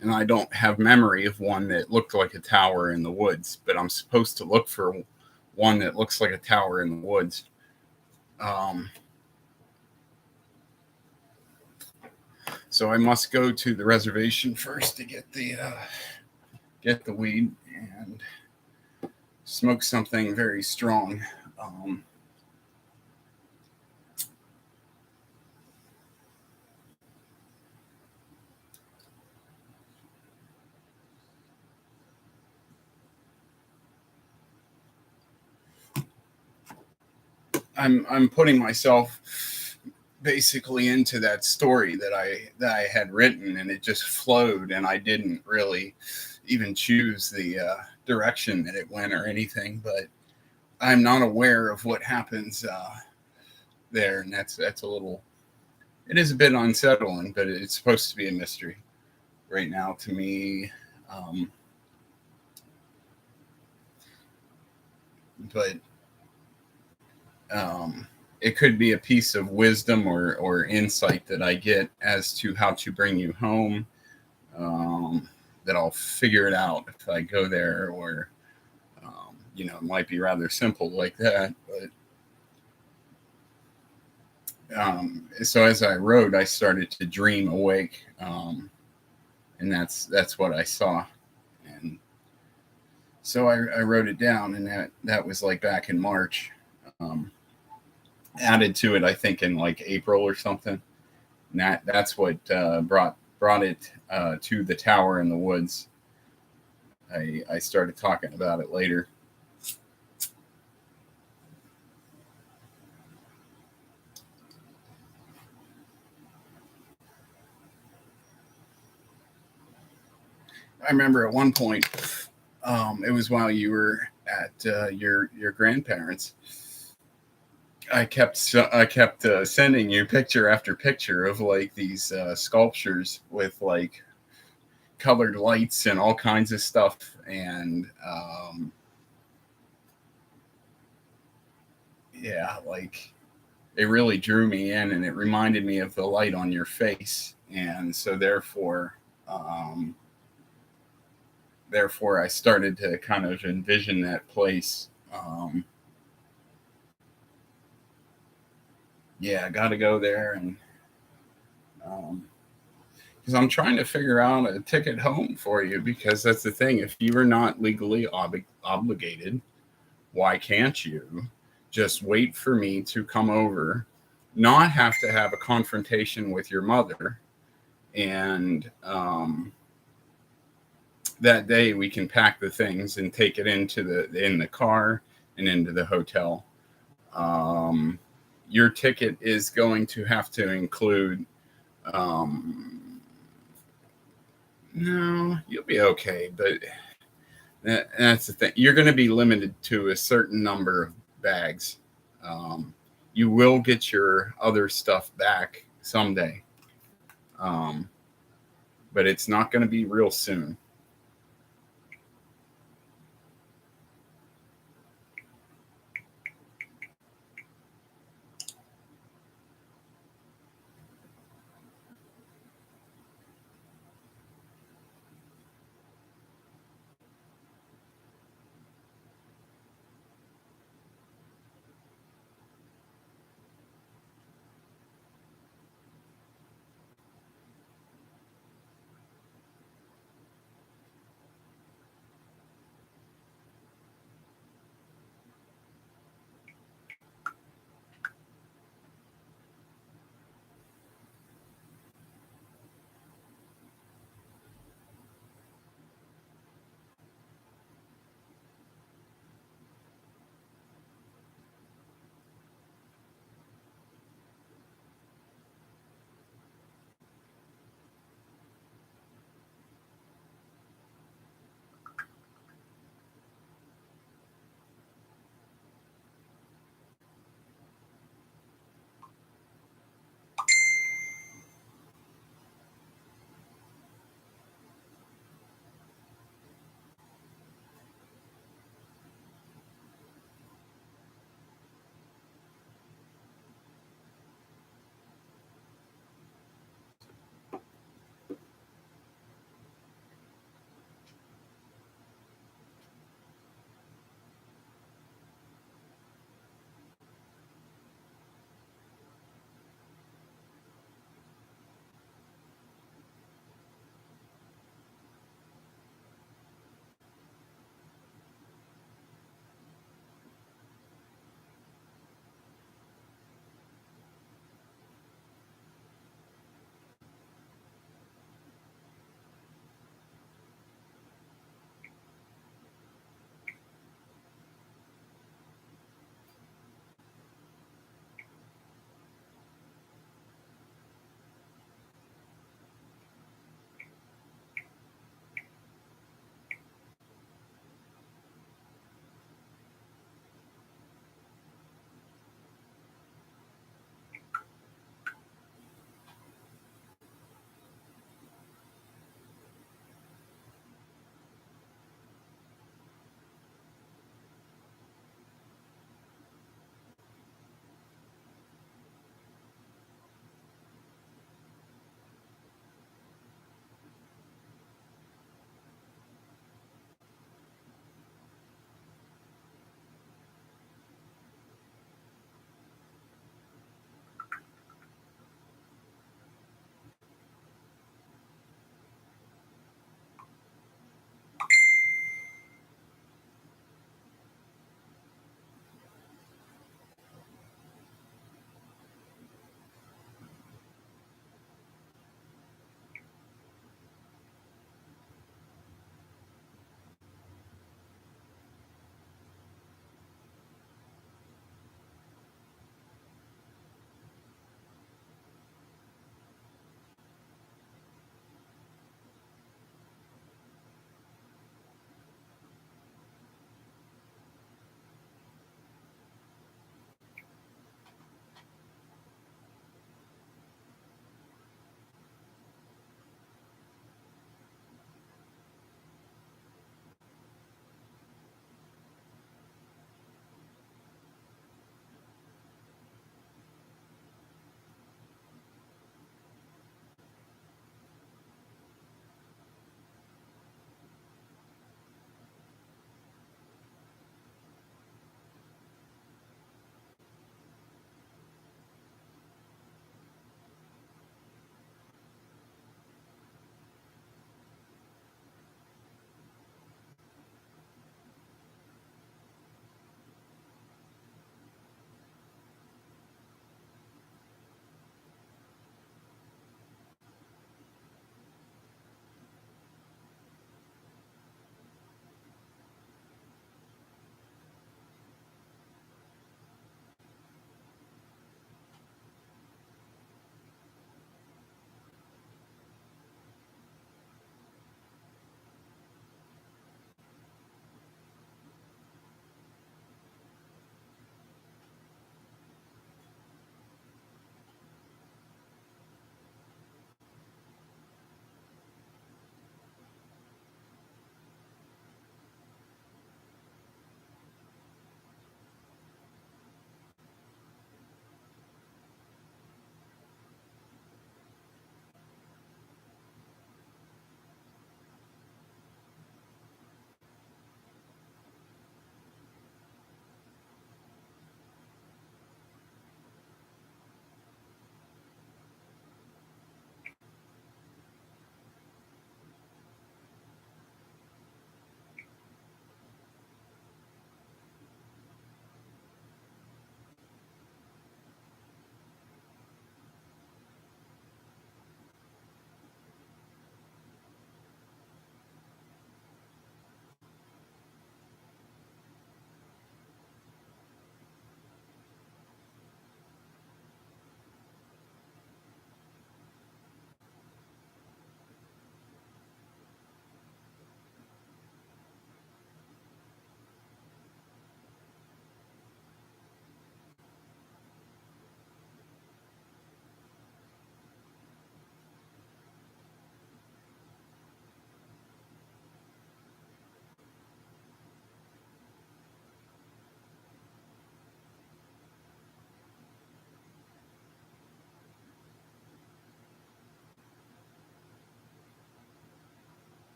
and I don't have memory of one that looked like a tower in the woods, but I'm supposed to look for one that looks like a tower in the woods. So I must go to the reservation first to get the weed and smoke something very strong. I'm putting myself basically into that story that I had written, and it just flowed, and I didn't really even choose the direction that it went or anything, but I'm not aware of what happens there, and that's a little. It is a bit unsettling, but it's supposed to be a mystery right now to me. But it could be a piece of wisdom or insight that I get as to how to bring you home. That I'll figure it out if I go there, or it might be rather simple like that. But so as I wrote, I started to dream awake, and that's what I saw, and so I wrote it down, and that was like back in March. Added to it, I think, in like April or something. And that's what brought it to the tower in the woods. I started talking about it later. I remember at one point, it was while you were at your grandparents. I kept sending you picture after picture of like these sculptures with like colored lights and all kinds of stuff, and yeah, like it really drew me in, and it reminded me of the light on your face, and so therefore I started to kind of envision that place. Yeah, I got to go there, and because I'm trying to figure out a ticket home for you, because that's the thing. If you are not legally obligated, why can't you just wait for me to come over, not have to have a confrontation with your mother, and that day we can pack the things and take it in the car and into the hotel. Your ticket is going to have to include. No, you'll be okay, but that's the thing. You're going to be limited to a certain number of bags. You will get your other stuff back someday, but it's not going to be real soon.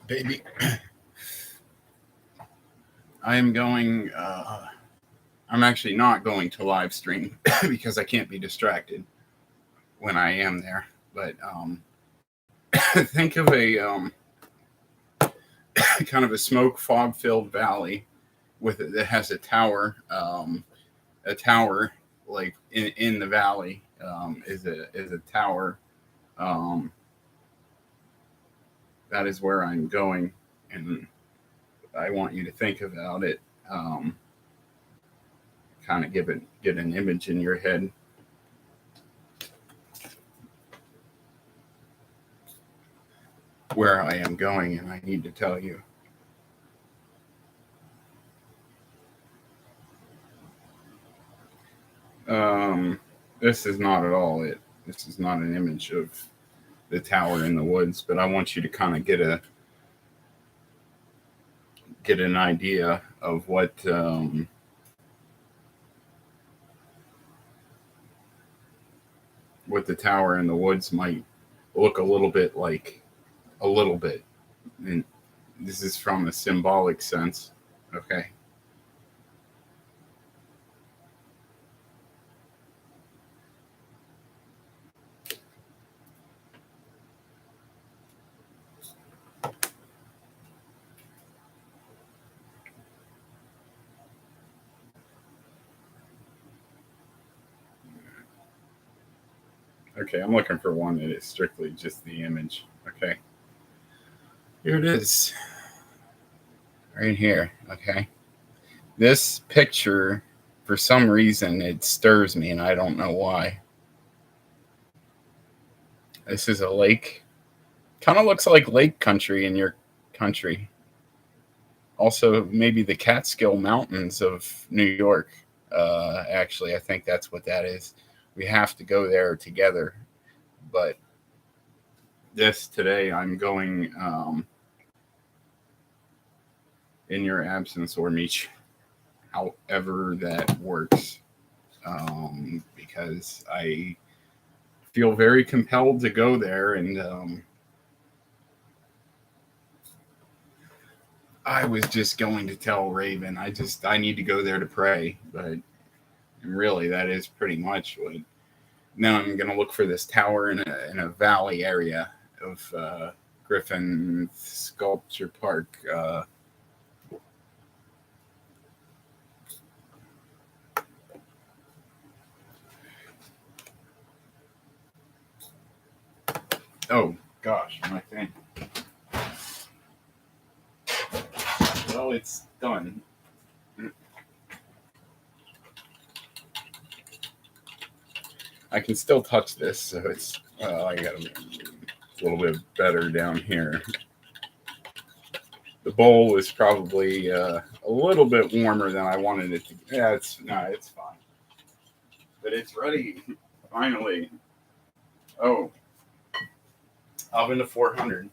baby. I am going. I'm actually not going to live stream because I can't be distracted when I am there. But think of a kind of a smoke fog filled valley with it that has a tower. A tower like in the valley is a tower. That is where I'm going, and I want you to think about it. Kind of get an image in your head. Where I am going, and I need to tell you. This is not at all it. This is not an image of the tower in the woods, but I want you to kind of get an idea of what the tower in the woods might look a little bit like. A little bit, and this is from a symbolic sense. Okay. Okay, I'm looking for one that is strictly just the image. Okay. Here it is. Right here. Okay. This picture, for some reason, it stirs me, and I don't know why. This is a lake. Kind of looks like lake country in your country. Also, maybe the Catskill Mountains of New York. Actually, I think that's what that is. We have to go there together. But this today, I'm going in your absence, or Meech, however that works, because I feel very compelled to go there, and I was just going to tell Raven I need to go there to pray, but really that is pretty much what. Now I'm going to look for this tower in a valley area of Griffin Sculpture Park. Oh gosh, my thing. Well, it's done. I can still touch this, so it's. I got a little bit better down here. The bowl is probably a little bit warmer than I wanted it to. Yeah, it's fine. But it's ready, finally. Oh, oven to 400.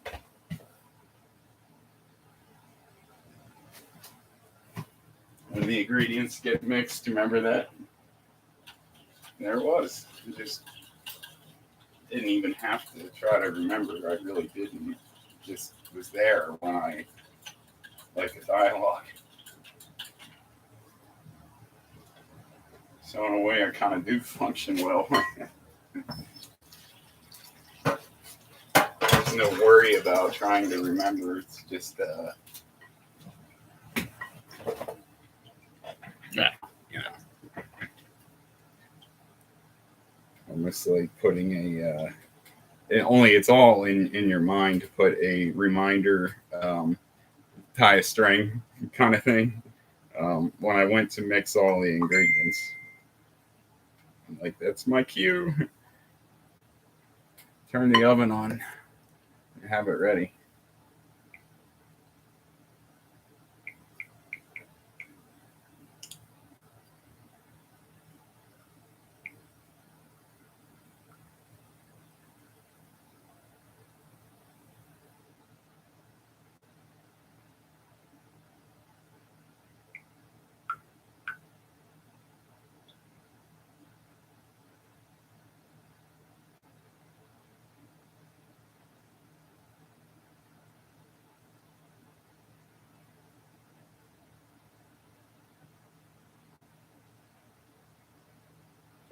When the ingredients get mixed, remember that? There it was. I just didn't even have to try to remember. I really didn't. It just was there when I, like a dialogue. So in a way, I kind of do function well. There's no worry about trying to remember. It's just, yeah, you know, almost like putting a. It's all in your mind to put a reminder, tie a string kind of thing. When I went to mix all the ingredients, I'm like, that's my cue. Turn the oven on and have it ready.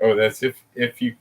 Oh, that's if you.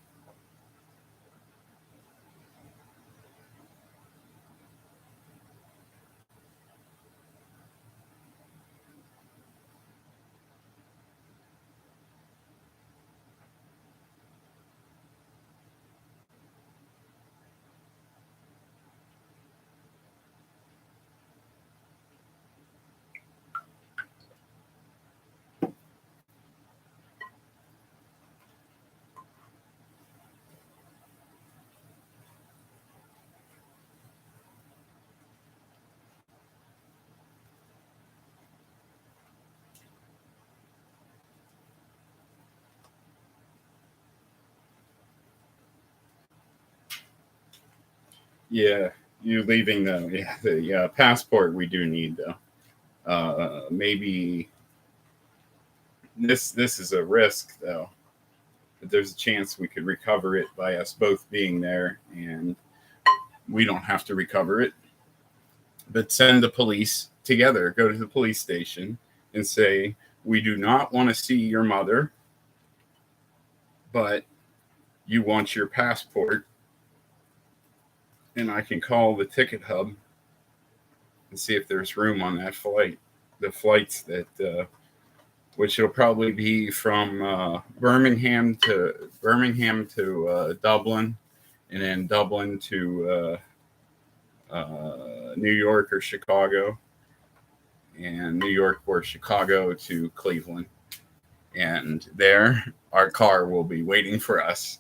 Yeah, you leaving the passport we do need though. Maybe this is a risk though. But there's a chance we could recover it by us both being there, and we don't have to recover it. But send the police together. Go to the police station and say we do not want to see your mother, but you want your passport, and I can call the ticket hub and see if there's room on that flight. The flights that, which will probably be from Birmingham to Dublin, and then Dublin to New York or Chicago, and New York or Chicago to Cleveland. And there, our car will be waiting for us.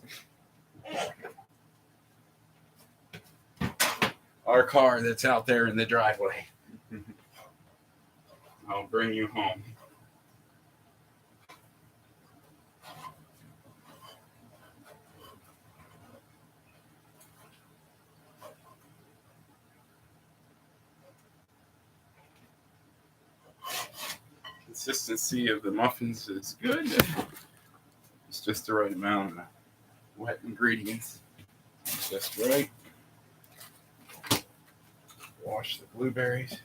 Our car that's out there in the driveway. I'll bring you home. Consistency of the muffins is good. It's just the right amount of wet ingredients. Just right. Wash the blueberries.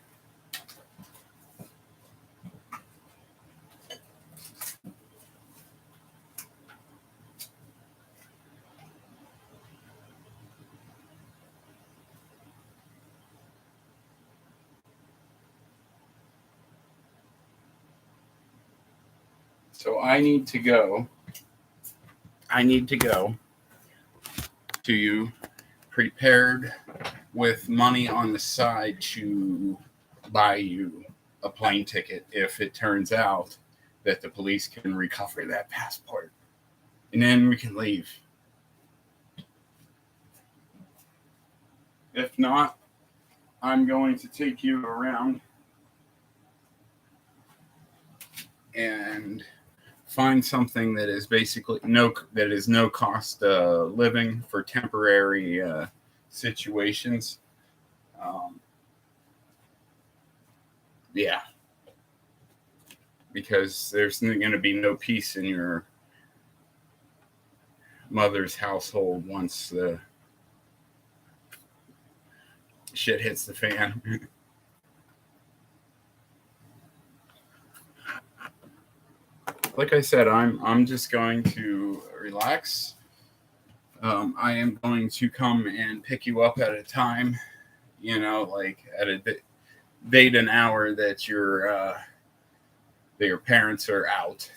So I need to go to you prepared with money on the side to buy you a plane ticket if it turns out that the police can recover that passport. And then we can leave. If not, I'm going to take you around and find something that is basically no cost living for temporary situations. Yeah, because there's going to be no peace in your mother's household once the shit hits the fan. Like I said, I'm just going to relax. I am going to come and pick you up at a time, like at a date and hour that your parents are out,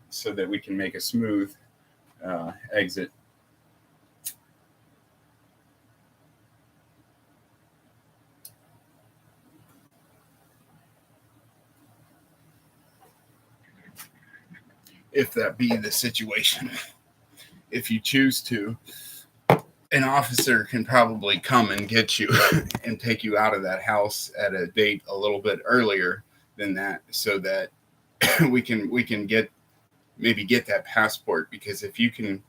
so that we can make a smooth exit. If that be the situation, if you choose to, an officer can probably come and get you and take you out of that house at a date a little bit earlier than that, so that we can get that passport. Because if you can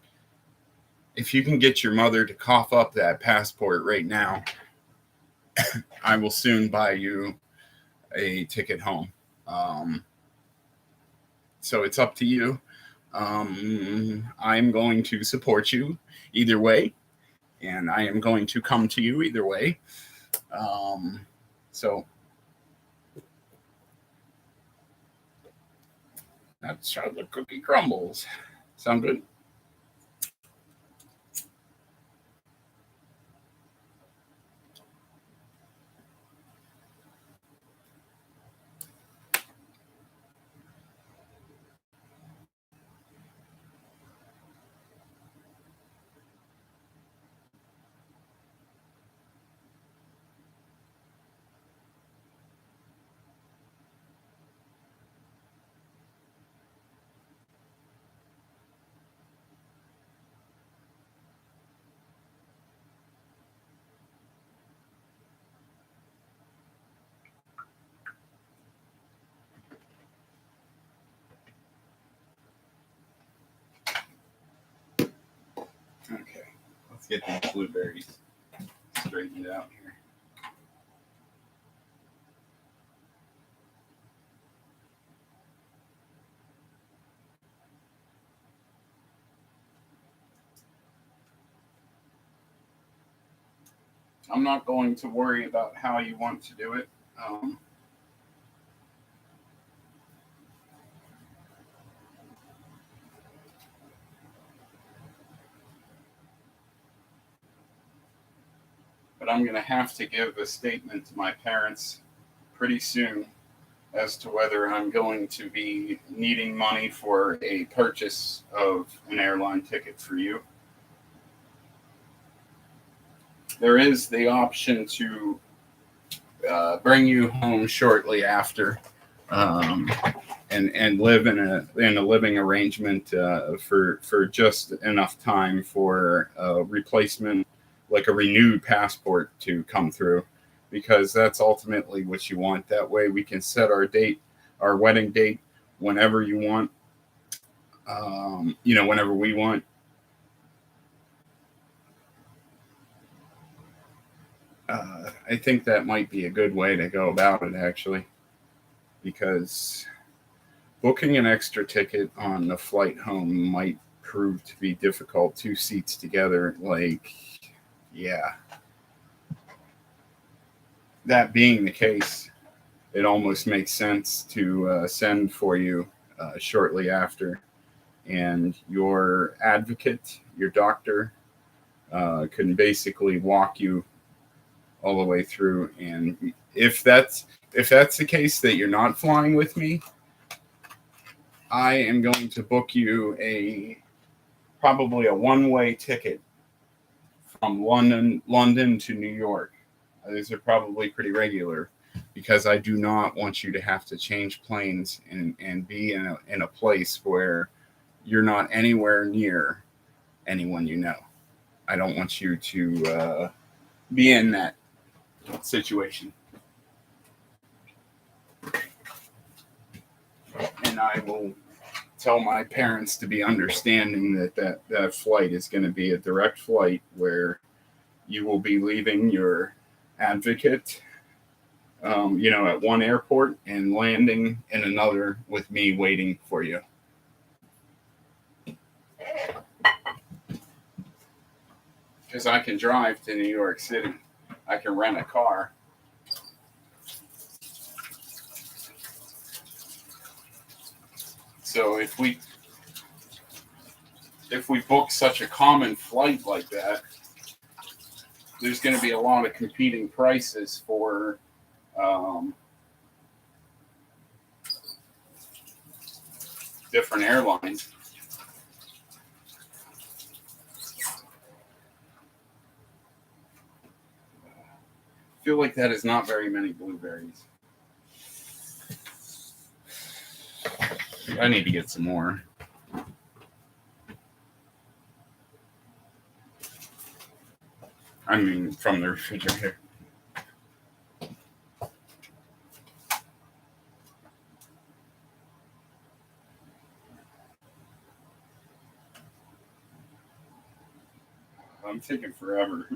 get your mother to cough up that passport right now, I will soon buy you a ticket home. So it's up to you. I'm going to support you either way, and I am going to come to you either way. So that's how the cookie crumbles. Sound good? Okay, let's get these blueberries straightened out here. I'm not going to worry about how you want to do it. But I'm going to have to give a statement to my parents pretty soon as to whether I'm going to be needing money for a purchase of an airline ticket for you. There is the option to bring you home shortly after, um, and live in a living arrangement for just enough time for a replacement, like a renewed passport, to come through, because that's ultimately what you want. That way, we can set our wedding date, whenever you want. Whenever we want. I think that might be a good way to go about it, actually, because booking an extra ticket on the flight home might prove to be difficult. Two seats together, like, yeah. That being the case, it almost makes sense to send for you shortly after, and your advocate, your doctor, can basically walk you all the way through. And if that's the case that you're not flying with me, I am going to book you probably a one-way ticket from London to New York. These are probably pretty regular, because I do not want you to have to change planes and be in a place where you're not anywhere near anyone you know. I don't want you to be in that situation. And I will tell my parents to be understanding that flight is going to be a direct flight where you will be leaving your advocate, at one airport and landing in another with me waiting for you. Because I can drive to New York City. I can rent a car. So if we book such a common flight like that, there's going to be a lot of competing prices for different airlines. I feel like that is not very many blueberries. I need to get some more. I mean, from the refrigerator. I'm taking forever.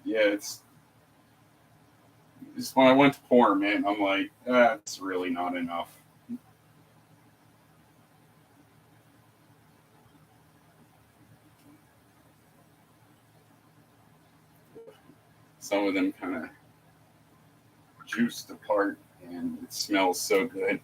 Yeah, it's when I went to pour them in, I'm like, that's really not enough. Some of them kind of juiced apart, and it smells so good.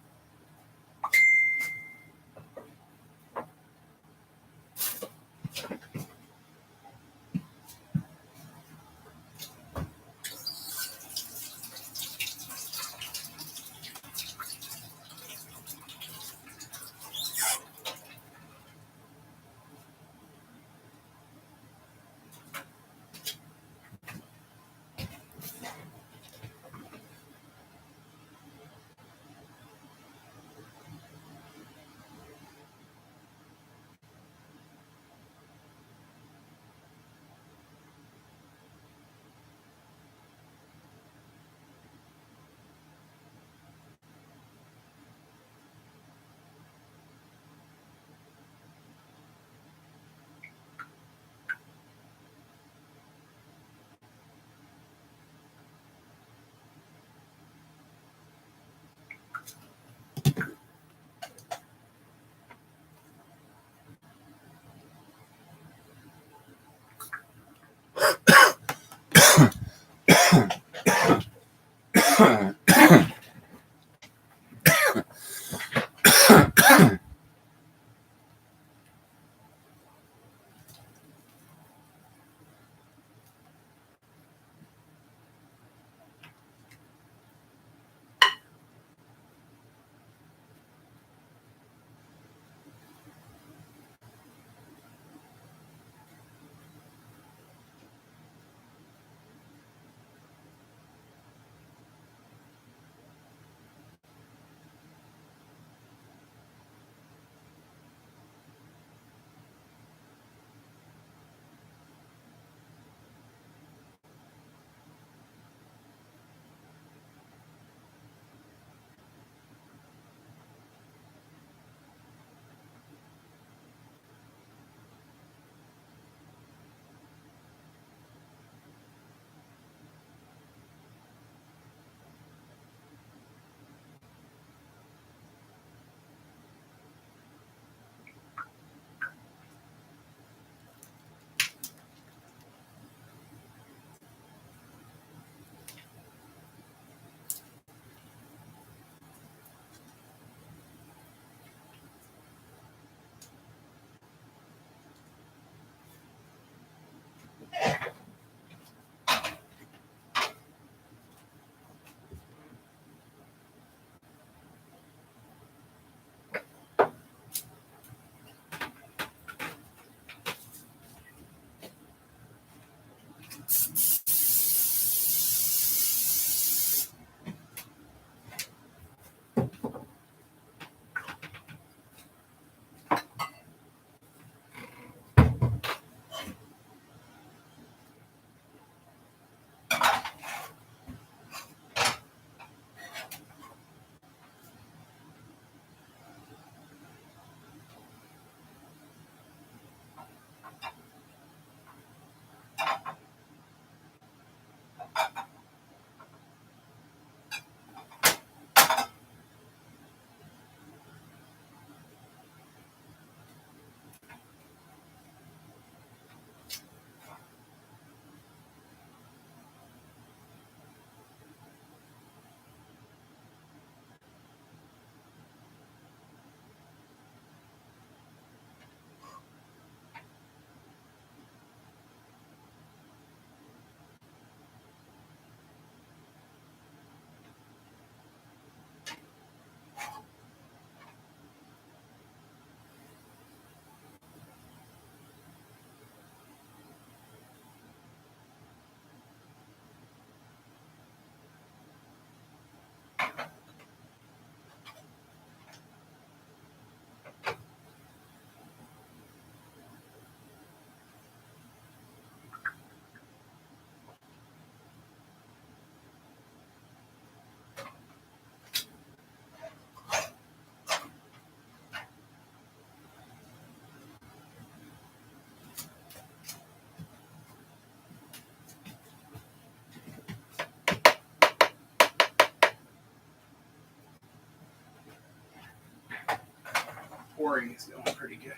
pouring is going pretty good.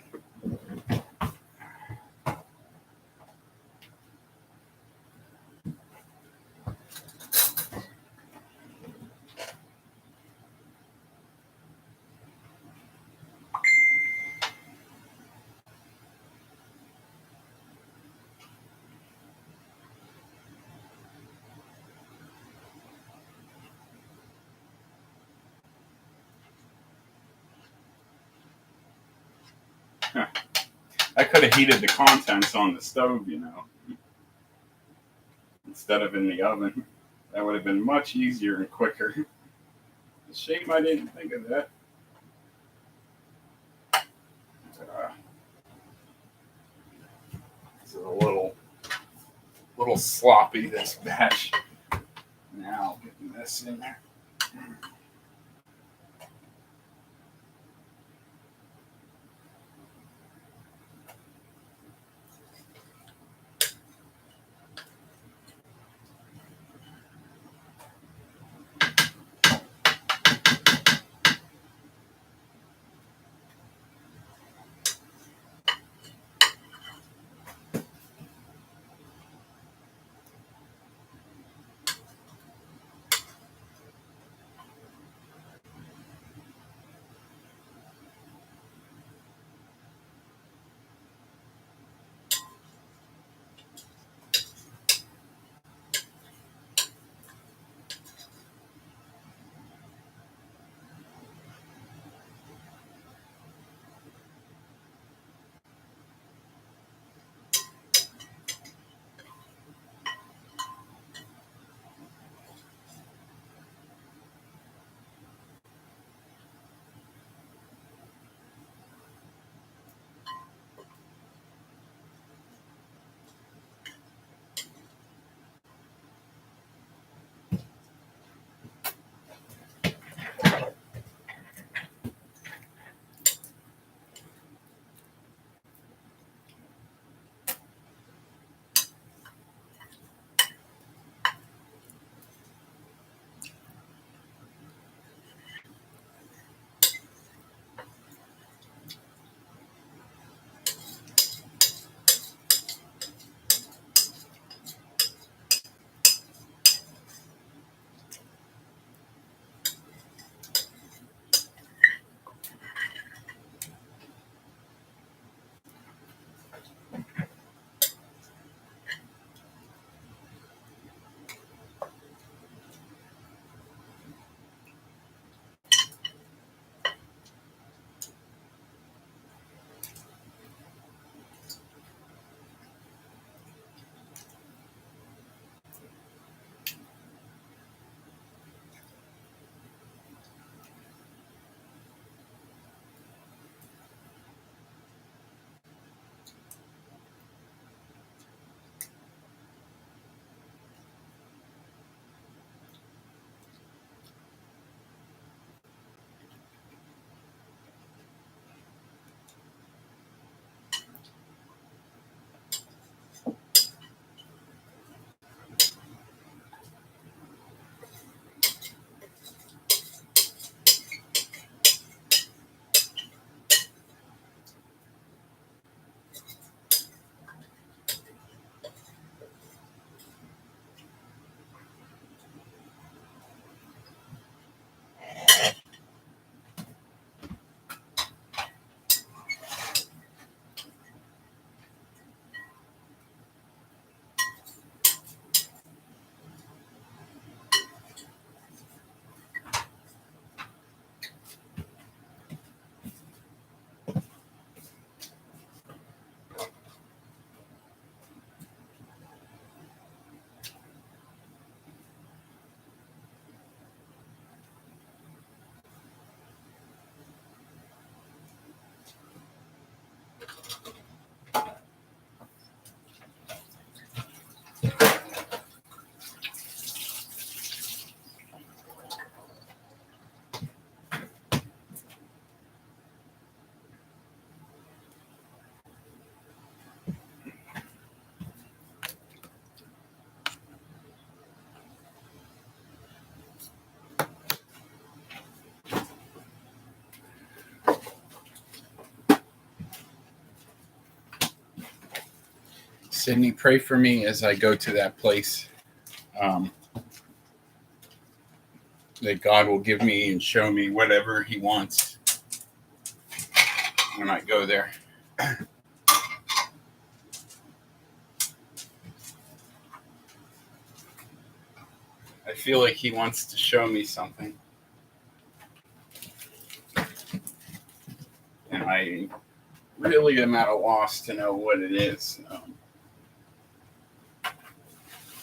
I could have heated the contents on the stove, instead of in the oven. That would have been much easier and quicker. Shame I didn't think of that. It's a little sloppy, this batch. Now getting this in there. Sydney, pray for me as I go to that place. That God will give me and show me whatever He wants when I go there. I feel like He wants to show me something. And I really am at a loss to know what it is.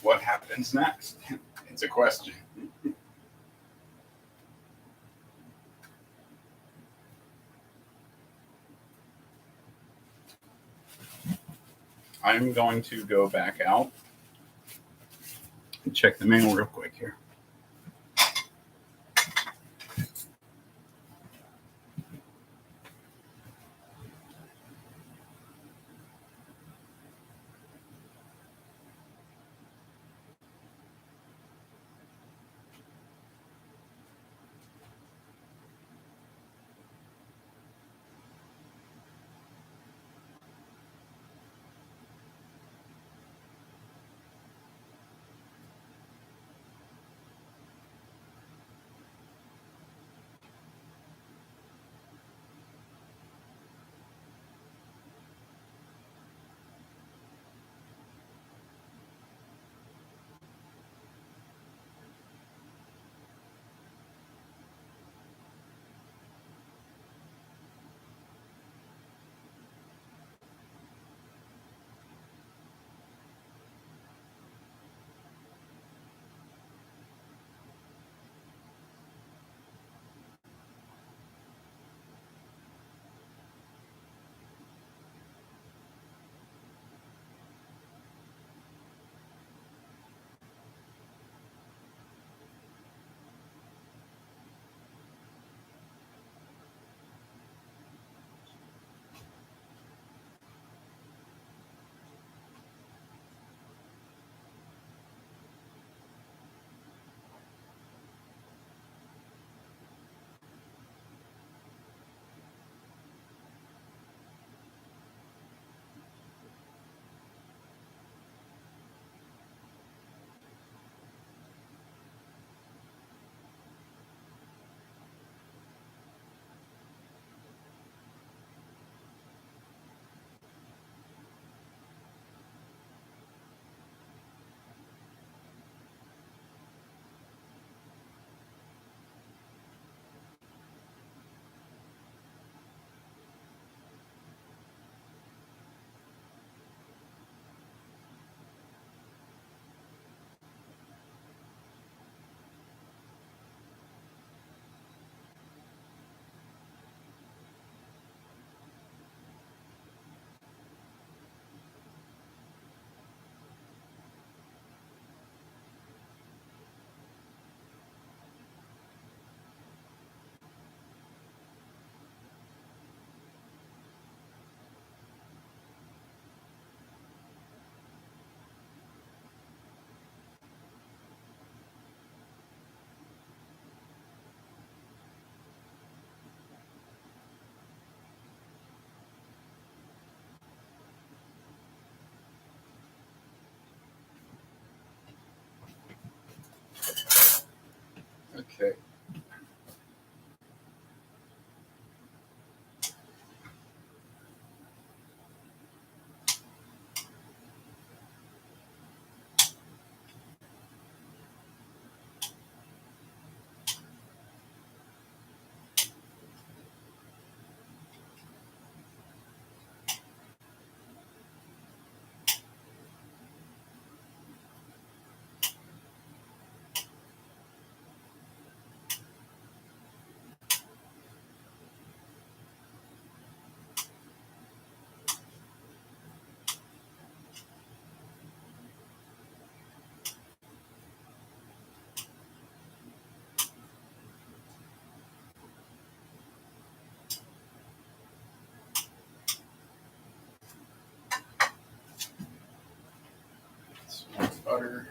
What happens next? It's a question. I'm going to go back out and check the mail real quick here. Okay. So much butter.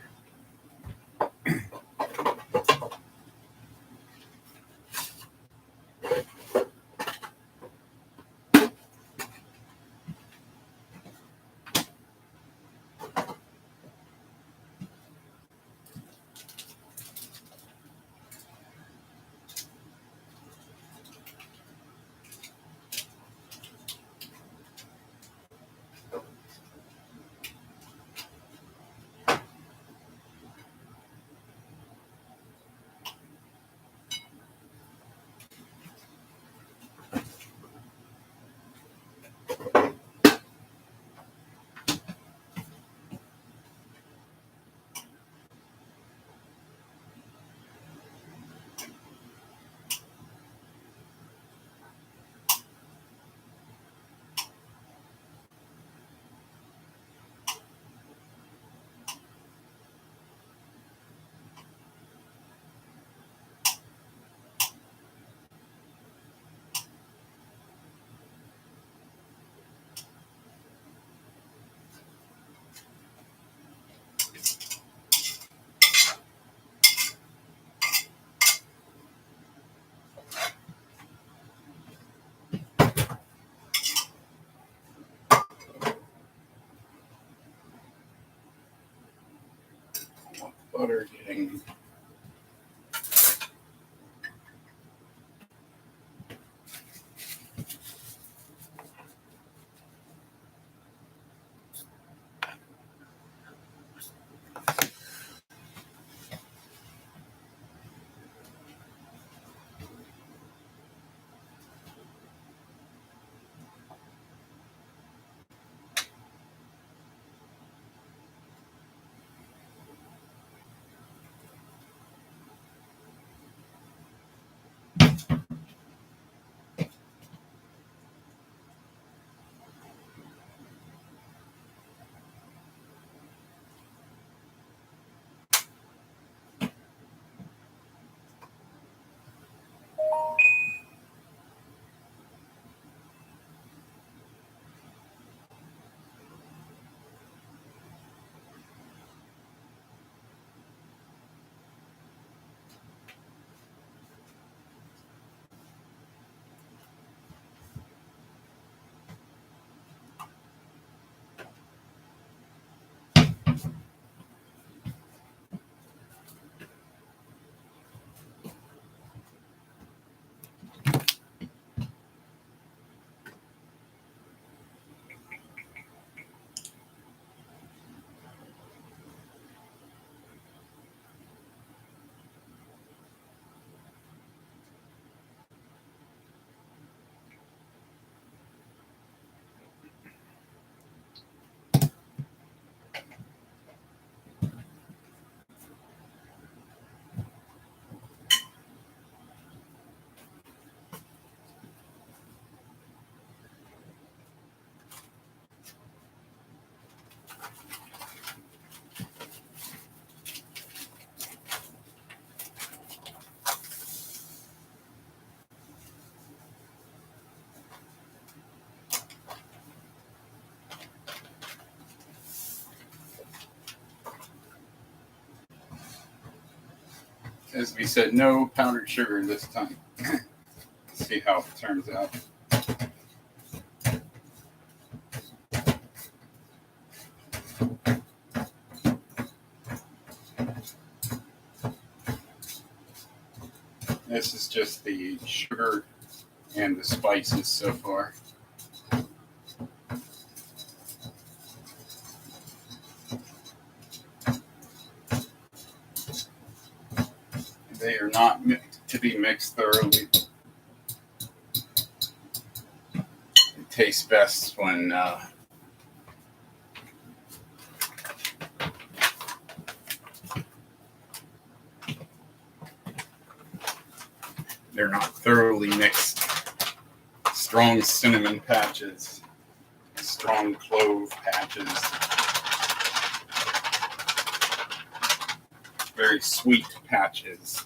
butter getting as we said, no powdered sugar this time. See how it turns out. This is just the sugar and the spices so far. They are not to be mixed thoroughly. It tastes best when they're not thoroughly mixed. Strong cinnamon patches, strong clove patches, very sweet patches.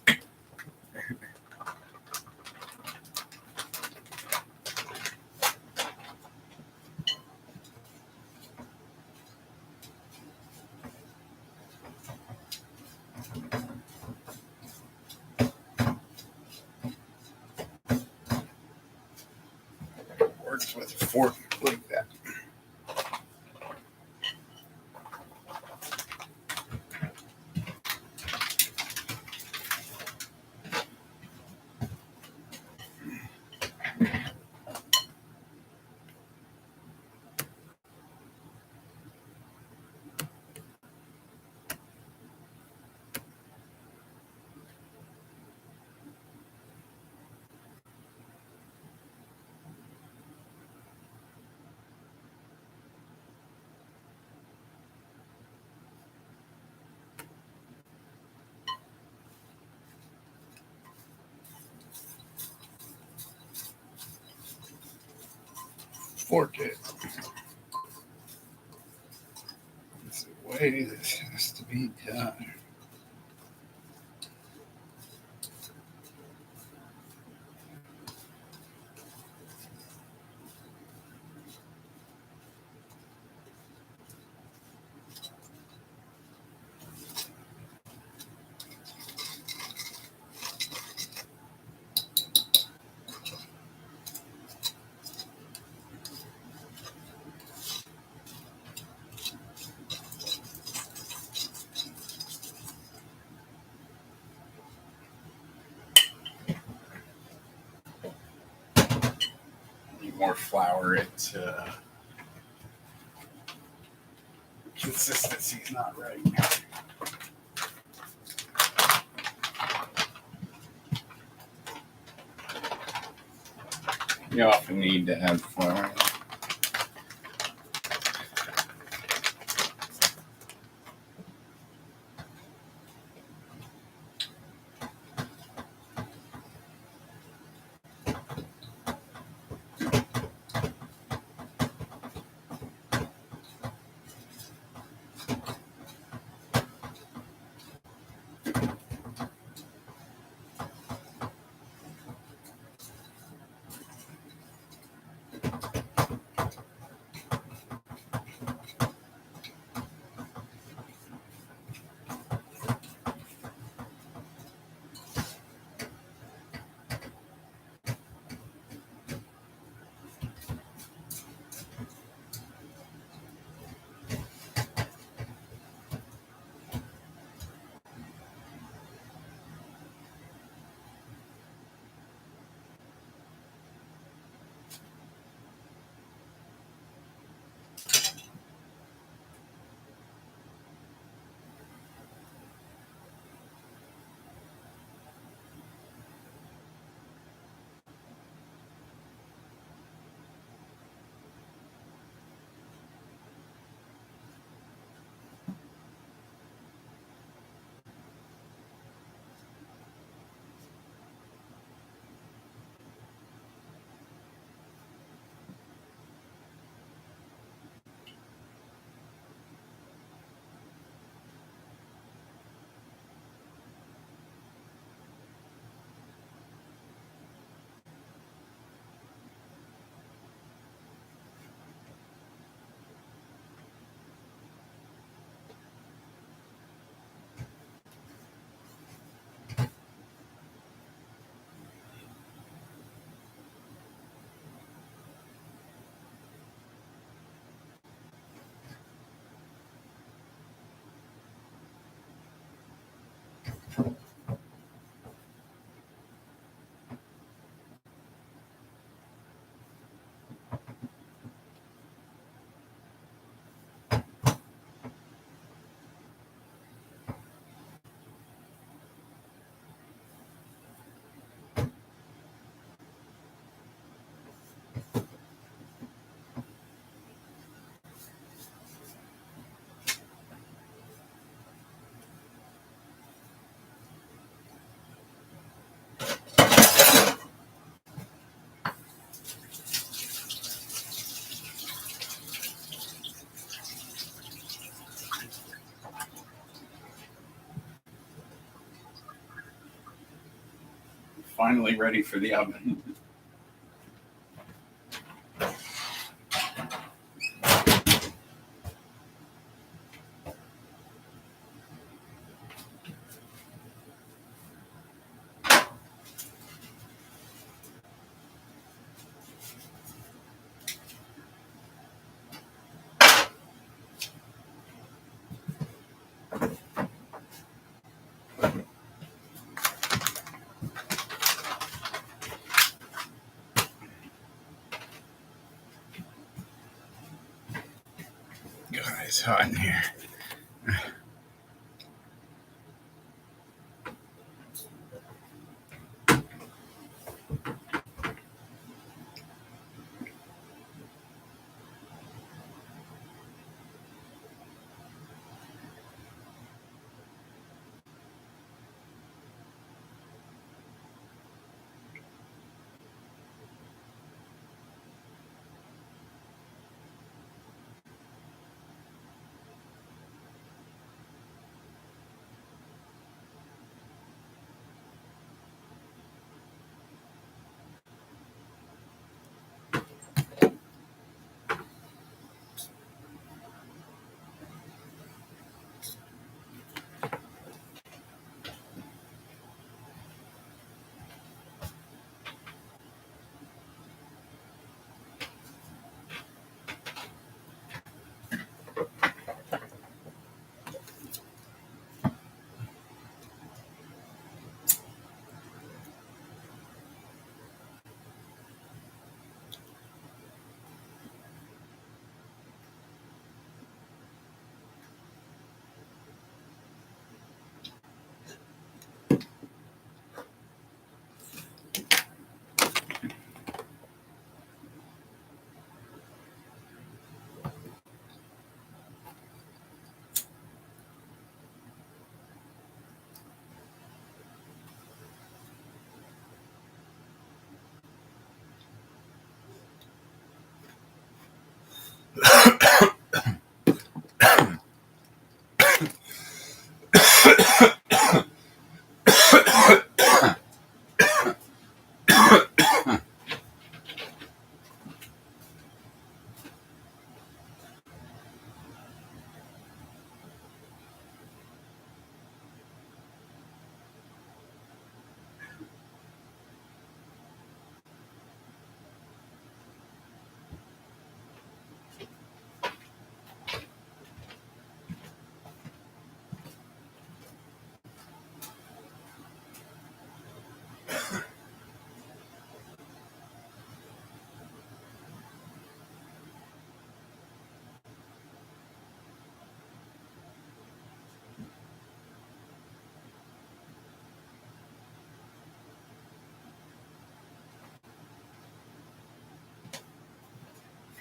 Works with a fork like that. Fork it. It's the way this has to be done. more flour. Consistency's not right. You often need to add flour. Finally ready for the oven. God, it's hot in here.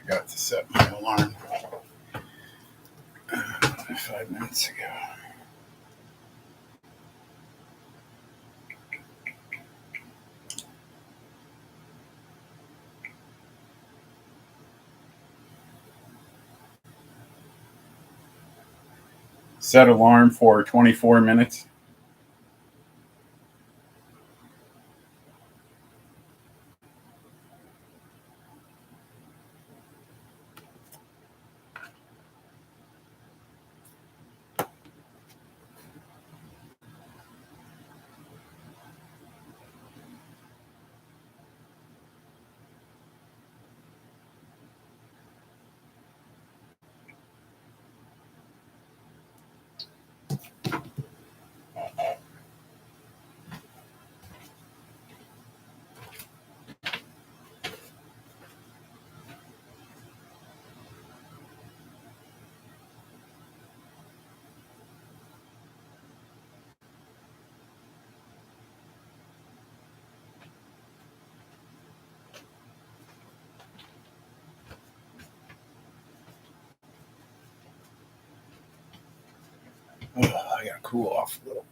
forgot to set my alarm 5 minutes ago. Set alarm for 24 minutes. I gotta cool off a little.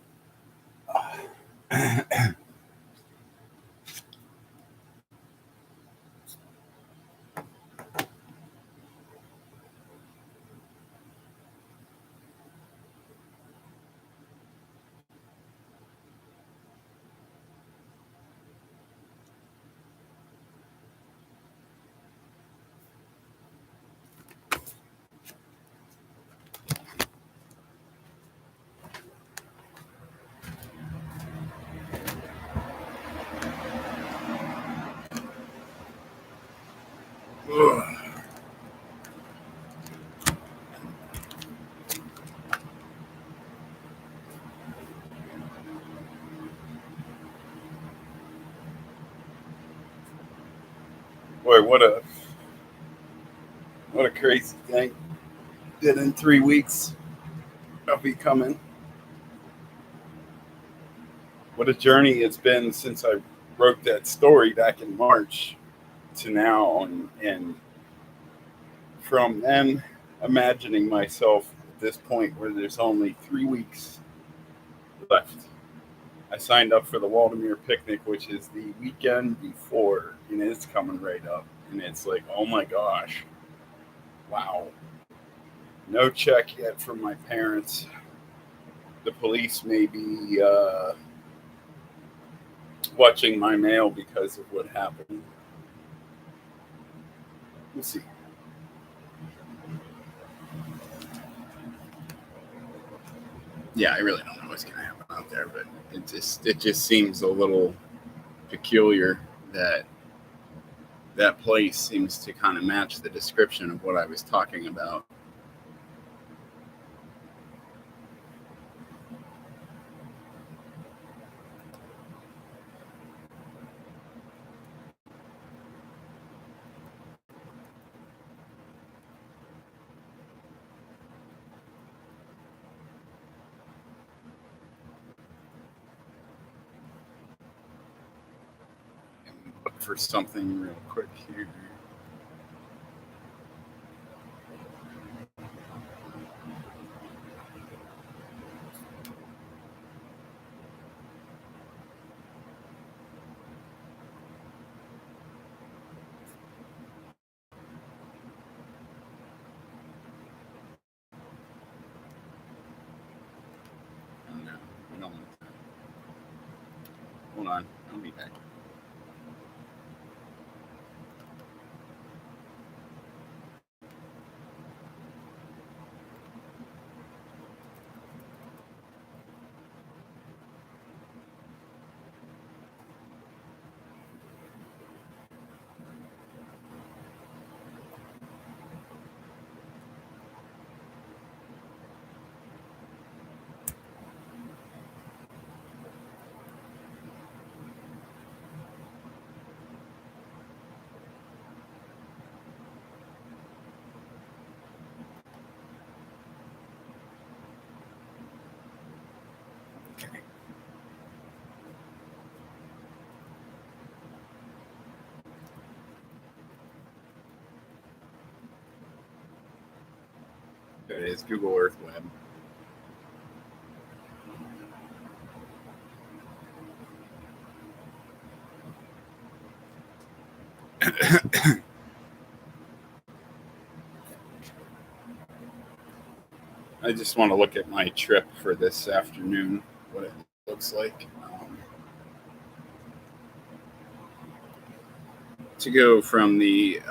Boy, what a crazy thing that in 3 weeks I'll be coming. What a journey it's been since I wrote that story back in March to now, and from then imagining myself at this point where there's only 3 weeks left. I signed up for the Waldemere picnic, which is the weekend before, and it's coming right up. And it's like, oh my gosh, wow. No check yet from my parents. The police may be watching my mail because of what happened. We'll see. Yeah, I really don't know what's going to happen out there, but it just seems a little peculiar that that place seems to kind of match the description of what I was talking about. Look for something real quick here. Hold on, I'll be back. It is Google Earth Web. I just want to look at my trip for this afternoon, what it looks like. To go from the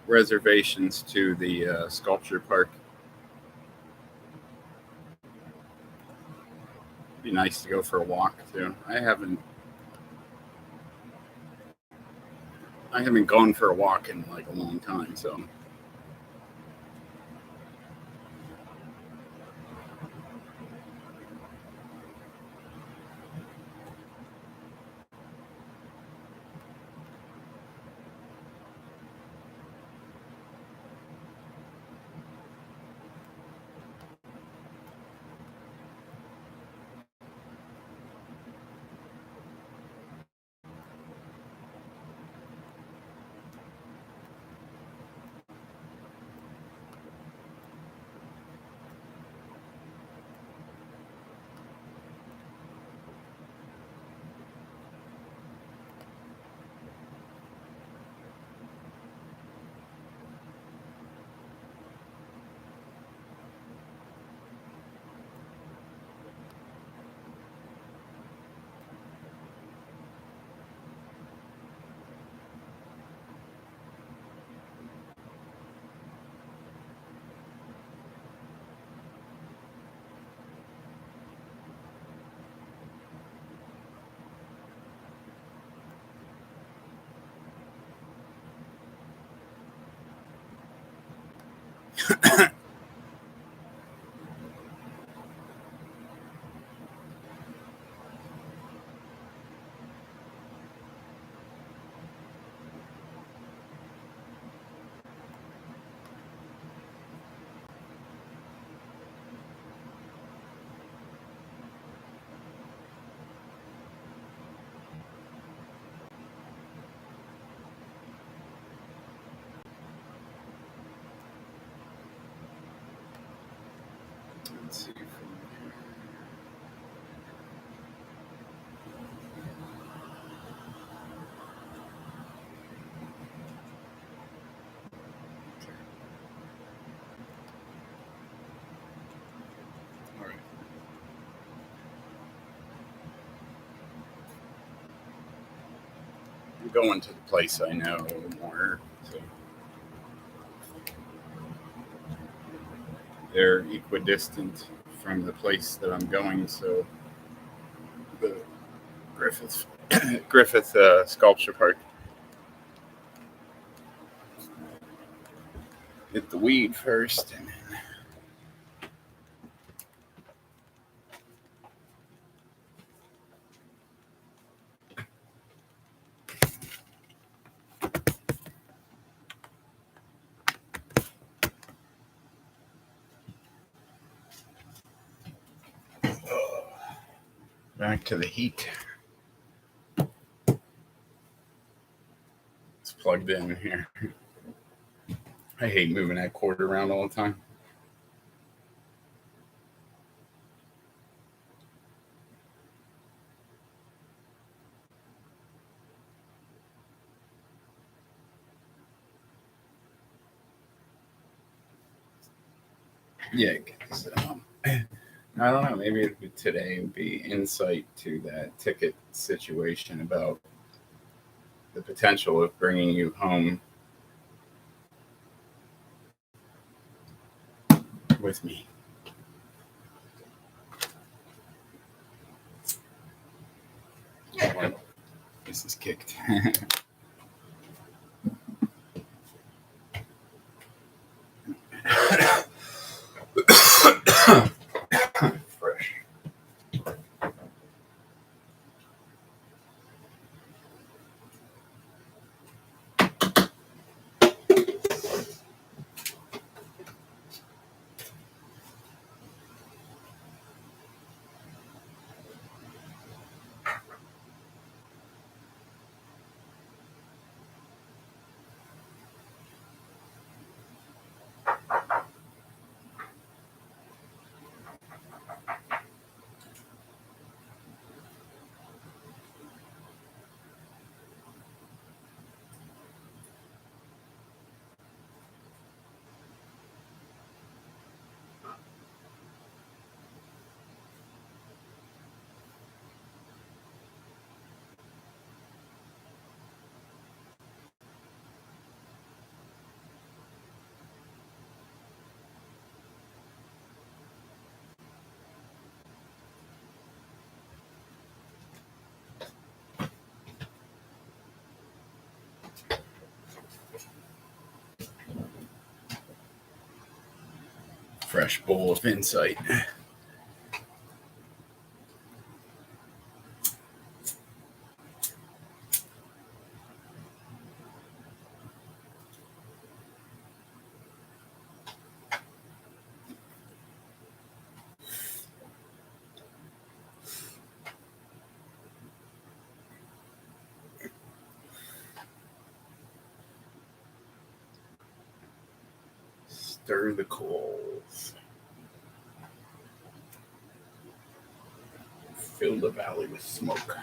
reservations to the sculpture park. Be nice to go for a walk too. I haven't gone for a walk in like a long time, so. Let's see. All right. I'm going to the place I know a little more. So they're equidistant from the place that I'm going, so the Griffith Sculpture Park. Hit the weed first, and back to the heat. It's plugged in here. I hate moving that cord around all the time. Yeah, I don't know. Maybe today would be insight to that ticket situation about the potential of bringing you home with me. This is kicked. Fresh. fresh bowl of insight. Stir the coals. Fill the valley with smoke.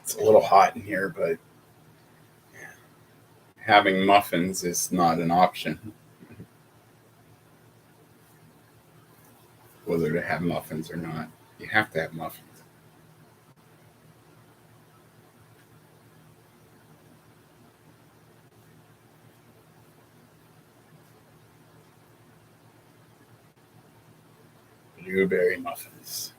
It's a little hot in here, but having muffins is not an option. Whether to have muffins or not, you have to have muffins. Blueberry muffins,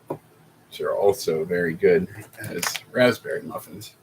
which are also very good as raspberry muffins.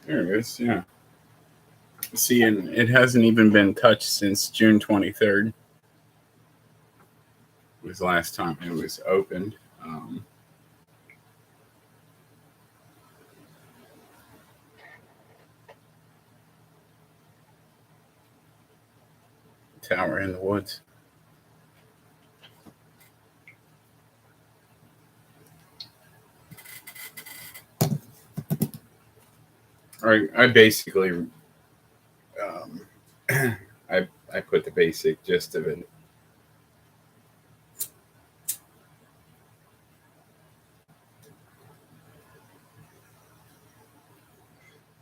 There it is. Yeah. See, and it hasn't even been touched since June 23rd. Was the last time it was opened. Tower in the woods. I basically, I put the basic gist of it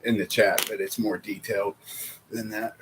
in the chat, but it's more detailed than that.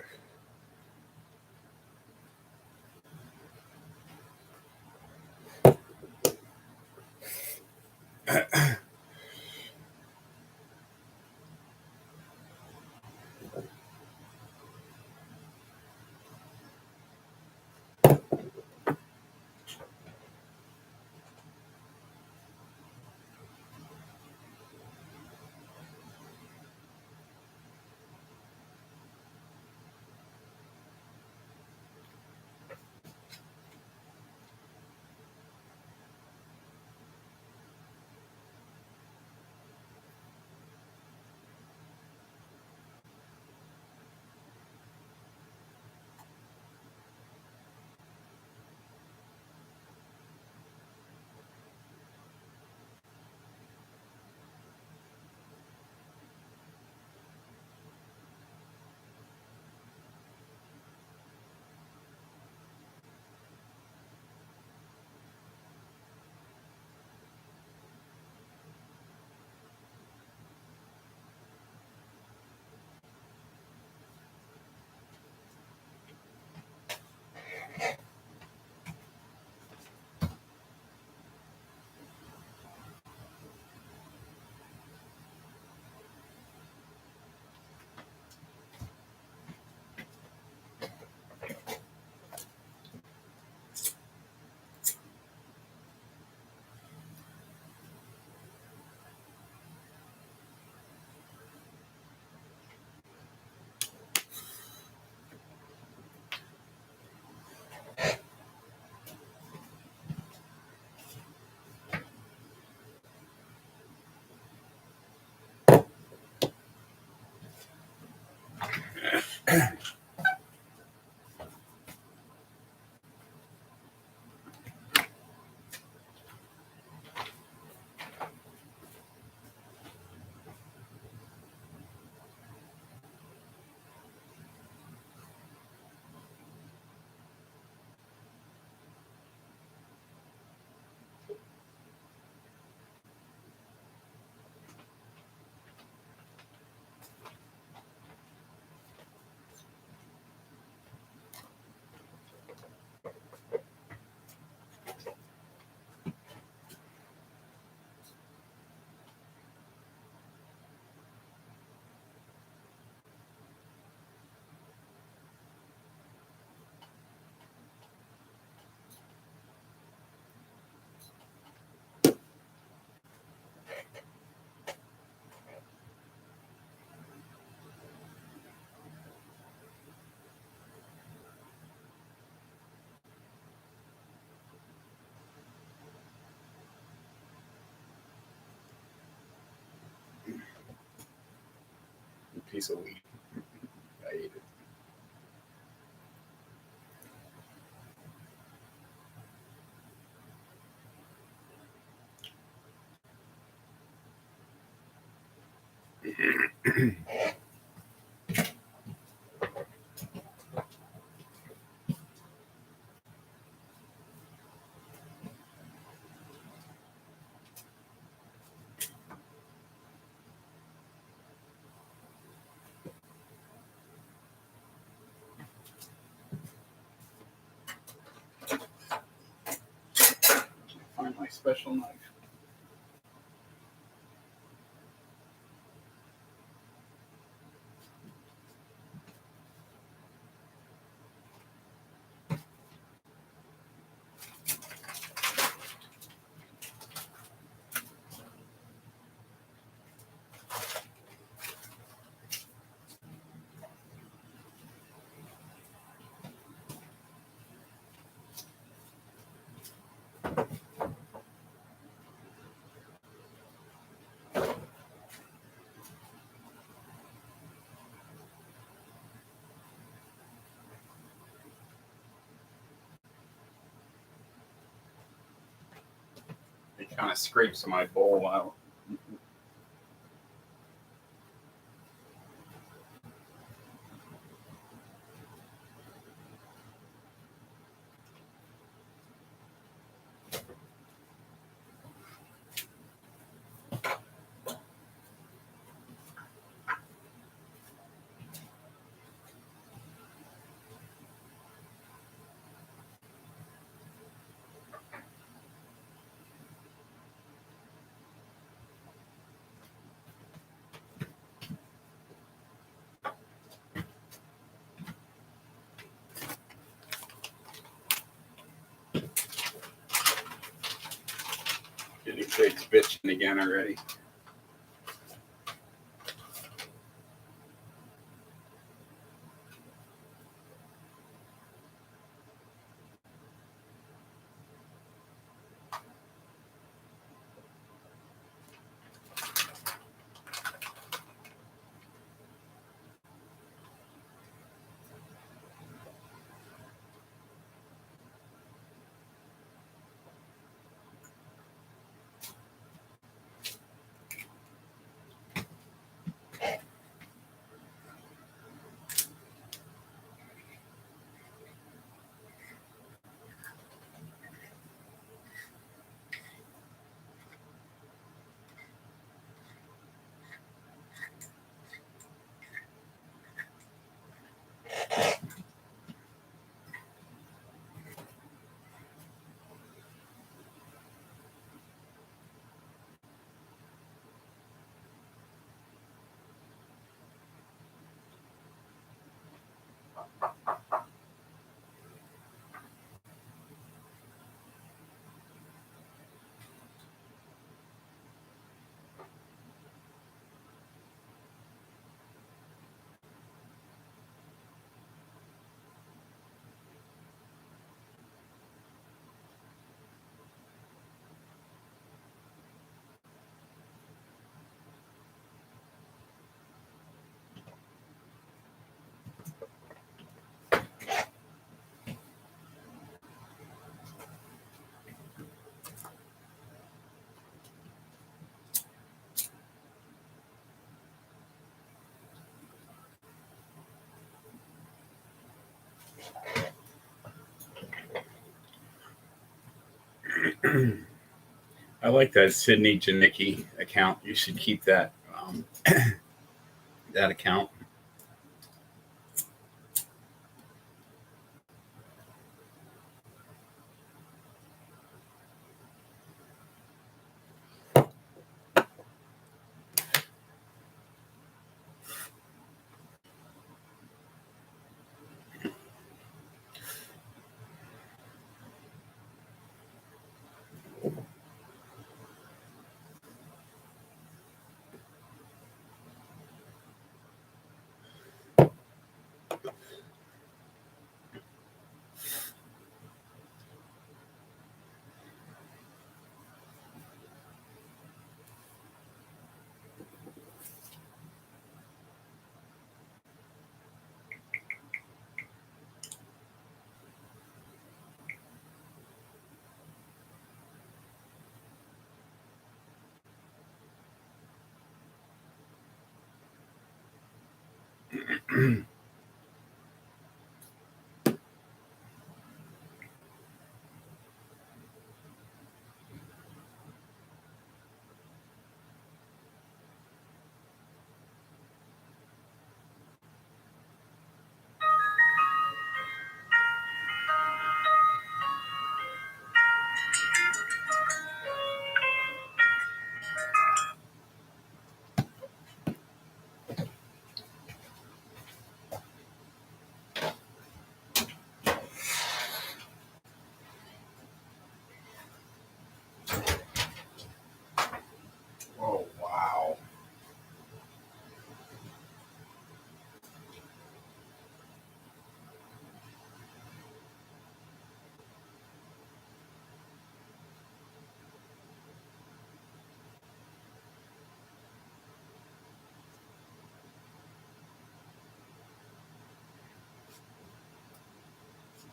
Piece of weed. I ate it. Find my special knife. It kind of scrapes my bowl out. Guinea pig's bitching again already. I like that Sydney Janicki account. You should keep that that account. Oh, wow.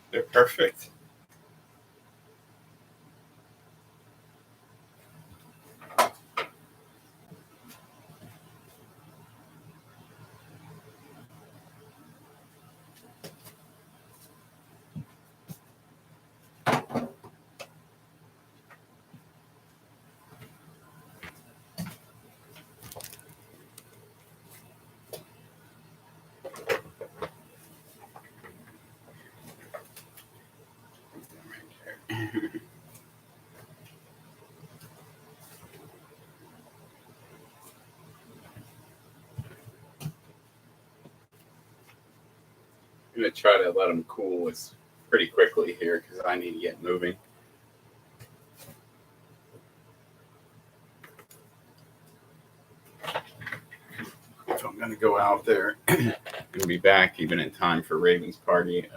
They're perfect. I'm going to try to let them cool pretty quickly here because I need to get moving. So I'm going to go out there and be back even in time for Raven's party.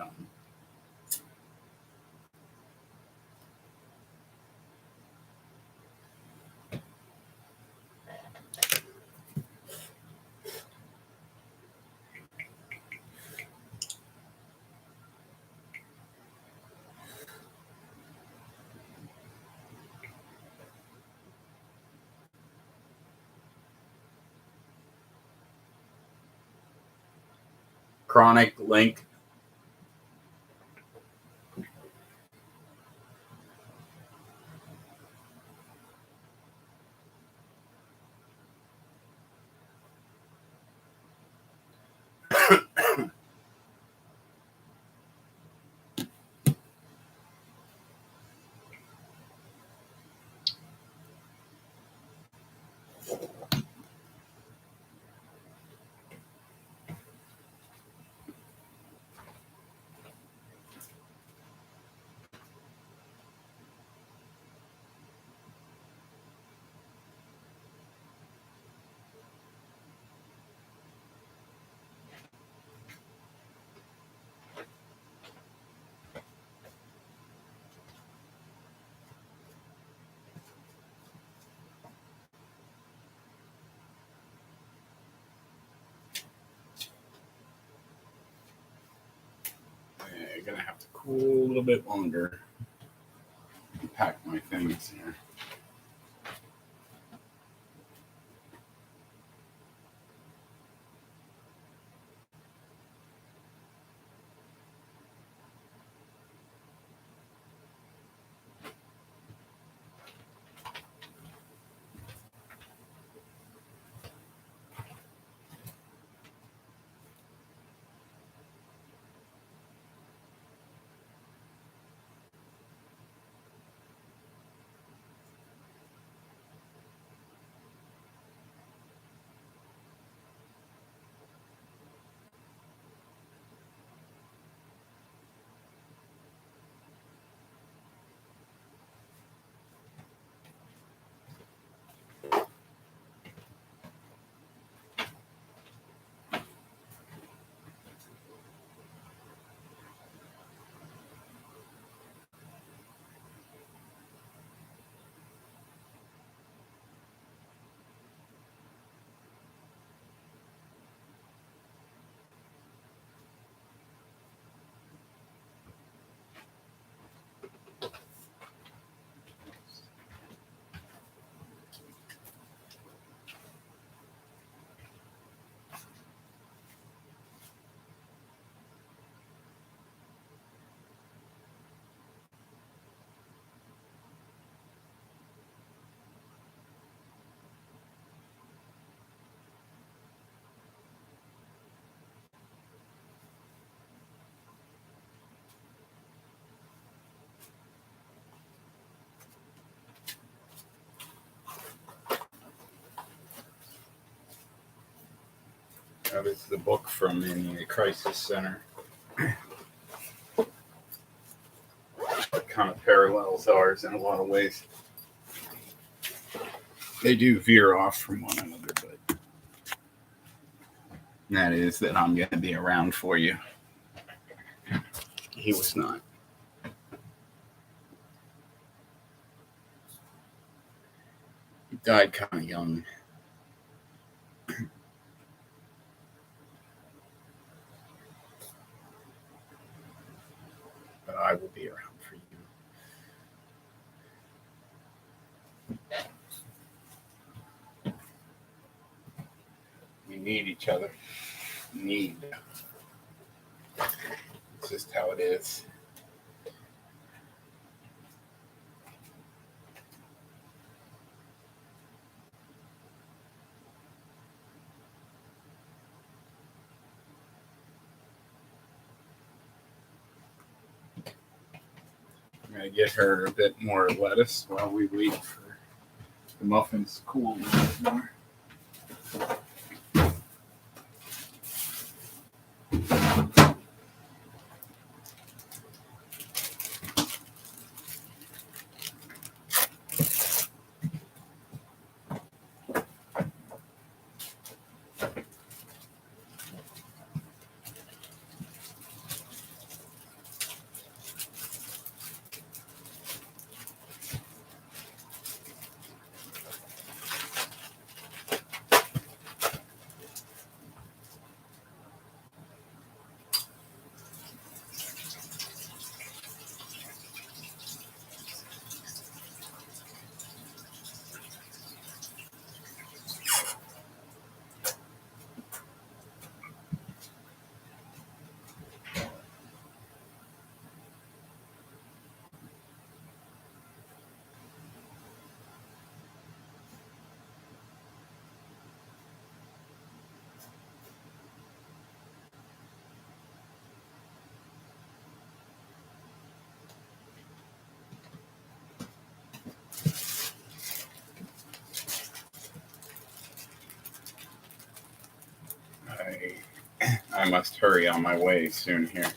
Chronic link. I'm going to have to cool a little bit longer. Pack my things here. That was the book from the Crisis Center. It kind of parallels ours in a lot of ways. They do veer off from one another, but that is that I'm going to be around for you. He was not. He died kind of young. But I will be around for you. We need each other. Need. It's just how it is. I'm going to get her a bit more lettuce while we wait for the muffins to cool a little bit more. I must hurry on my way soon here.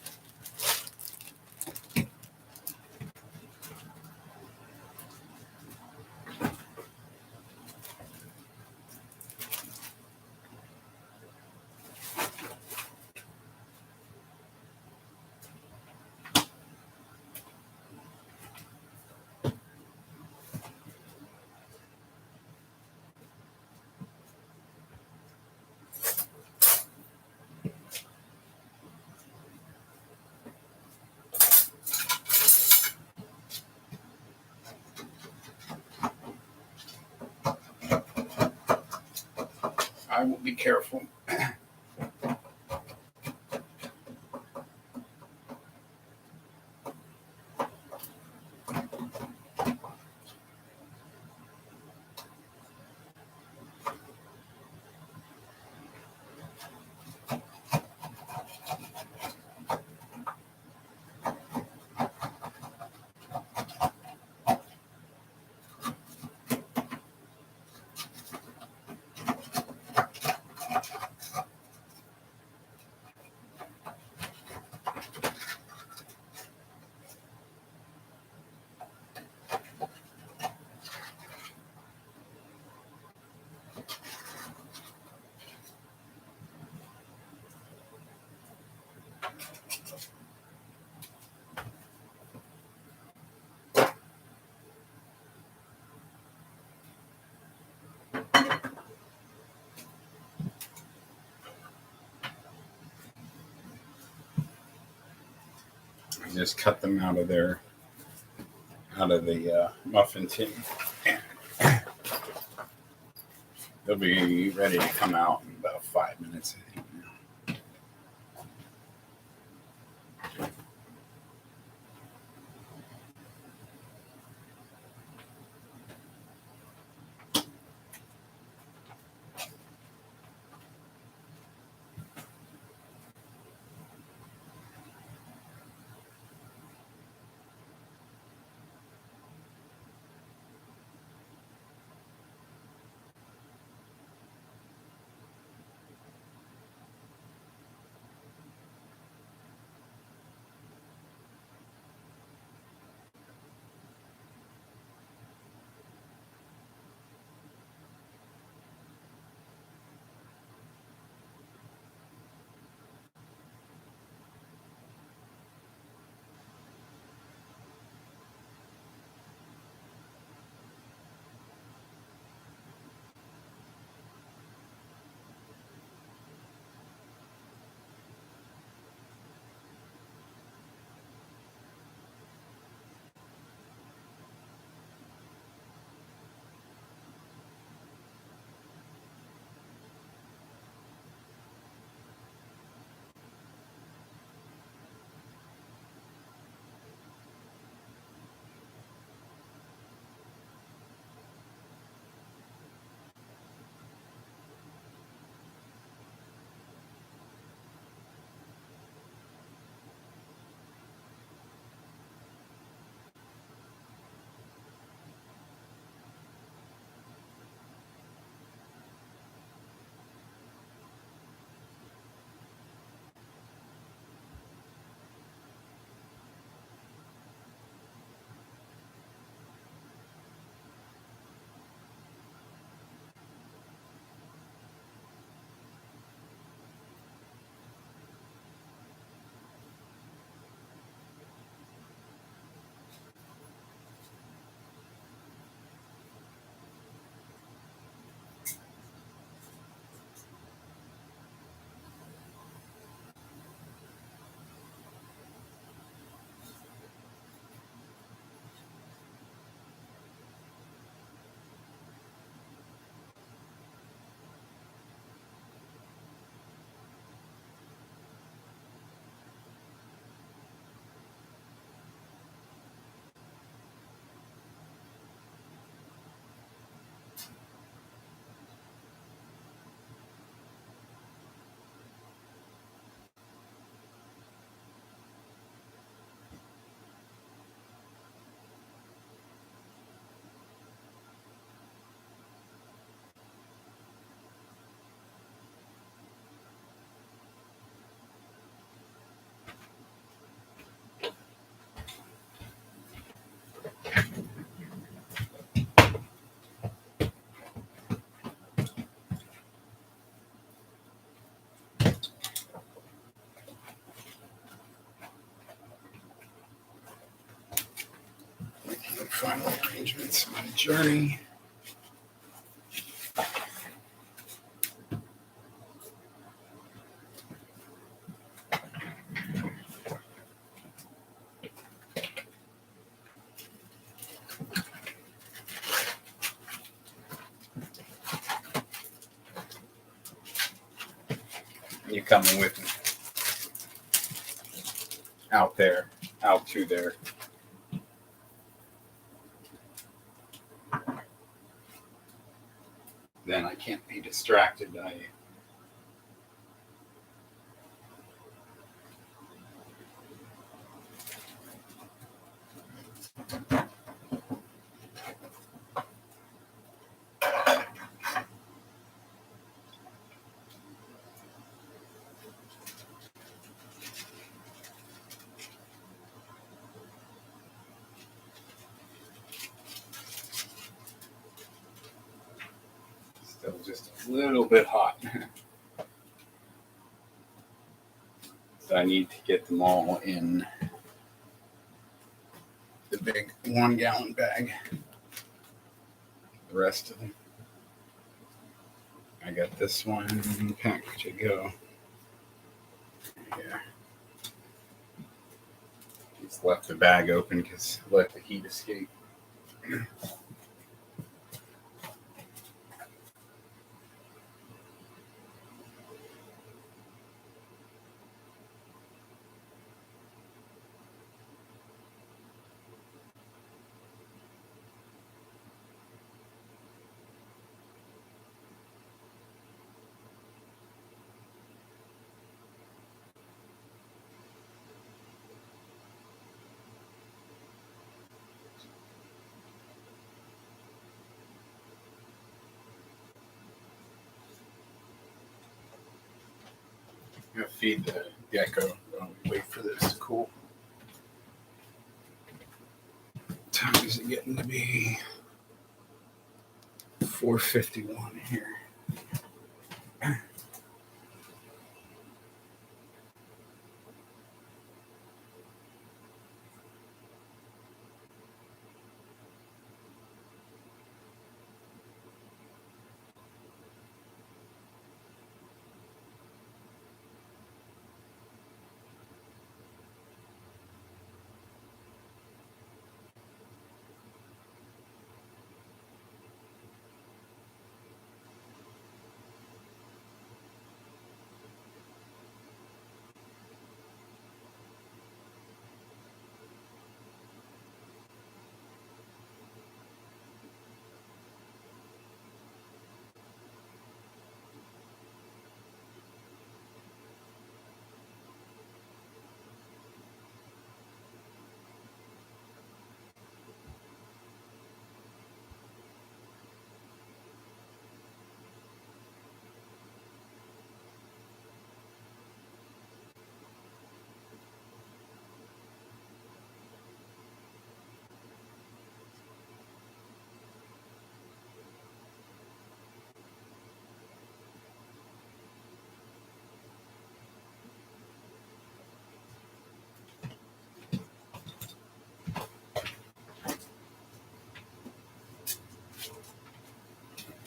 I will be careful. Just cut them out of the muffin tin. They'll be ready to come out in about 5 minutes, I think. final arrangements of my journey. You coming with me out there, out to there. Then I can't be distracted. Still just a little bit hot. So I need to get them all in the big 1 gallon bag. The rest of them. I got this one packed to go. Yeah. Just left the bag open because let the heat escape. I'm gonna feed the gecko while we wait for this to cool. What time is it getting to be? 4:51 here.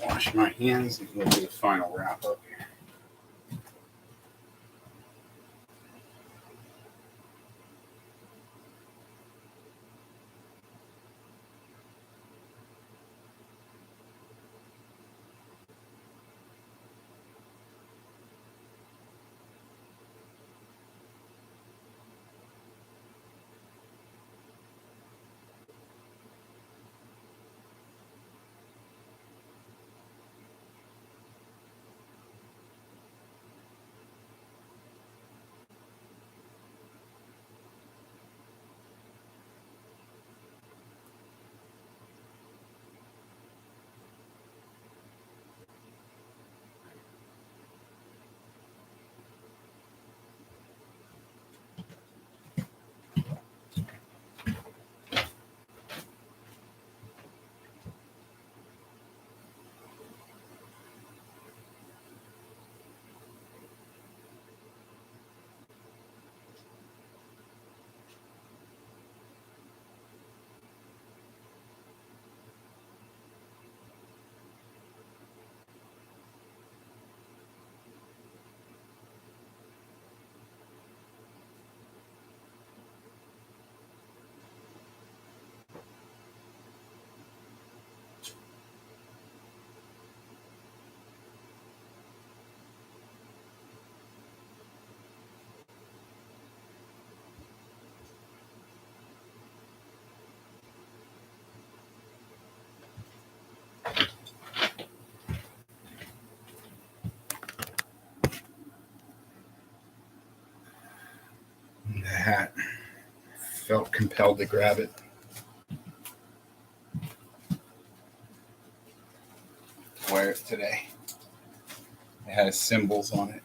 Wash my hands and we'll do the final wrap up here. hat. Felt compelled to grab it. Wear it today. It has symbols on it.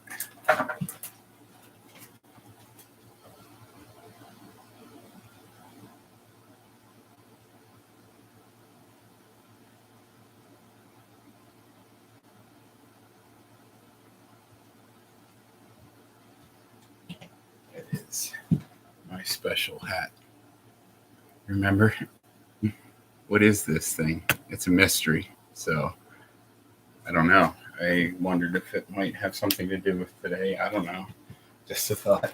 It is my special hat. Remember? What is this thing? It's a mystery. So, I don't know. I wondered if it might have something to do with today. I don't know. Just a thought.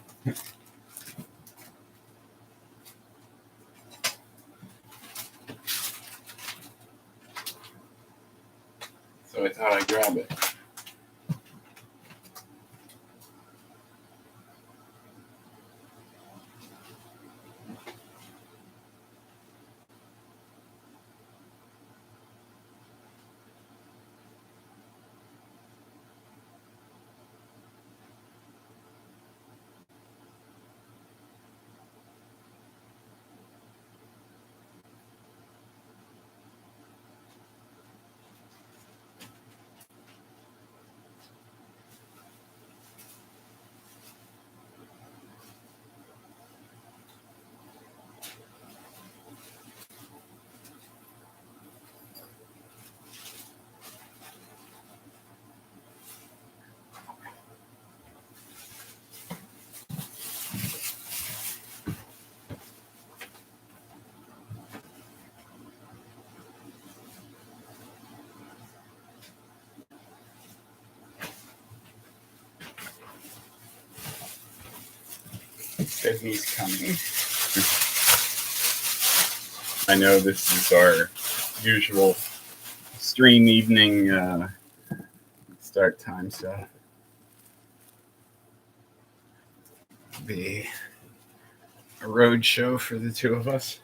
So I thought I'd grab it. Sydney's coming. I know this is our usual stream evening start time, so it'll be a road show for the two of us.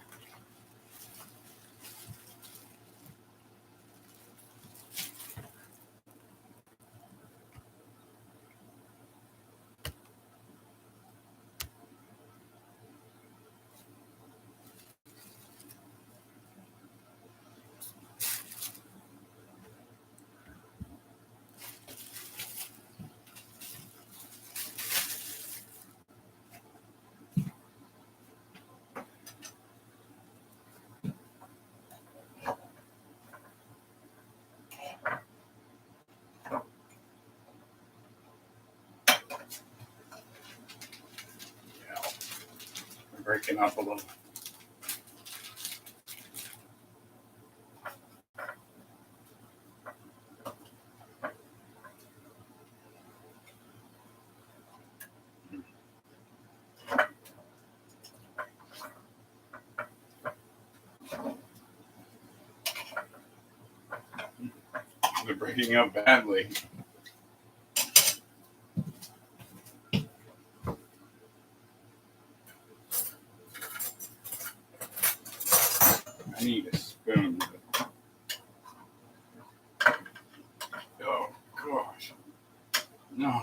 Breaking up a little. They're breaking up badly. I need a spoon. Oh, gosh. No.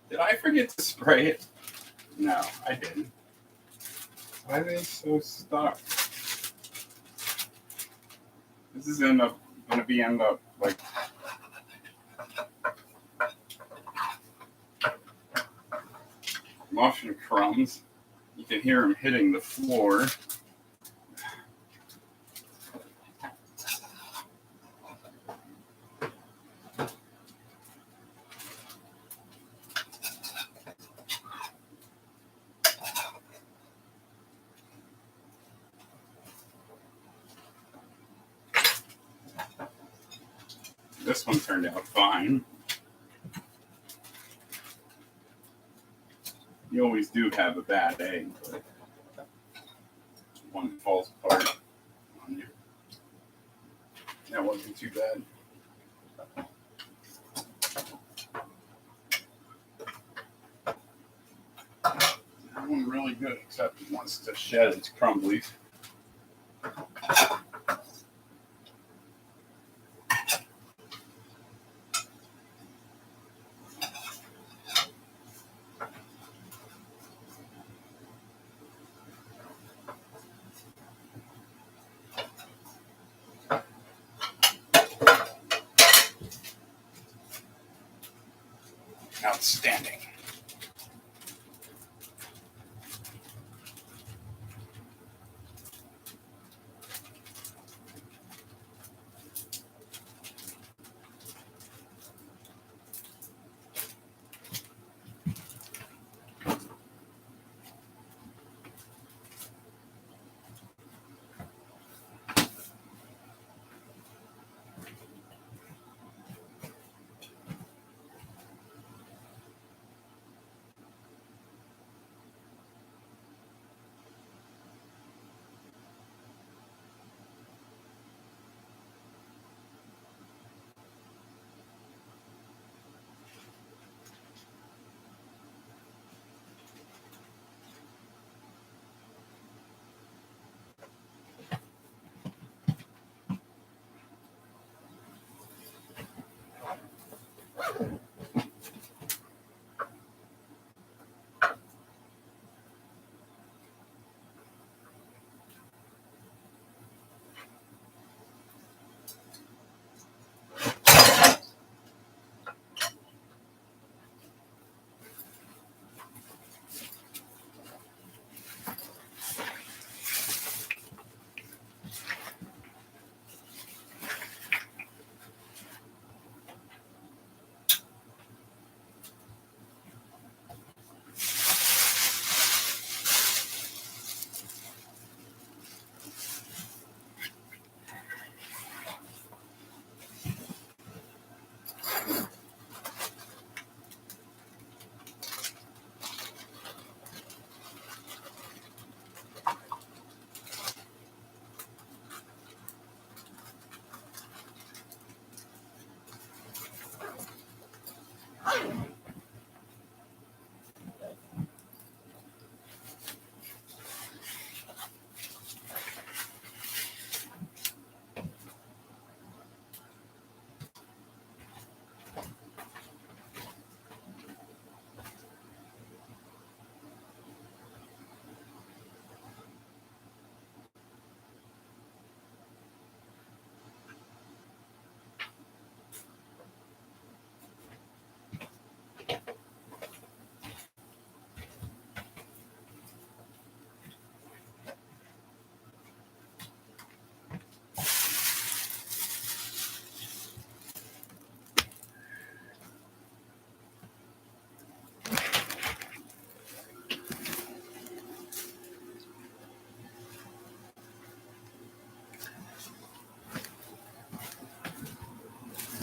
Did I forget to spray it? No, I didn't. Why are they so stuck? This is going to end up like muffin crumbs. You can hear them hitting the floor. This one turned out fine. You always do have a bad egg, but one falls apart on you. That wasn't too bad. That one really good, except it wants to shed its crumblies. Outstanding.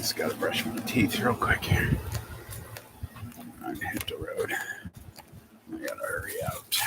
Just gotta brush my teeth real quick here. I'm gonna hit the road. I gotta hurry out.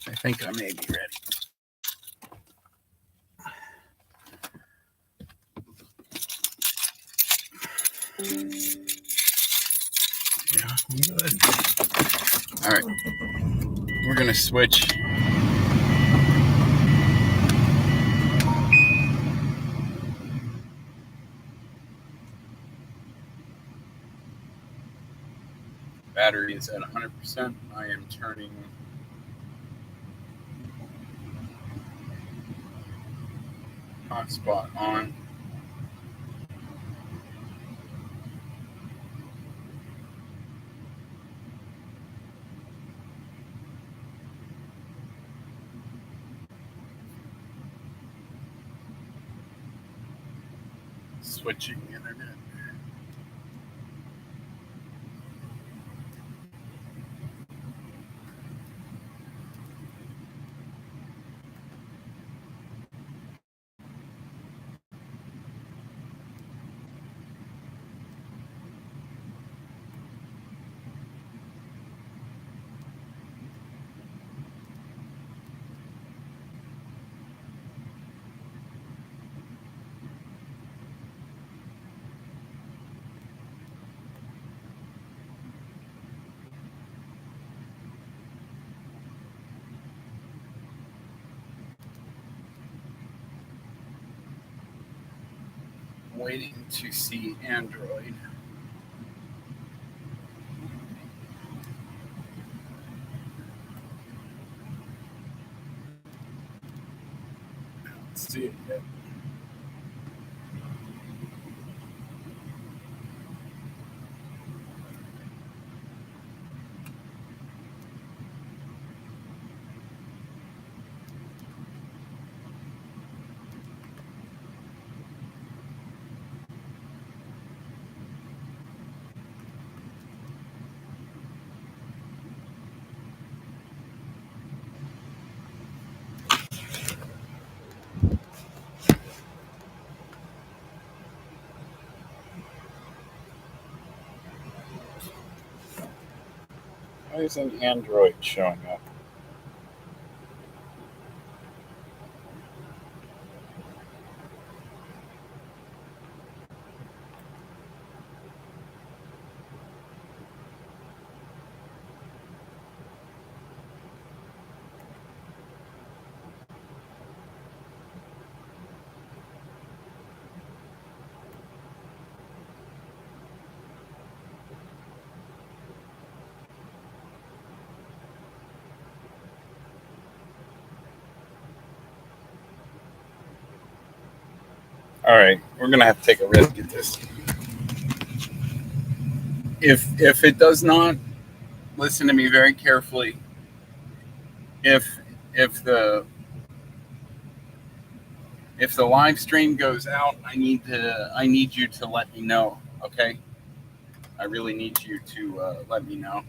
I think I may be ready. Yeah, I'm good. All right. We're going to switch. Battery is at 100%. I am turning hotspot on. Switching internet. Waiting to see Android. Let's see it yet. Why isn't Android showing up? All right, we're gonna have to take a risk at this. If it does not, listen to me very carefully. If the live stream goes out, I need you to let me know. Okay, I really need you to let me know.